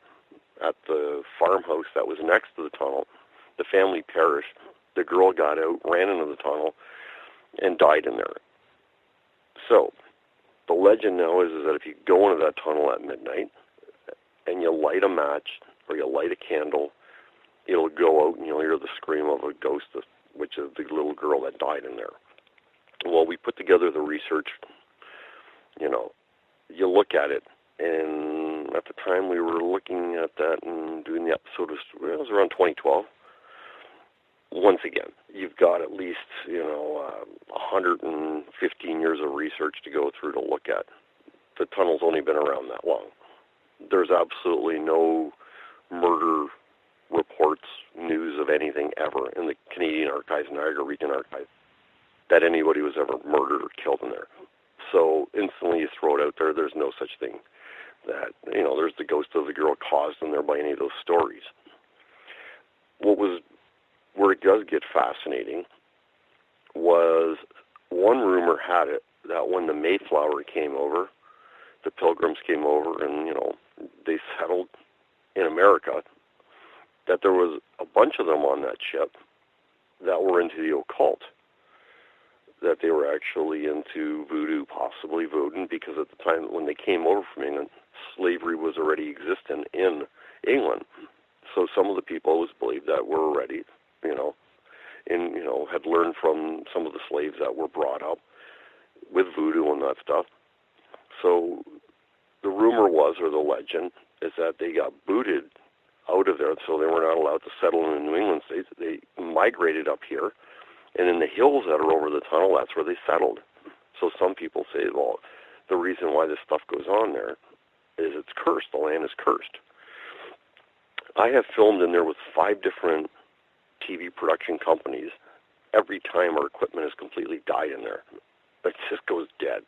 at the farmhouse that was next to the tunnel. The family perished. The girl got out, ran into the tunnel, and died in there. So the legend now is that if you go into that tunnel at midnight and you light a match or you light a candle, it'll go out and you'll hear the scream of a ghost, which is the little girl that died in there. Well, we put together the research. You look at it, and at the time we were looking at that and doing the episode, it was around 2012. Once again, you've got at least, 115 years of research to go through to look at. The tunnel's only been around that long. There's absolutely no murder reports, news of anything ever in the Canadian Archives, Niagara Region Archives, that anybody was ever murdered or killed in there. So instantly you throw it out there, there's no such thing that, there's the ghost of the girl caused in there by any of those stories. Where it does get fascinating was one rumor had it that when the Mayflower came over, the Pilgrims came over and, they settled in America, that there was a bunch of them on that ship that were into the occult, that they were actually into voodoo, possibly voodoo, because at the time when they came over from England, slavery was already existent in England. So some of the people always believed that were already, had learned from some of the slaves that were brought up with voodoo and that stuff. So the rumor was, or the legend, is that they got booted out of there, so they were not allowed to settle in the New England states. They migrated up here, and in the hills that are over the tunnel, that's where they settled. So some people say, well, the reason why this stuff goes on there is it's cursed. The land is cursed. I have filmed in there with 5 different TV production companies. Every time our equipment has completely died in there. It just goes dead,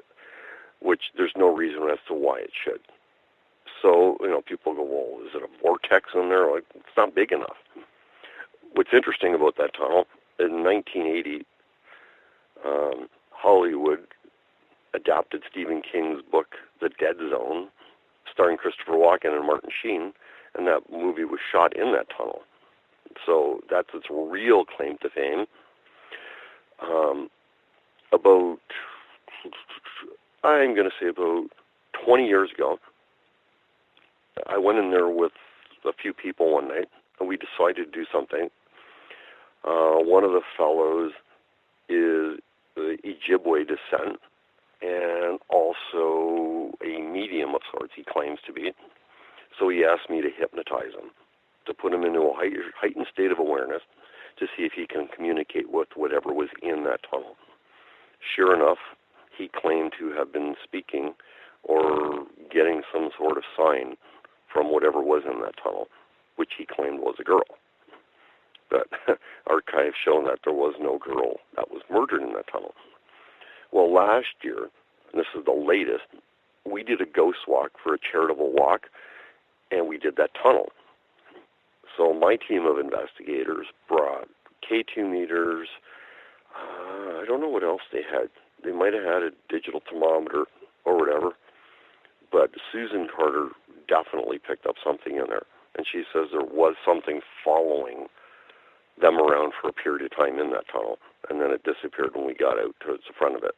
which there's no reason as to why it should. So, people go, well, is it a vortex in there? Like, it's not big enough. what's interesting about that tunnel, in 1980, Hollywood adapted Stephen King's book, The Dead Zone, starring Christopher Walken and Martin Sheen, and that movie was shot in that tunnel. So that's its real claim to fame. I'm going to say about 20 years ago, I went in there with a few people one night, and we decided to do something. One of the fellows is the Ojibwe descent, and also a medium of sorts, he claims to be. So he asked me to hypnotize him, to put him into a heightened state of awareness, to see if he can communicate with whatever was in that tunnel. Sure enough, he claimed to have been speaking or getting some sort of sign from whatever was in that tunnel, which he claimed was a girl. But archives show that there was no girl that was murdered in that tunnel. Well, last year, and this is the latest, we did a ghost walk for a charitable walk, and we did that tunnel. So my team of investigators brought K2 meters. I don't know what else they had. They might have had a digital thermometer or whatever, but Susan Carter definitely picked up something in there, and she says there was something following them around for a period of time in that tunnel, and then it disappeared when we got out towards the front of it.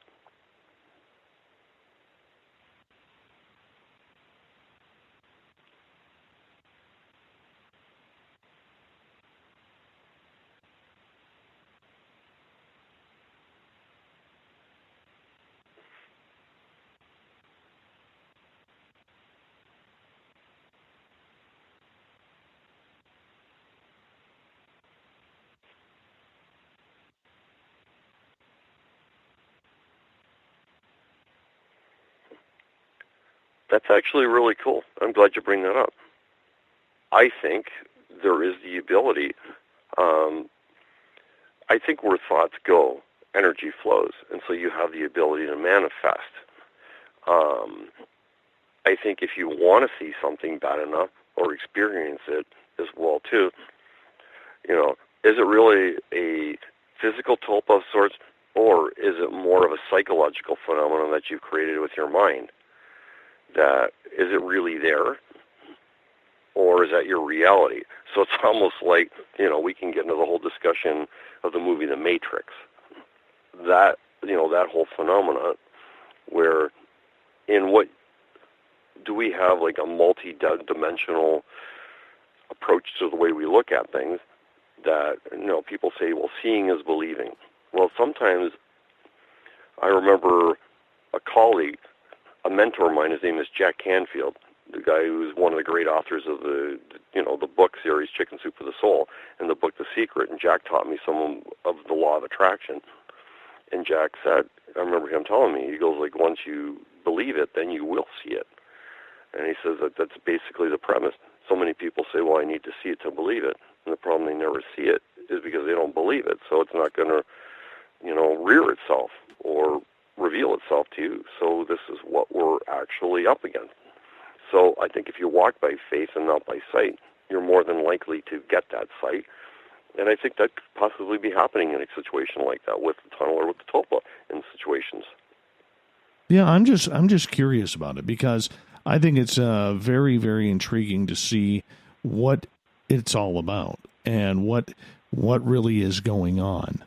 That's actually really cool. I'm glad you bring that up. I think there is the ability, I think where thoughts go, energy flows, and so you have the ability to manifest. I think if you want to see something bad enough or experience it as well too, is it really a physical tulpa of sorts, or is it more of a psychological phenomenon that you've created with your mind? That is it really there, or is that your reality? So it's almost like, we can get into the whole discussion of the movie The Matrix. That, that whole phenomenon where in what do we have like a multi-dimensional approach to the way we look at things that, people say, well, seeing is believing. Well, sometimes I remember a colleague, a mentor of mine, his name is Jack Canfield, the guy who's one of the great authors of the book series Chicken Soup for the Soul and the book The Secret. And Jack taught me some of the law of attraction. And Jack said, I remember him telling me, he goes, like, once you believe it, then you will see it. And he says that that's basically the premise. So many people say, well, I need to see it to believe it. And the problem, they never see it is because they don't believe it. So it's not going to, rear itself or reveal itself to you. So this is what we're actually up against. So I think if you walk by faith and not by sight, you're more than likely to get that sight. And I think that could possibly be happening in a situation like that with the tunnel or with the tulpa in situations. Yeah, I'm just curious about it because I think it's very, very intriguing to see what it's all about and what really is going on.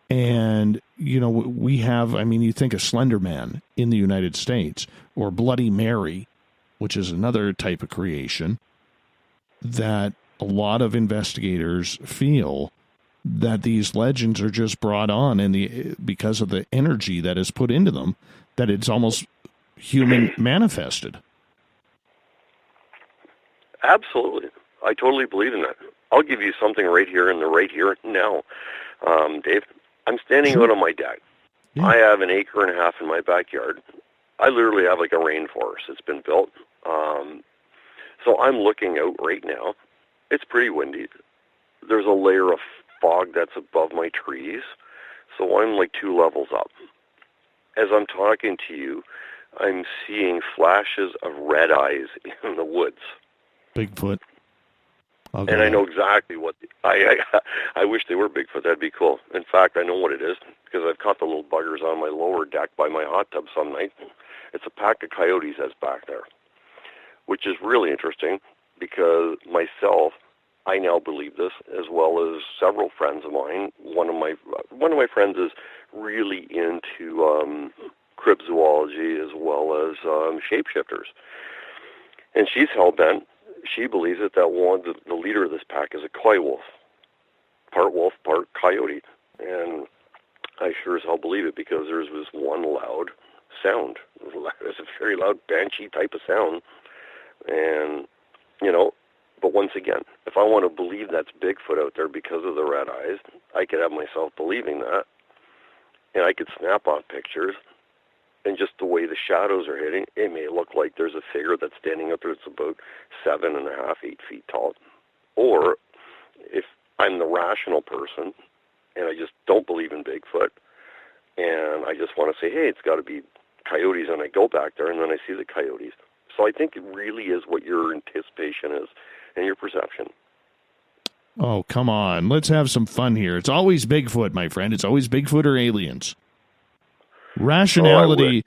And, we have, you think of Slender Man in the United States or Bloody Mary, which is another type of creation that a lot of investigators feel that these legends are just brought on because of the energy that is put into them, that it's almost human manifested. Absolutely. I totally believe in that. I'll give you something right here and now, Dave. I'm standing out on my deck. Yeah. I have 1.5 acres in my backyard. I literally have like a rainforest. It's been built. So I'm looking out right now. It's pretty windy. There's a layer of fog that's above my trees. So I'm like 2 levels up. As I'm talking to you, I'm seeing flashes of red eyes in the woods. Bigfoot. Okay. And I know exactly what I wish they were Bigfoot. That'd be cool. In fact, I know what it is because I've caught the little buggers on my lower deck by my hot tub some night. It's a pack of coyotes that's back there, which is really interesting because myself, I now believe this, as well as several friends of mine. One of my friends is really into cryptozoology as well as shapeshifters, and she's hell-bent. She believes that the leader of this pack is a coy wolf, part coyote, and I sure as hell believe it because there's this one loud sound. It's a very loud banshee type of sound, and but once again, if I want to believe that's Bigfoot out there because of the red eyes, I could have myself believing that, and I could snap off pictures. And just the way the shadows are hitting, it may look like there's a figure that's standing up there that's about 7.5, 8 feet tall. Or if I'm the rational person and I just don't believe in Bigfoot and I just want to say, hey, it's got to be coyotes, and I go back there and then I see the coyotes. So I think it really is what your anticipation is and your perception. Oh, come on. Let's have some fun here. It's always Bigfoot, my friend. It's always Bigfoot or aliens. Rationality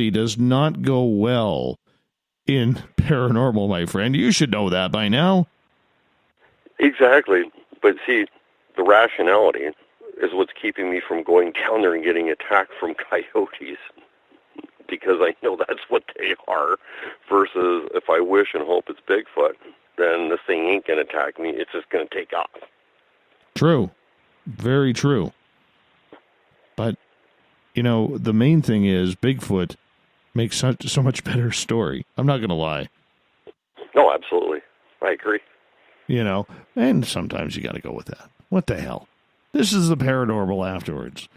does not go well in paranormal, my friend. You should know that by now. Exactly. But see, the rationality is what's keeping me from going down there and getting attacked from coyotes, because I know that's what they are, versus if I wish and hope it's Bigfoot, then this thing ain't going to attack me. It's just going to take off. True. Very true. But the main thing is Bigfoot makes so much better story. I'm not going to lie. No, absolutely. I agree. And sometimes you got to go with that. What the hell? This is the paranormal afterwards.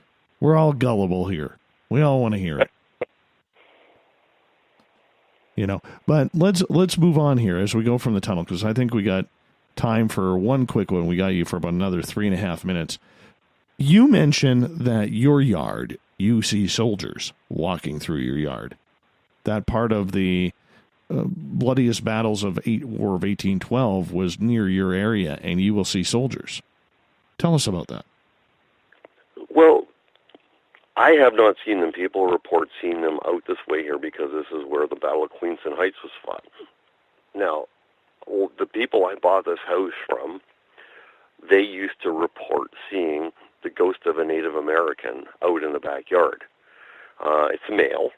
We're all gullible here. We all want to hear it. But let's move on here as we go from the tunnel, because I think we got time for one quick one. We got you for about another 3.5 minutes. You mentioned that your yard, you see soldiers walking through your yard. That part of the bloodiest battles of War of 1812 was near your area, and you will see soldiers. Tell us about that. Well, I have not seen them. People report seeing them out this way here because this is where the Battle of Queenston Heights was fought. Now, the people I bought this house from, they used to report seeing the ghost of a Native American out in the backyard. It's a male.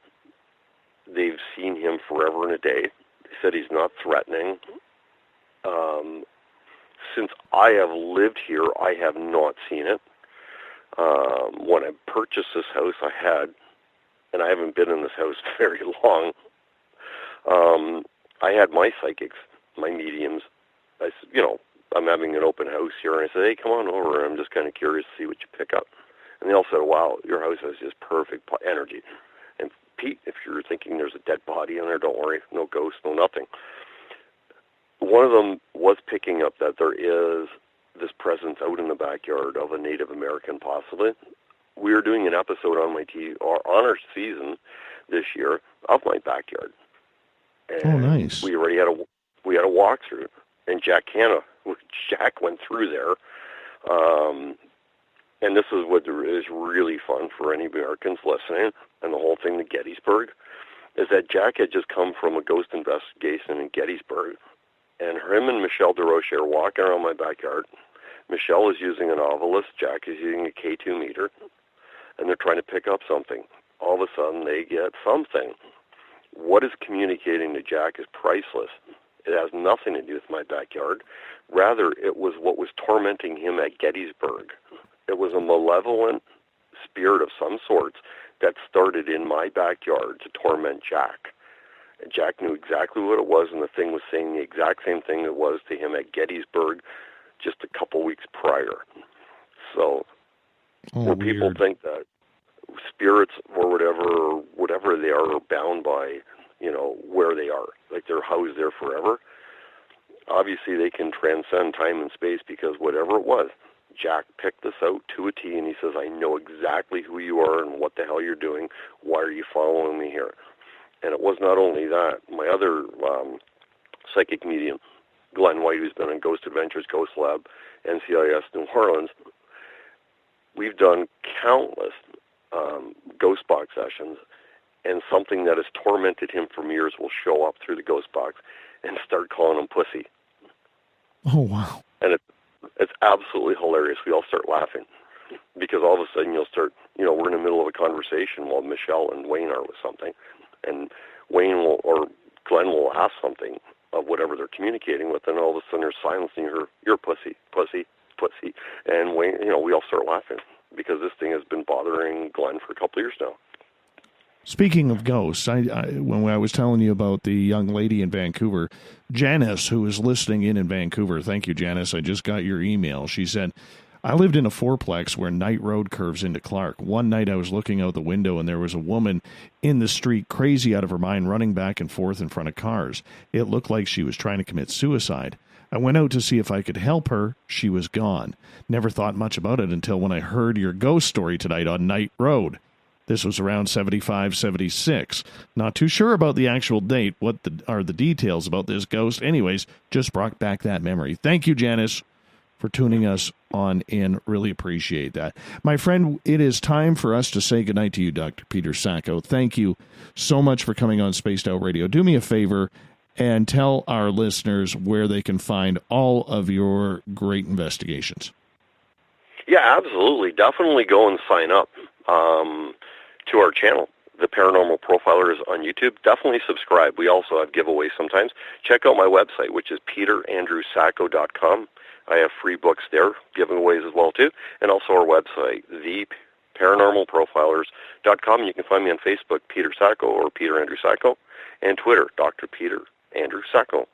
They've seen him forever and a day. They said he's not threatening. Since I have lived here, I have not seen it. When I purchased this house, I had, and I haven't been in this house very long, I had my psychics, my mediums. I said, I'm having an open house here, and I said, hey, come on over. I'm just kind of curious to see what you pick up. And they all said, wow, your house has just perfect energy. And Pete, if you're thinking there's a dead body in there, don't worry, no ghost, no nothing. One of them was picking up that there is this presence out in the backyard of a Native American, possibly. We are doing an episode on my TV, or on our season this year, of my backyard. And nice. We already had a walkthrough, and Jack went through there. And this is what is really fun for any Americans listening, and the whole thing to Gettysburg, is that Jack had just come from a ghost investigation in Gettysburg, and him and Michelle DeRoche are walking around my backyard. Michelle is using an Ovilus, Jack is using a K2 meter, and they're trying to pick up something. All of a sudden, they get something. What is communicating to Jack is priceless. It has nothing to do with my backyard. Rather, it was what was tormenting him at Gettysburg. It was a malevolent spirit of some sorts that started in my backyard to torment Jack. And Jack knew exactly what it was, and the thing was saying the exact same thing it was to him at Gettysburg just a couple weeks prior. So, where people think that spirits or whatever they are bound by, where they are, like they're housed there forever, obviously they can transcend time and space, because whatever it was, Jack picked this out to a T, and he says, I know exactly who you are and what the hell you're doing. Why are you following me here? And it was not only that. My other psychic medium, Glenn White, who's been in Ghost Adventures, Ghost Lab, NCIS New Orleans. We've done countless ghost box sessions, and something that has tormented him for years will show up through the ghost box and start calling him pussy. Oh, wow. And it's absolutely hilarious. We all start laughing because all of a sudden you'll start, we're in the middle of a conversation while Michelle and Wayne are with something, and Wayne will, or Glenn will ask something of whatever they're communicating with, and all of a sudden there's silence and you're pussy, pussy, pussy. And Wayne, we all start laughing because this thing has been bothering Glenn for a couple of years now. Speaking of ghosts, when I was telling you about the young lady in Vancouver, Janice, who is listening in Vancouver, thank you, Janice, I just got your email. She said, I lived in a fourplex where Knight Road curves into Clark. One night I was looking out the window and there was a woman in the street, crazy out of her mind, running back and forth in front of cars. It looked like she was trying to commit suicide. I went out to see if I could help her. She was gone. Never thought much about it until when I heard your ghost story tonight on Knight Road. This was around 75, 76. Not too sure about the actual date. What are the details about this ghost? Anyways, just brought back that memory. Thank you, Janice, for tuning us on in. Really appreciate that. My friend, it is time for us to say goodnight to you, Dr. Peter Sacco. Thank you so much for coming on Spaced Out Radio. Do me a favor and tell our listeners where they can find all of your great investigations. Yeah, absolutely. Definitely go and sign up to our channel, the Paranormal Profilers on YouTube. Definitely subscribe. We also have giveaways sometimes. Check out my website, which is peterandrewsacco.com. I have free books there, giveaways as well, too. And also our website, theparanormalprofilers.com. You can find me on Facebook, Peter Sacco or Peter Andrew Sacco, and Twitter, Dr. Peter Andrew Sacco.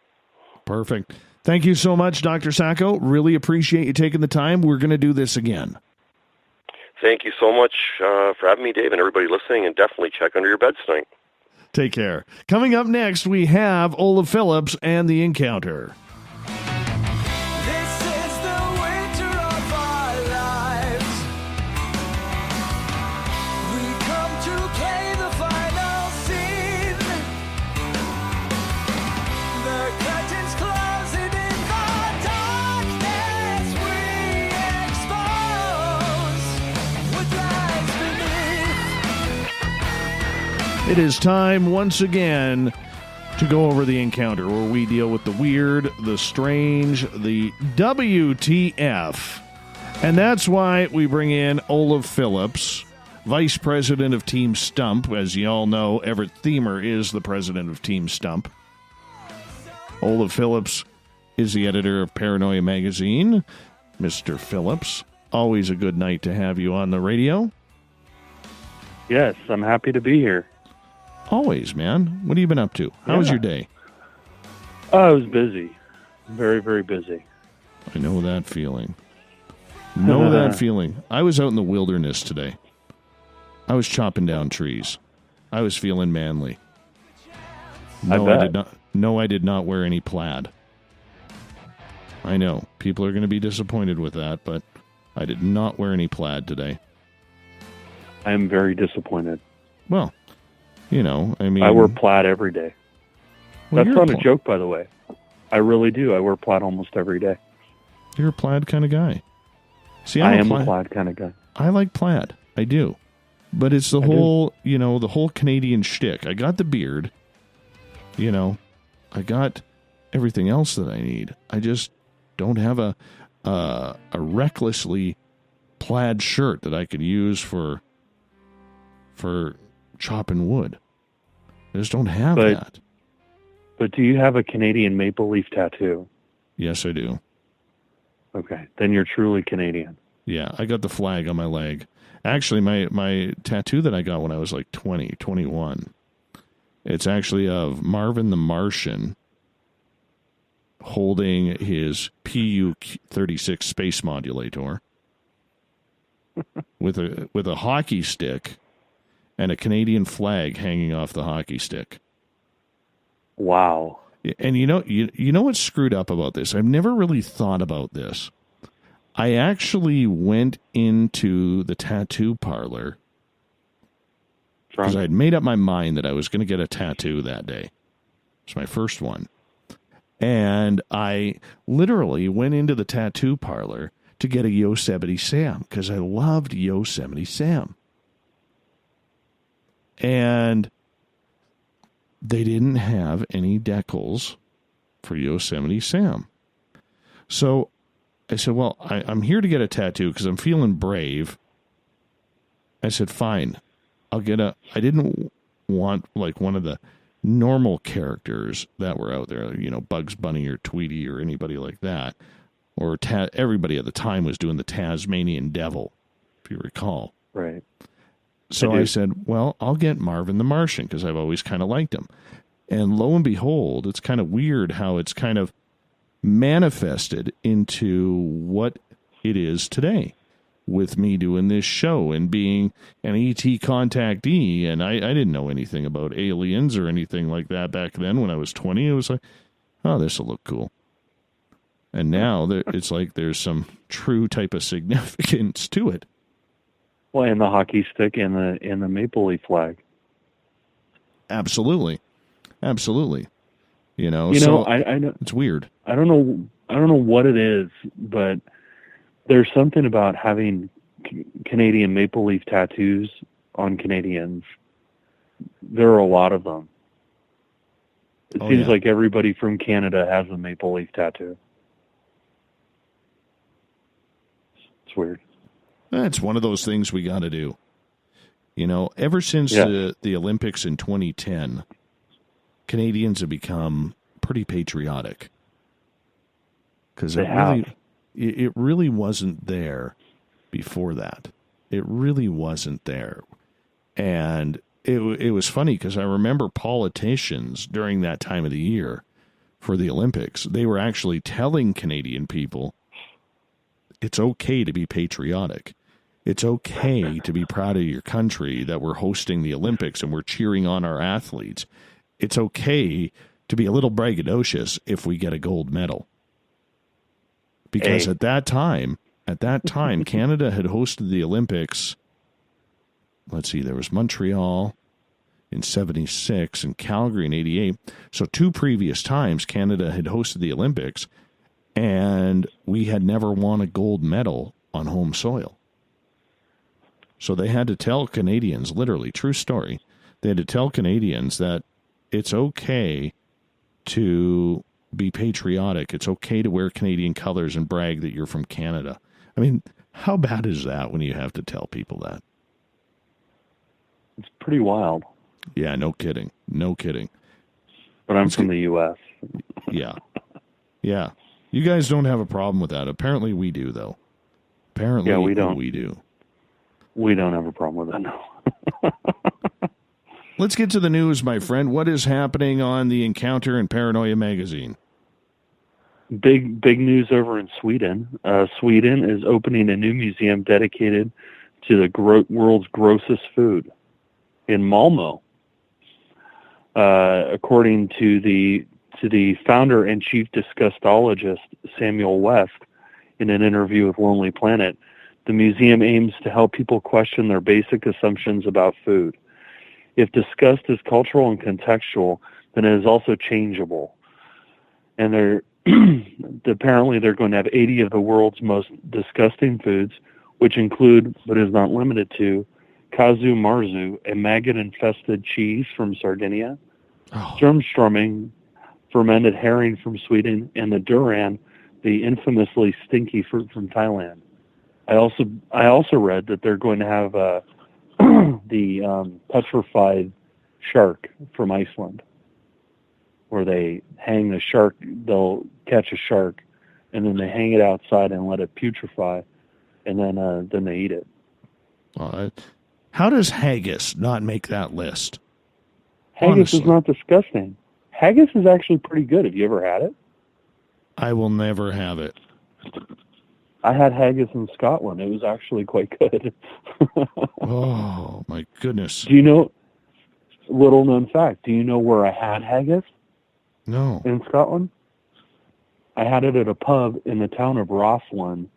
Perfect. Thank you so much, Dr. Sacco. Really appreciate you taking the time. We're going to do this again. Thank you so much for having me, Dave, and everybody listening, and definitely check under your beds tonight. Take care. Coming up next, we have Olaf Phillips and The Encounter. This is the winter of our lives. We come to play the final scene. The curtains closing in the darkness we expose what lies beneath. It is time once again to go over The Encounter, where we deal with the weird, the strange, the WTF. And that's why we bring in Olaf Phillips, Vice President of Team Stump. As you all know, Everett Thiemer is the President of Team Stump. Olaf Phillips is the editor of Paranoia Magazine. Mr. Phillips, always a good night to have you on the radio. Yes, I'm happy to be here. Always, man. What have you been up to? How was your day? I was busy. Very, very busy. I know that feeling. Know that feeling. I was out in the wilderness today. I was chopping down trees. I was feeling manly. No, I did not wear any plaid. I know. People are going to be disappointed with that, but I did not wear any plaid today. I am very disappointed. Well, I mean... I wear plaid every day. Well, that's not a joke, by the way. I really do. I wear plaid almost every day. You're a plaid kind of guy. See, I am a plaid kind of guy. I like plaid. I do. But it's the whole Canadian shtick. I got the beard. I got everything else that I need. I just don't have a recklessly plaid shirt that I could use for chopping wood. I just don't have that. But do you have a Canadian maple leaf tattoo? Yes, I do. Okay, then you're truly Canadian. Yeah, I got the flag on my leg. Actually, my tattoo that I got when I was like 20, 21, it's actually of Marvin the Martian holding his PU-36 space modulator with a hockey stick and a Canadian flag hanging off the hockey stick. Wow. And you know what's screwed up about this? I've never really thought about this. I actually went into the tattoo parlor because I had made up my mind that I was going to get a tattoo that day. It's my first one. And I literally went into the tattoo parlor to get a Yosemite Sam because I loved Yosemite Sam. And they didn't have any decals for Yosemite Sam. So I said, well, I'm here to get a tattoo because I'm feeling brave. I said, fine, I'll get I didn't want like one of the normal characters that were out there, you know, Bugs Bunny or Tweety or anybody like that. Or everybody at the time was doing the Tasmanian Devil, if you recall. Right. So I said, well, I'll get Marvin the Martian because I've always kind of liked him. And lo and behold, it's kind of weird how it's kind of manifested into what it is today with me doing this show and being an ET contactee. And I didn't know anything about aliens or anything like that back then when I was 20. It was like, oh, this will look cool. And now it's like there's some true type of significance to it. Well, and the hockey stick and the maple leaf flag. Absolutely. Absolutely. You know, I know it's weird. I don't know what it is, but there's something about having Canadian maple leaf tattoos on Canadians. There are a lot of them. It seems like everybody from Canada has a maple leaf tattoo. It's weird. It's one of those things we got to do. You know, ever since the Olympics in 2010, Canadians have become pretty patriotic. Because it really wasn't there before that. It really wasn't there. And it was funny because I remember politicians during that time of the year for the Olympics, they were actually telling Canadian people, it's okay to be patriotic. It's okay to be proud of your country that we're hosting the Olympics and we're cheering on our athletes. It's okay to be a little braggadocious if we get a gold medal. Because at that time, Canada had hosted the Olympics. Let's see, there was Montreal in 76 and Calgary in 88. So 2 previous times Canada had hosted the Olympics, and we had never won a gold medal on home soil. So they had to tell Canadians, literally, true story, they had to tell Canadians that it's okay to be patriotic. It's okay to wear Canadian colors and brag that you're from Canada. I mean, how bad is that when you have to tell people that? It's pretty wild. Yeah, no kidding. No kidding. But I'm from the U.S. Yeah. Yeah. You guys don't have a problem with that. Apparently we do, though. Apparently we don't. We do. We don't have a problem with that, no. Let's get to the news, my friend. What is happening on the Encounter and Paranoia magazine? Big news over in Sweden. Sweden is opening a new museum dedicated to the world's grossest food in Malmö. According to the founder and chief disgustologist Samuel West, in an interview with Lonely Planet, the museum aims to help people question their basic assumptions about food. If disgust is cultural and contextual, then it is also changeable. And apparently they're going to have 80 of the world's most disgusting foods, which include, but is not limited to, casu marzu, a maggot-infested cheese from Sardinia, Sturmströmming, fermented herring from Sweden, and the durian, the infamously stinky fruit from Thailand. I also read that they're going to have the petrified shark from Iceland, where they hang the shark. They'll catch a shark, and then they hang it outside and let it putrefy, and then they eat it. How does haggis not make that list? Haggis is not disgusting. Haggis is actually pretty good. Have you ever had it? I will never have it. I had haggis in Scotland. It was actually quite good. Oh, my goodness. Do you know, little known fact, do you know where I had haggis? No. In Scotland? I had it at a pub in the town of Rosslyn,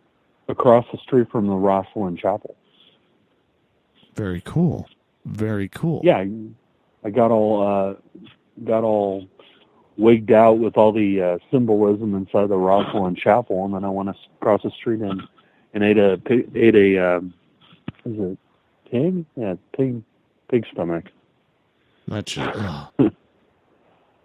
across the street from the Rosslyn Chapel. Very cool. Very cool. Yeah, I got all wigged out with all the symbolism inside the Rosslyn Chapel, and then I went across the street and ate a is it pig? Yeah, pig stomach. That's just,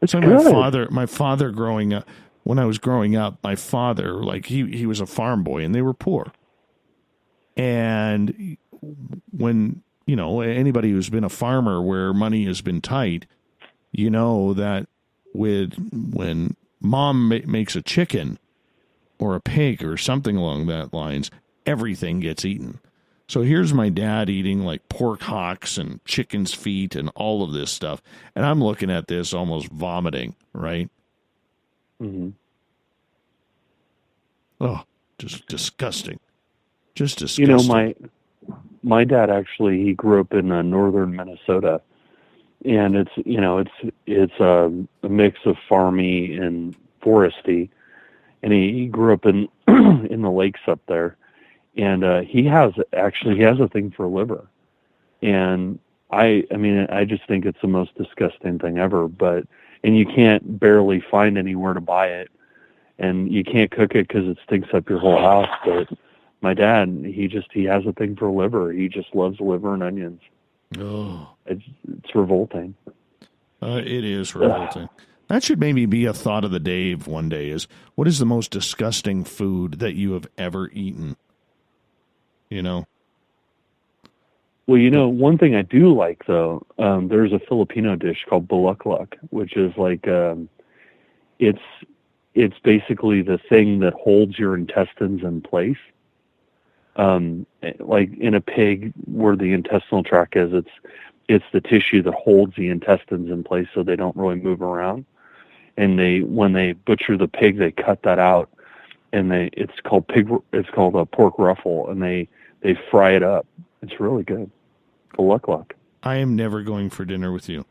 It's so good. my father growing up, when I was growing up, my father, like he was a farm boy and they were poor. And when, you know, anybody who's been a farmer where money has been tight, you know that when mom makes a chicken or a pig or something along that lines, everything gets eaten. So here's my dad eating like pork hocks and chicken's feet and all of this stuff. And I'm looking at this almost vomiting, right? Mm-hmm. Oh, just disgusting. Just You know, disgusting. my dad actually, he grew up in northern Minnesota, and it's a mix of farmy and foresty, and he grew up in in the lakes up there, and he has a thing for liver, and I mean I just think it's the most disgusting thing ever, and you can't barely find anywhere to buy it, and you can't cook it because it stinks up your whole house, but my dad, he has a thing for liver. He just loves liver and onions. Oh, it's revolting. It is revolting. That should maybe be a thought of the day one day is, what is the most disgusting food that you have ever eaten? You know? Well, you know, one thing I do like, though, there's a Filipino dish called bulaklak, which is like, it's basically the thing that holds your intestines in place. Like in a pig where the intestinal tract is, it's the tissue that holds the intestines in place so they don't really move around. And when they butcher the pig, they cut that out, and it's called a pork ruffle, and they fry it up. It's really good. Bulaklak. I am never going for dinner with you.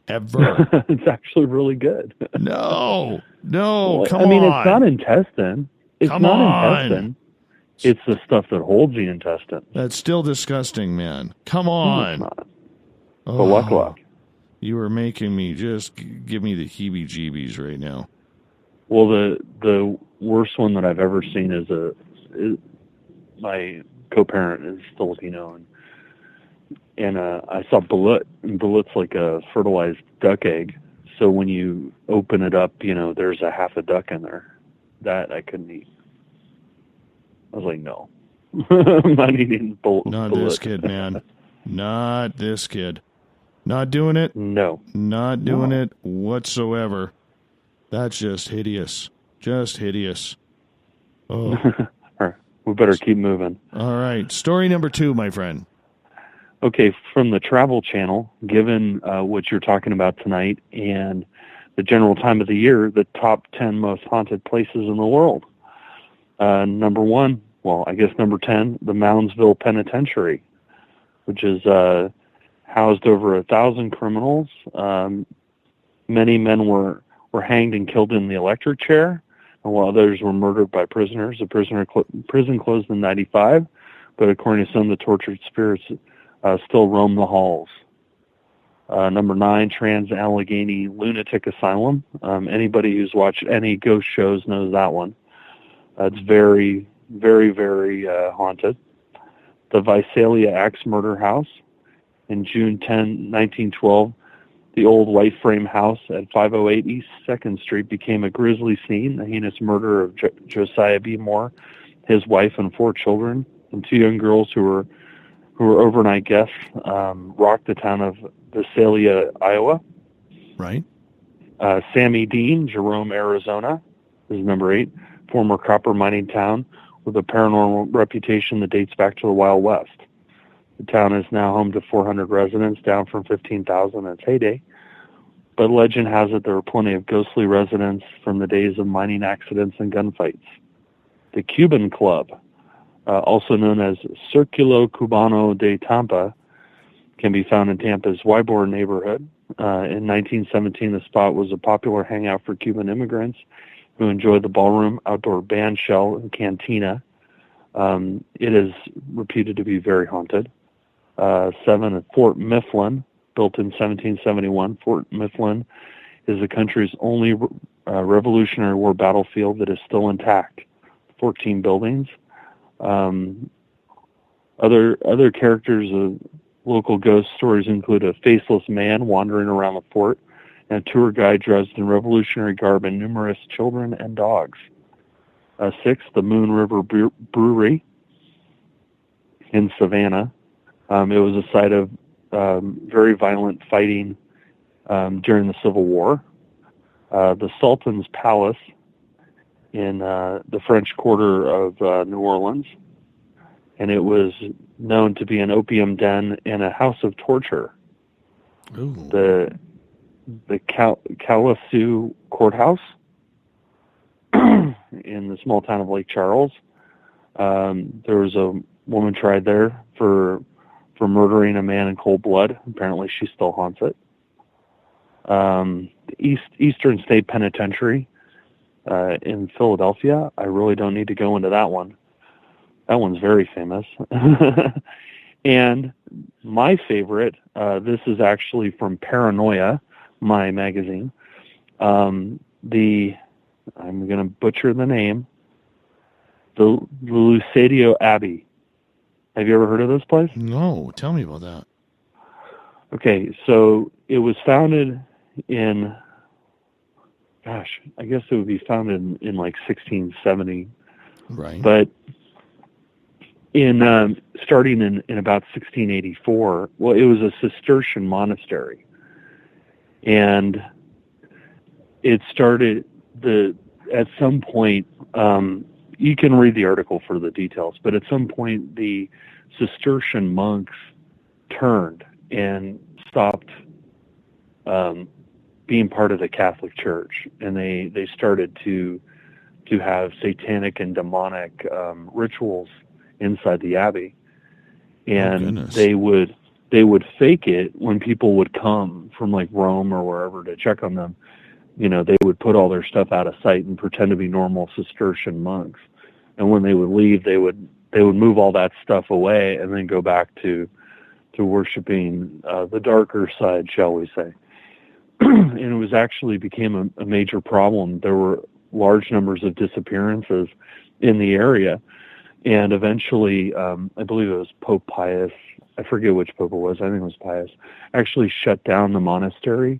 Ever. It's actually really good. No, well, come on. I mean, on. it's not intestine. It's Come not on. intestine. It's the stuff that holds the intestine. That's still disgusting, man. Come on. It's not. Bulaklak. You are making me just give me the heebie-jeebies right now. Well, the worst one that I've ever seen is my co-parent is Filipino, and I saw balut, and balut's like a fertilized duck egg. So when you open it up, you know, there's a half a duck in there. That I couldn't eat. I was like, no. I'm not eating balut. Not this kid, man. Not this kid. Not doing it. No. Not doing it whatsoever. That's just hideous. Just hideous. Oh. All right. We better keep moving. All right. Story number 2, my friend. Okay, from the Travel Channel, given what you're talking about tonight and the general time of the year, the top 10 most haunted places in the world. Number 10, the Moundsville Penitentiary, which is housed over 1,000 criminals. Many men were hanged and killed in the electric chair, and while others were murdered by prisoners. The prison closed in 1995, but according to some, the tortured spirits still roam the halls. Number 9, Trans-Allegheny Lunatic Asylum. Anybody who's watched any ghost shows knows that one. It's very, very, very haunted. The Visalia Axe Murder House. In June 10, 1912, the old white frame house at 508 East 2nd Street became a grisly scene. The heinous murder of Josiah B. Moore, his wife and 4 children, and 2 young girls who were overnight guests rocked the town of Visalia, Iowa. Right. Sammy Dean, Jerome, Arizona, is number 8. Former copper mining town with a paranormal reputation that dates back to the Wild West. The town is now home to 400 residents, down from 15,000 in its heyday. But legend has it there are plenty of ghostly residents from the days of mining accidents and gunfights. The Cuban Club, also known as Circulo Cubano de Tampa, can be found in Tampa's Ybor neighborhood. In 1917, the spot was a popular hangout for Cuban immigrants who enjoyed the ballroom, outdoor band shell, and cantina. It is reputed to be very haunted. 7, at Fort Mifflin, built in 1771. Fort Mifflin is the country's only Revolutionary War battlefield that is still intact. 14 buildings. Other characters of local ghost stories include a faceless man wandering around the fort, and a tour guide dressed in Revolutionary garb, and numerous children and dogs. 6, the Moon River Brewery in Savannah. It was a site of very violent fighting during the Civil War. The Sultan's Palace in the French Quarter of New Orleans, and it was known to be an opium den and a house of torture. Ooh. The Callisu Courthouse in the small town of Lake Charles. There was a woman tried there for murdering a man in cold blood. Apparently she still haunts it. Eastern State Penitentiary in Philadelphia. I really don't need to go into that one. That one's very famous. And my favorite, this is actually from Paranoia, my magazine. I'm going to butcher the name. The Lusadio Abbey. Have you ever heard of this place? No, tell me about that. Okay, so it was founded in, I guess it would be founded in like 1670. Right. But starting in about 1684, well, it was a Cistercian monastery. And it started at some point, you can read the article for the details, but at some point the Cistercian monks turned and stopped being part of the Catholic Church, and they started to have satanic and demonic rituals inside the abbey, and they would fake it when people would come from like Rome or wherever to check on them. They would put all their stuff out of sight and pretend to be normal Cistercian monks. And when they would leave, they would move all that stuff away and then go back to worshiping the darker side, shall we say. And it was actually became a major problem. There were large numbers of disappearances in the area. And eventually, I believe it was Pope Pius, I forget which pope it was, I think it was Pius, actually shut down the monastery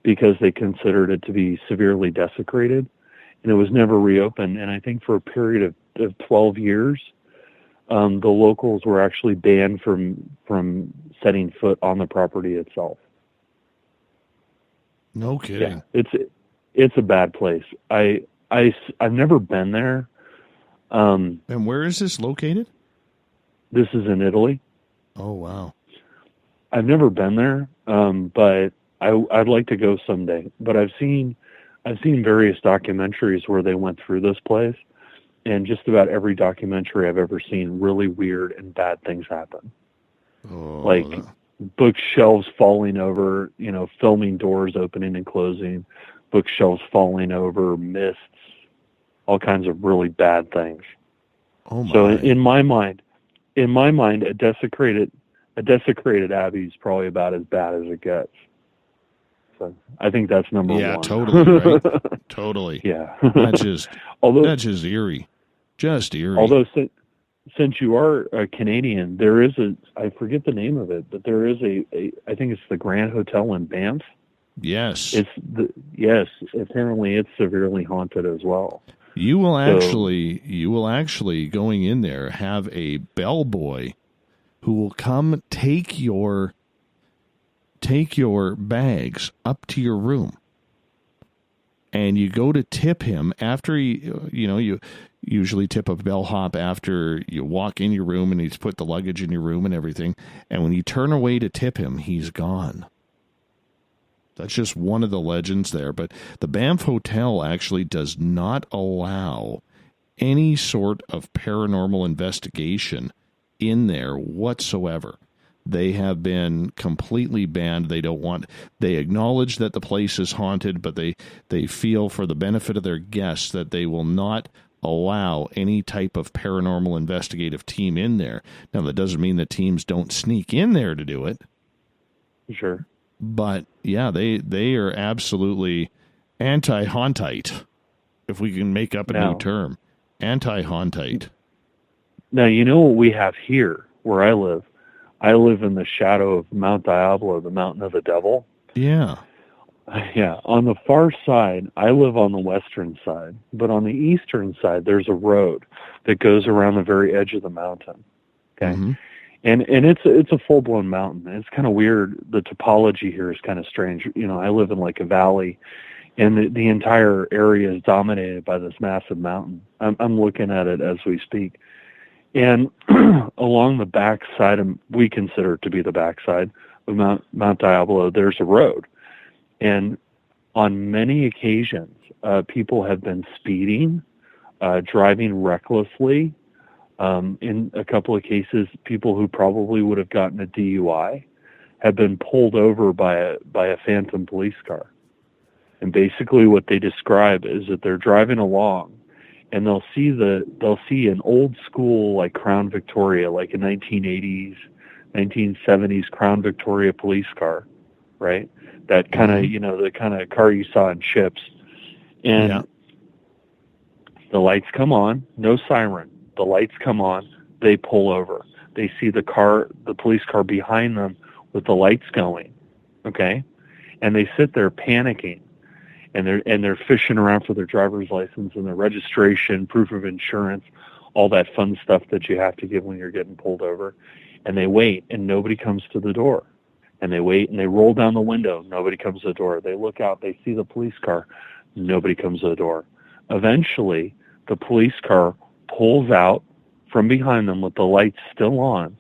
because they considered it to be severely desecrated, and it was never reopened. And I think for a period of 12 years, the locals were actually banned from setting foot on the property itself. No kidding. Yeah, it's a bad place. I've never been there. And where is this located? This is in Italy. Oh, wow. I've never been there, but I'd like to go someday. But I've seen various documentaries where they went through this place, and just about every documentary I've ever seen, really weird and bad things happen. Oh, like bookshelves falling over, filming doors opening and closing, bookshelves falling over, mists, all kinds of really bad things. Oh my. So in my mind, a desecrated abbey is probably about as bad as it gets. So I think that's number one. Yeah, totally, right? Totally. Yeah. That's just eerie. Just eerie. Although since you are a Canadian, there is I forget the name of it, but there is I think it's the Grand Hotel in Banff. Yes. Yes, apparently it's severely haunted as well. You will actually going in there have a bellboy who will come take your bags up to your room, and you go to tip him after you usually tip a bellhop after you walk in your room and he's put the luggage in your room and everything, and when you turn away to tip him, he's gone. That's just one of the legends there. But the Banff Hotel actually does not allow any sort of paranormal investigation in there whatsoever. They have been completely banned. They acknowledge that the place is haunted, but they feel for the benefit of their guests that they will not allow any type of paranormal investigative team in there. Now, that doesn't mean that teams don't sneak in there to do it. Sure. But yeah, they are absolutely anti-hauntite, if we can make up a new term. Anti-hauntite. Now, you know what we have here where I live? I live in the shadow of Mount Diablo, the mountain of the devil. Yeah. Yeah. On the far side, I live on the western side, but on the eastern side, there's a road that goes around the very edge of the mountain. Okay. Mm-hmm. And it's a full-blown mountain. It's kind of weird. The topology here is kind of strange. You know, I live in like a valley, and the entire area is dominated by this massive mountain. I'm looking at it as we speak. And along the back side, we consider it to be the backside of Mount Diablo, there's a road. And on many occasions, people have been speeding, driving recklessly. In a couple of cases, people who probably would have gotten a DUI have been pulled over by a phantom police car. And basically what they describe is that they're driving along, and they'll see an old school like Crown Victoria, like a 1980s, 1970s Crown Victoria police car, right? That kind of, you know, the kind of car you saw in Chips. And the lights come on, no siren. The lights come on, they pull over. They see the police car behind them with the lights going, okay? And they sit there panicking. And they're fishing around for their driver's license and their registration, proof of insurance, all that fun stuff that you have to give when you're getting pulled over. And they wait, and nobody comes to the door. And they wait, and they roll down the window. Nobody comes to the door. They look out. They see the police car. Nobody comes to the door. Eventually, the police car pulls out from behind them with the lights still on,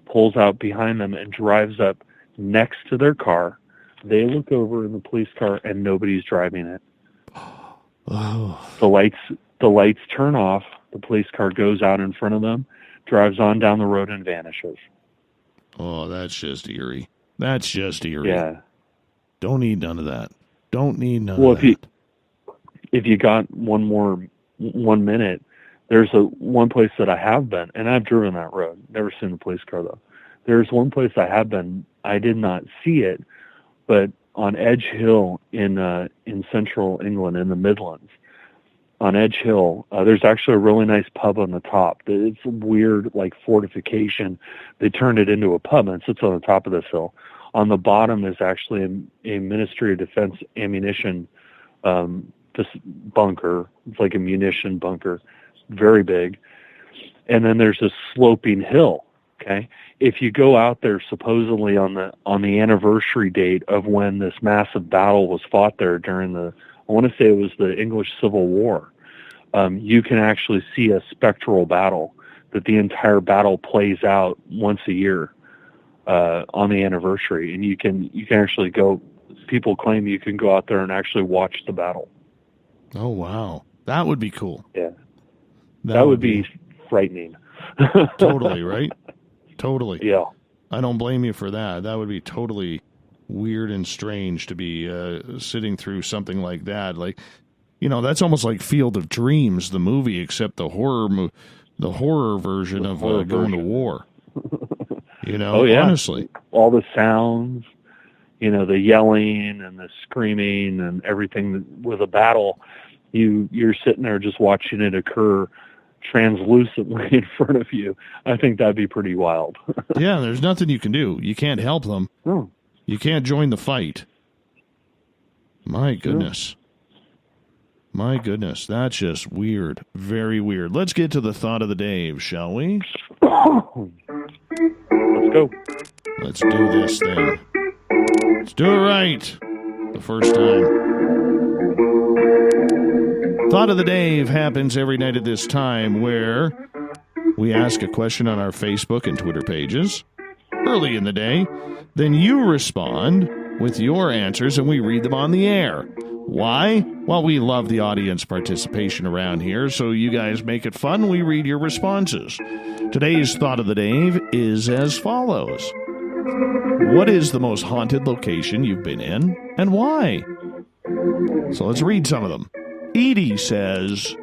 pulls out behind them and drives up next to their car. They look over in the police car, and nobody's driving it. Oh. The lights turn off. The police car goes out in front of them, drives on down the road, and vanishes. Oh, that's just eerie. That's just eerie. Yeah. Don't need none of that. Don't need none of that. If you got one minute, there's one place that I have been, and I've driven that road. Never seen the police car, though. There's one place I have been. I did not see it, but on Edge Hill in central England, in the Midlands, on Edge Hill, there's actually a really nice pub on the top. It's a weird, like, fortification. They turned it into a pub, and it sits on the top of this hill. On the bottom is actually a Ministry of Defense ammunition bunker. It's like a munition bunker, very big. And then there's a sloping hill. Okay, if you go out there supposedly on the anniversary date of when this massive battle was fought there during I want to say it was the English Civil War, you can actually see a spectral battle, that the entire battle plays out once a year on the anniversary, and you can actually go. People claim you can go out there and actually watch the battle. Oh wow, that would be cool. Yeah, that would be frightening. Totally, right? Totally. Yeah. I don't blame you for that. That would be totally weird and strange to be sitting through something like that. Like, you know, that's almost like Field of Dreams, the movie, except the horror version of going to war. You know, oh, yeah. Honestly. All the sounds, you know, the yelling and the screaming and everything with a battle, you're sitting there just watching it occur translucently in front of you. I think that'd be pretty wild. Yeah, there's nothing you can do. You can't help them. No. You can't join the fight. My goodness. No. My goodness, that's just weird. Very weird. Let's get to the thought of the day, shall we? Let's go. Let's do this thing. Let's do it right. The first time. Thought of the Day happens every night at this time, where we ask a question on our Facebook and Twitter pages early in the day. Then you respond with your answers, and we read them on the air. Why? Well, we love the audience participation around here, so you guys make it fun. We read your responses. Today's Thought of the Day is as follows. What is the most haunted location you've been in, and why? So let's read some of them. Edie says,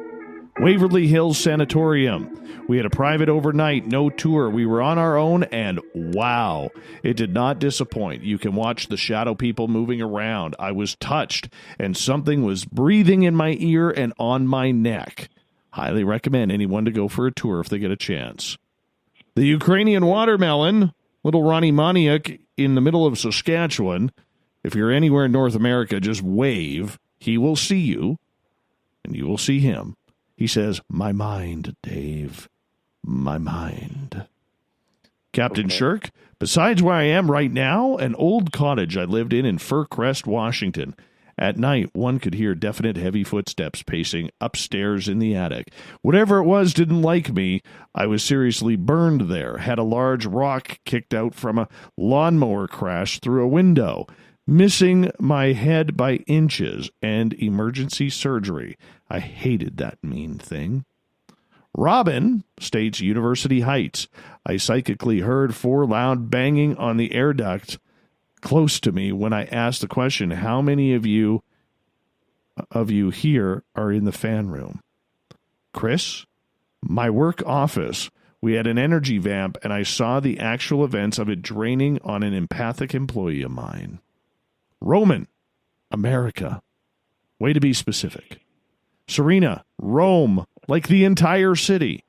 Waverly Hills Sanatorium. We had a private overnight, no tour. We were on our own, and wow, it did not disappoint. You can watch the shadow people moving around. I was touched, and something was breathing in my ear and on my neck. Highly recommend anyone to go for a tour if they get a chance. The Ukrainian watermelon, little Ronnie Moniuk in the middle of Saskatchewan. If you're anywhere in North America, just wave. He will see you, and you will see him. He says, "My mind, Dave, my mind." Captain Shirk, besides where I am right now, an old cottage I lived in Fir Crest, Washington. At night, one could hear definite heavy footsteps pacing upstairs in the attic. Whatever it was didn't like me. I was seriously burned there. Had a large rock kicked out from a lawnmower crash through a window, missing my head by inches, and emergency surgery. I hated that mean thing. Robin states University Heights. I psychically heard 4 loud banging on the air duct close to me when I asked the question, how many of you here are in the fan room? Chris, my work office, we had an energy vamp, and I saw the actual events of it draining on an empathic employee of mine. Roman, America. Way to be specific. Serena, Rome, like the entire city.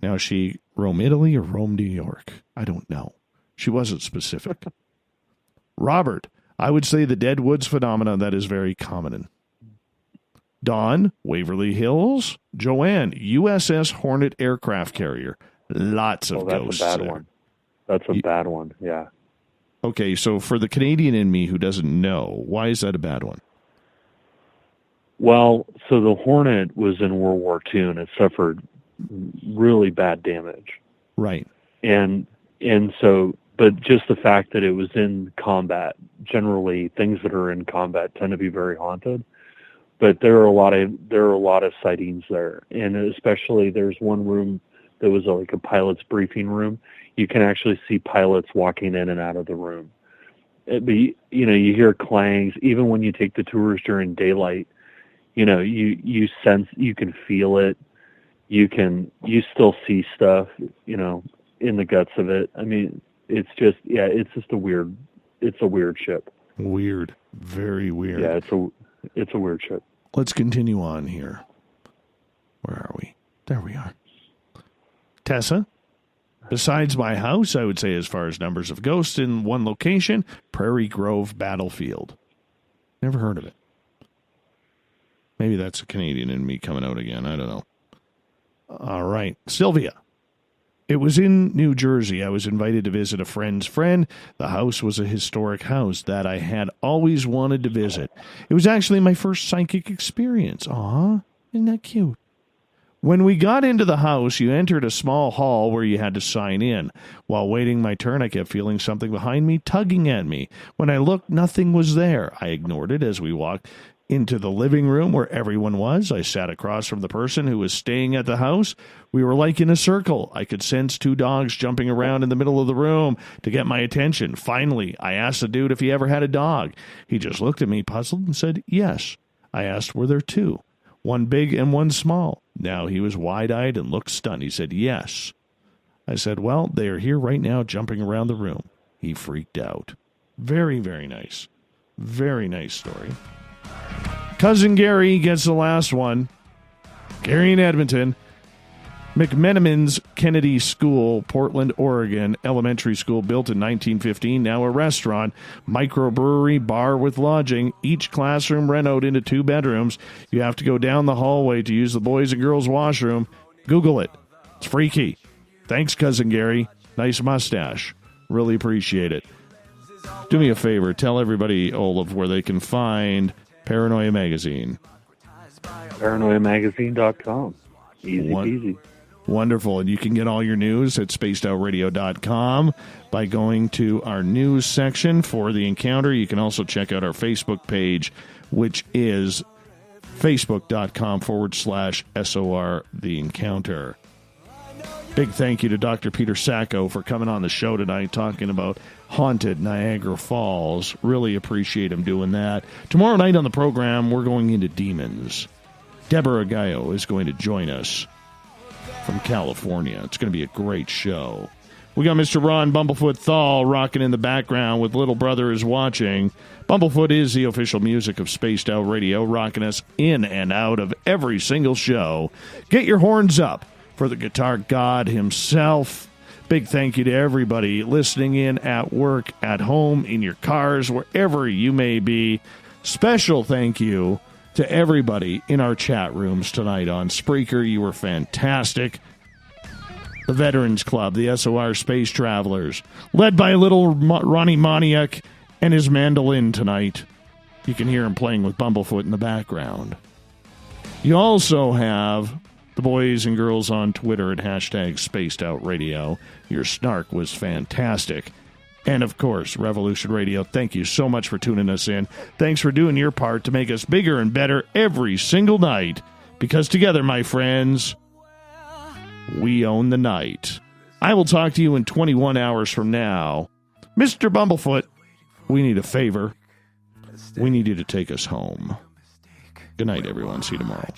Now, she Rome, Italy, or Rome, New York? I don't know. She wasn't specific. Robert, I would say the dead woods phenomenon that is very common. Don, Waverly Hills. Joanne, USS Hornet aircraft carrier. Lots of ghosts. That's a bad there. one. That's a bad one, yeah. Okay, so for the Canadian in me who doesn't know, why is that a bad one? Well, so the Hornet was in World War II, and it suffered really bad damage. Right. And so, but just the fact that it was in combat, generally things that are in combat tend to be very haunted. But there are a lot of sightings there, and especially there's one room that was like a pilot's briefing room. You can actually see pilots walking in and out of the room. You hear clangs even when you take the tours during daylight. You sense, you can feel it. You still see stuff, in the guts of it. I mean, it's just a weird ship. Weird. Very weird. Yeah, it's a weird ship. Let's continue on here. Where are we? There we are. Tessa, besides my house, I would say as far as numbers of ghosts in one location, Prairie Grove Battlefield. Never heard of it. Maybe that's a Canadian in me coming out again. I don't know. All right. Sylvia. It was in New Jersey. I was invited to visit a friend's friend. The house was a historic house that I had always wanted to visit. It was actually my first psychic experience. Aw, isn't that cute? When we got into the house, you entered a small hall where you had to sign in. While waiting my turn, I kept feeling something behind me tugging at me. When I looked, nothing was there. I ignored it as we walked into the living room where everyone was. I sat across from the person who was staying at the house. We were like in a circle. I could sense 2 dogs jumping around in the middle of the room to get my attention. Finally, I asked the dude if he ever had a dog. He just looked at me puzzled and said, yes. I asked, were there 2? One big and one small. Now he was wide-eyed and looked stunned. He said, yes. I said, well, they are here right now jumping around the room. He freaked out. Very, very nice. Very nice story. Cousin Gary gets the last one. Gary in Edmonton. McMenamins Kennedy School, Portland, Oregon, elementary school built in 1915, now a restaurant, microbrewery, bar with lodging, each classroom renoed into 2 bedrooms. You have to go down the hallway to use the boys' and girls' washroom. Google it. It's freaky. Thanks, Cousin Gary. Nice mustache. Really appreciate it. Do me a favor. Tell everybody, Olaf, where they can find Paranoia Magazine. ParanoiaMagazine.com. Easy peasy. Wonderful. And you can get all your news at spacedoutradio.com by going to our news section for The Encounter. You can also check out our Facebook page, which is facebook.com/SOR The Encounter. Big thank you to Dr. Peter Sacco for coming on the show tonight talking about haunted Niagara Falls. Really appreciate him doing that. Tomorrow night on the program, we're going into demons. Deborah Gallo is going to join us from California. It's going to be a great show. We got Mr. Ron Bumblefoot THAL rocking in the background with Little Brother is Watching. Bumblefoot is the official music of Spaced Out Radio, rocking us in and out of every single show. Get your horns up for the guitar god himself. Big thank you to everybody listening in at work, at home, in your cars, wherever you may be. Special thank you to everybody in our chat rooms tonight on Spreaker. You were fantastic. The Veterans Club, the SOR Space Travelers, led by little Ronnie Moniak and his mandolin tonight. You can hear him playing with Bumblefoot in the background. You also have the boys and girls on Twitter at hashtag Spaced Out Radio. Your snark was fantastic. And, of course, Revolution Radio, thank you so much for tuning us in. Thanks for doing your part to make us bigger and better every single night. Because together, my friends, we own the night. I will talk to you in 21 hours from now. Mr. Bumblefoot, we need a favor. We need you to take us home. Good night, everyone. See you tomorrow.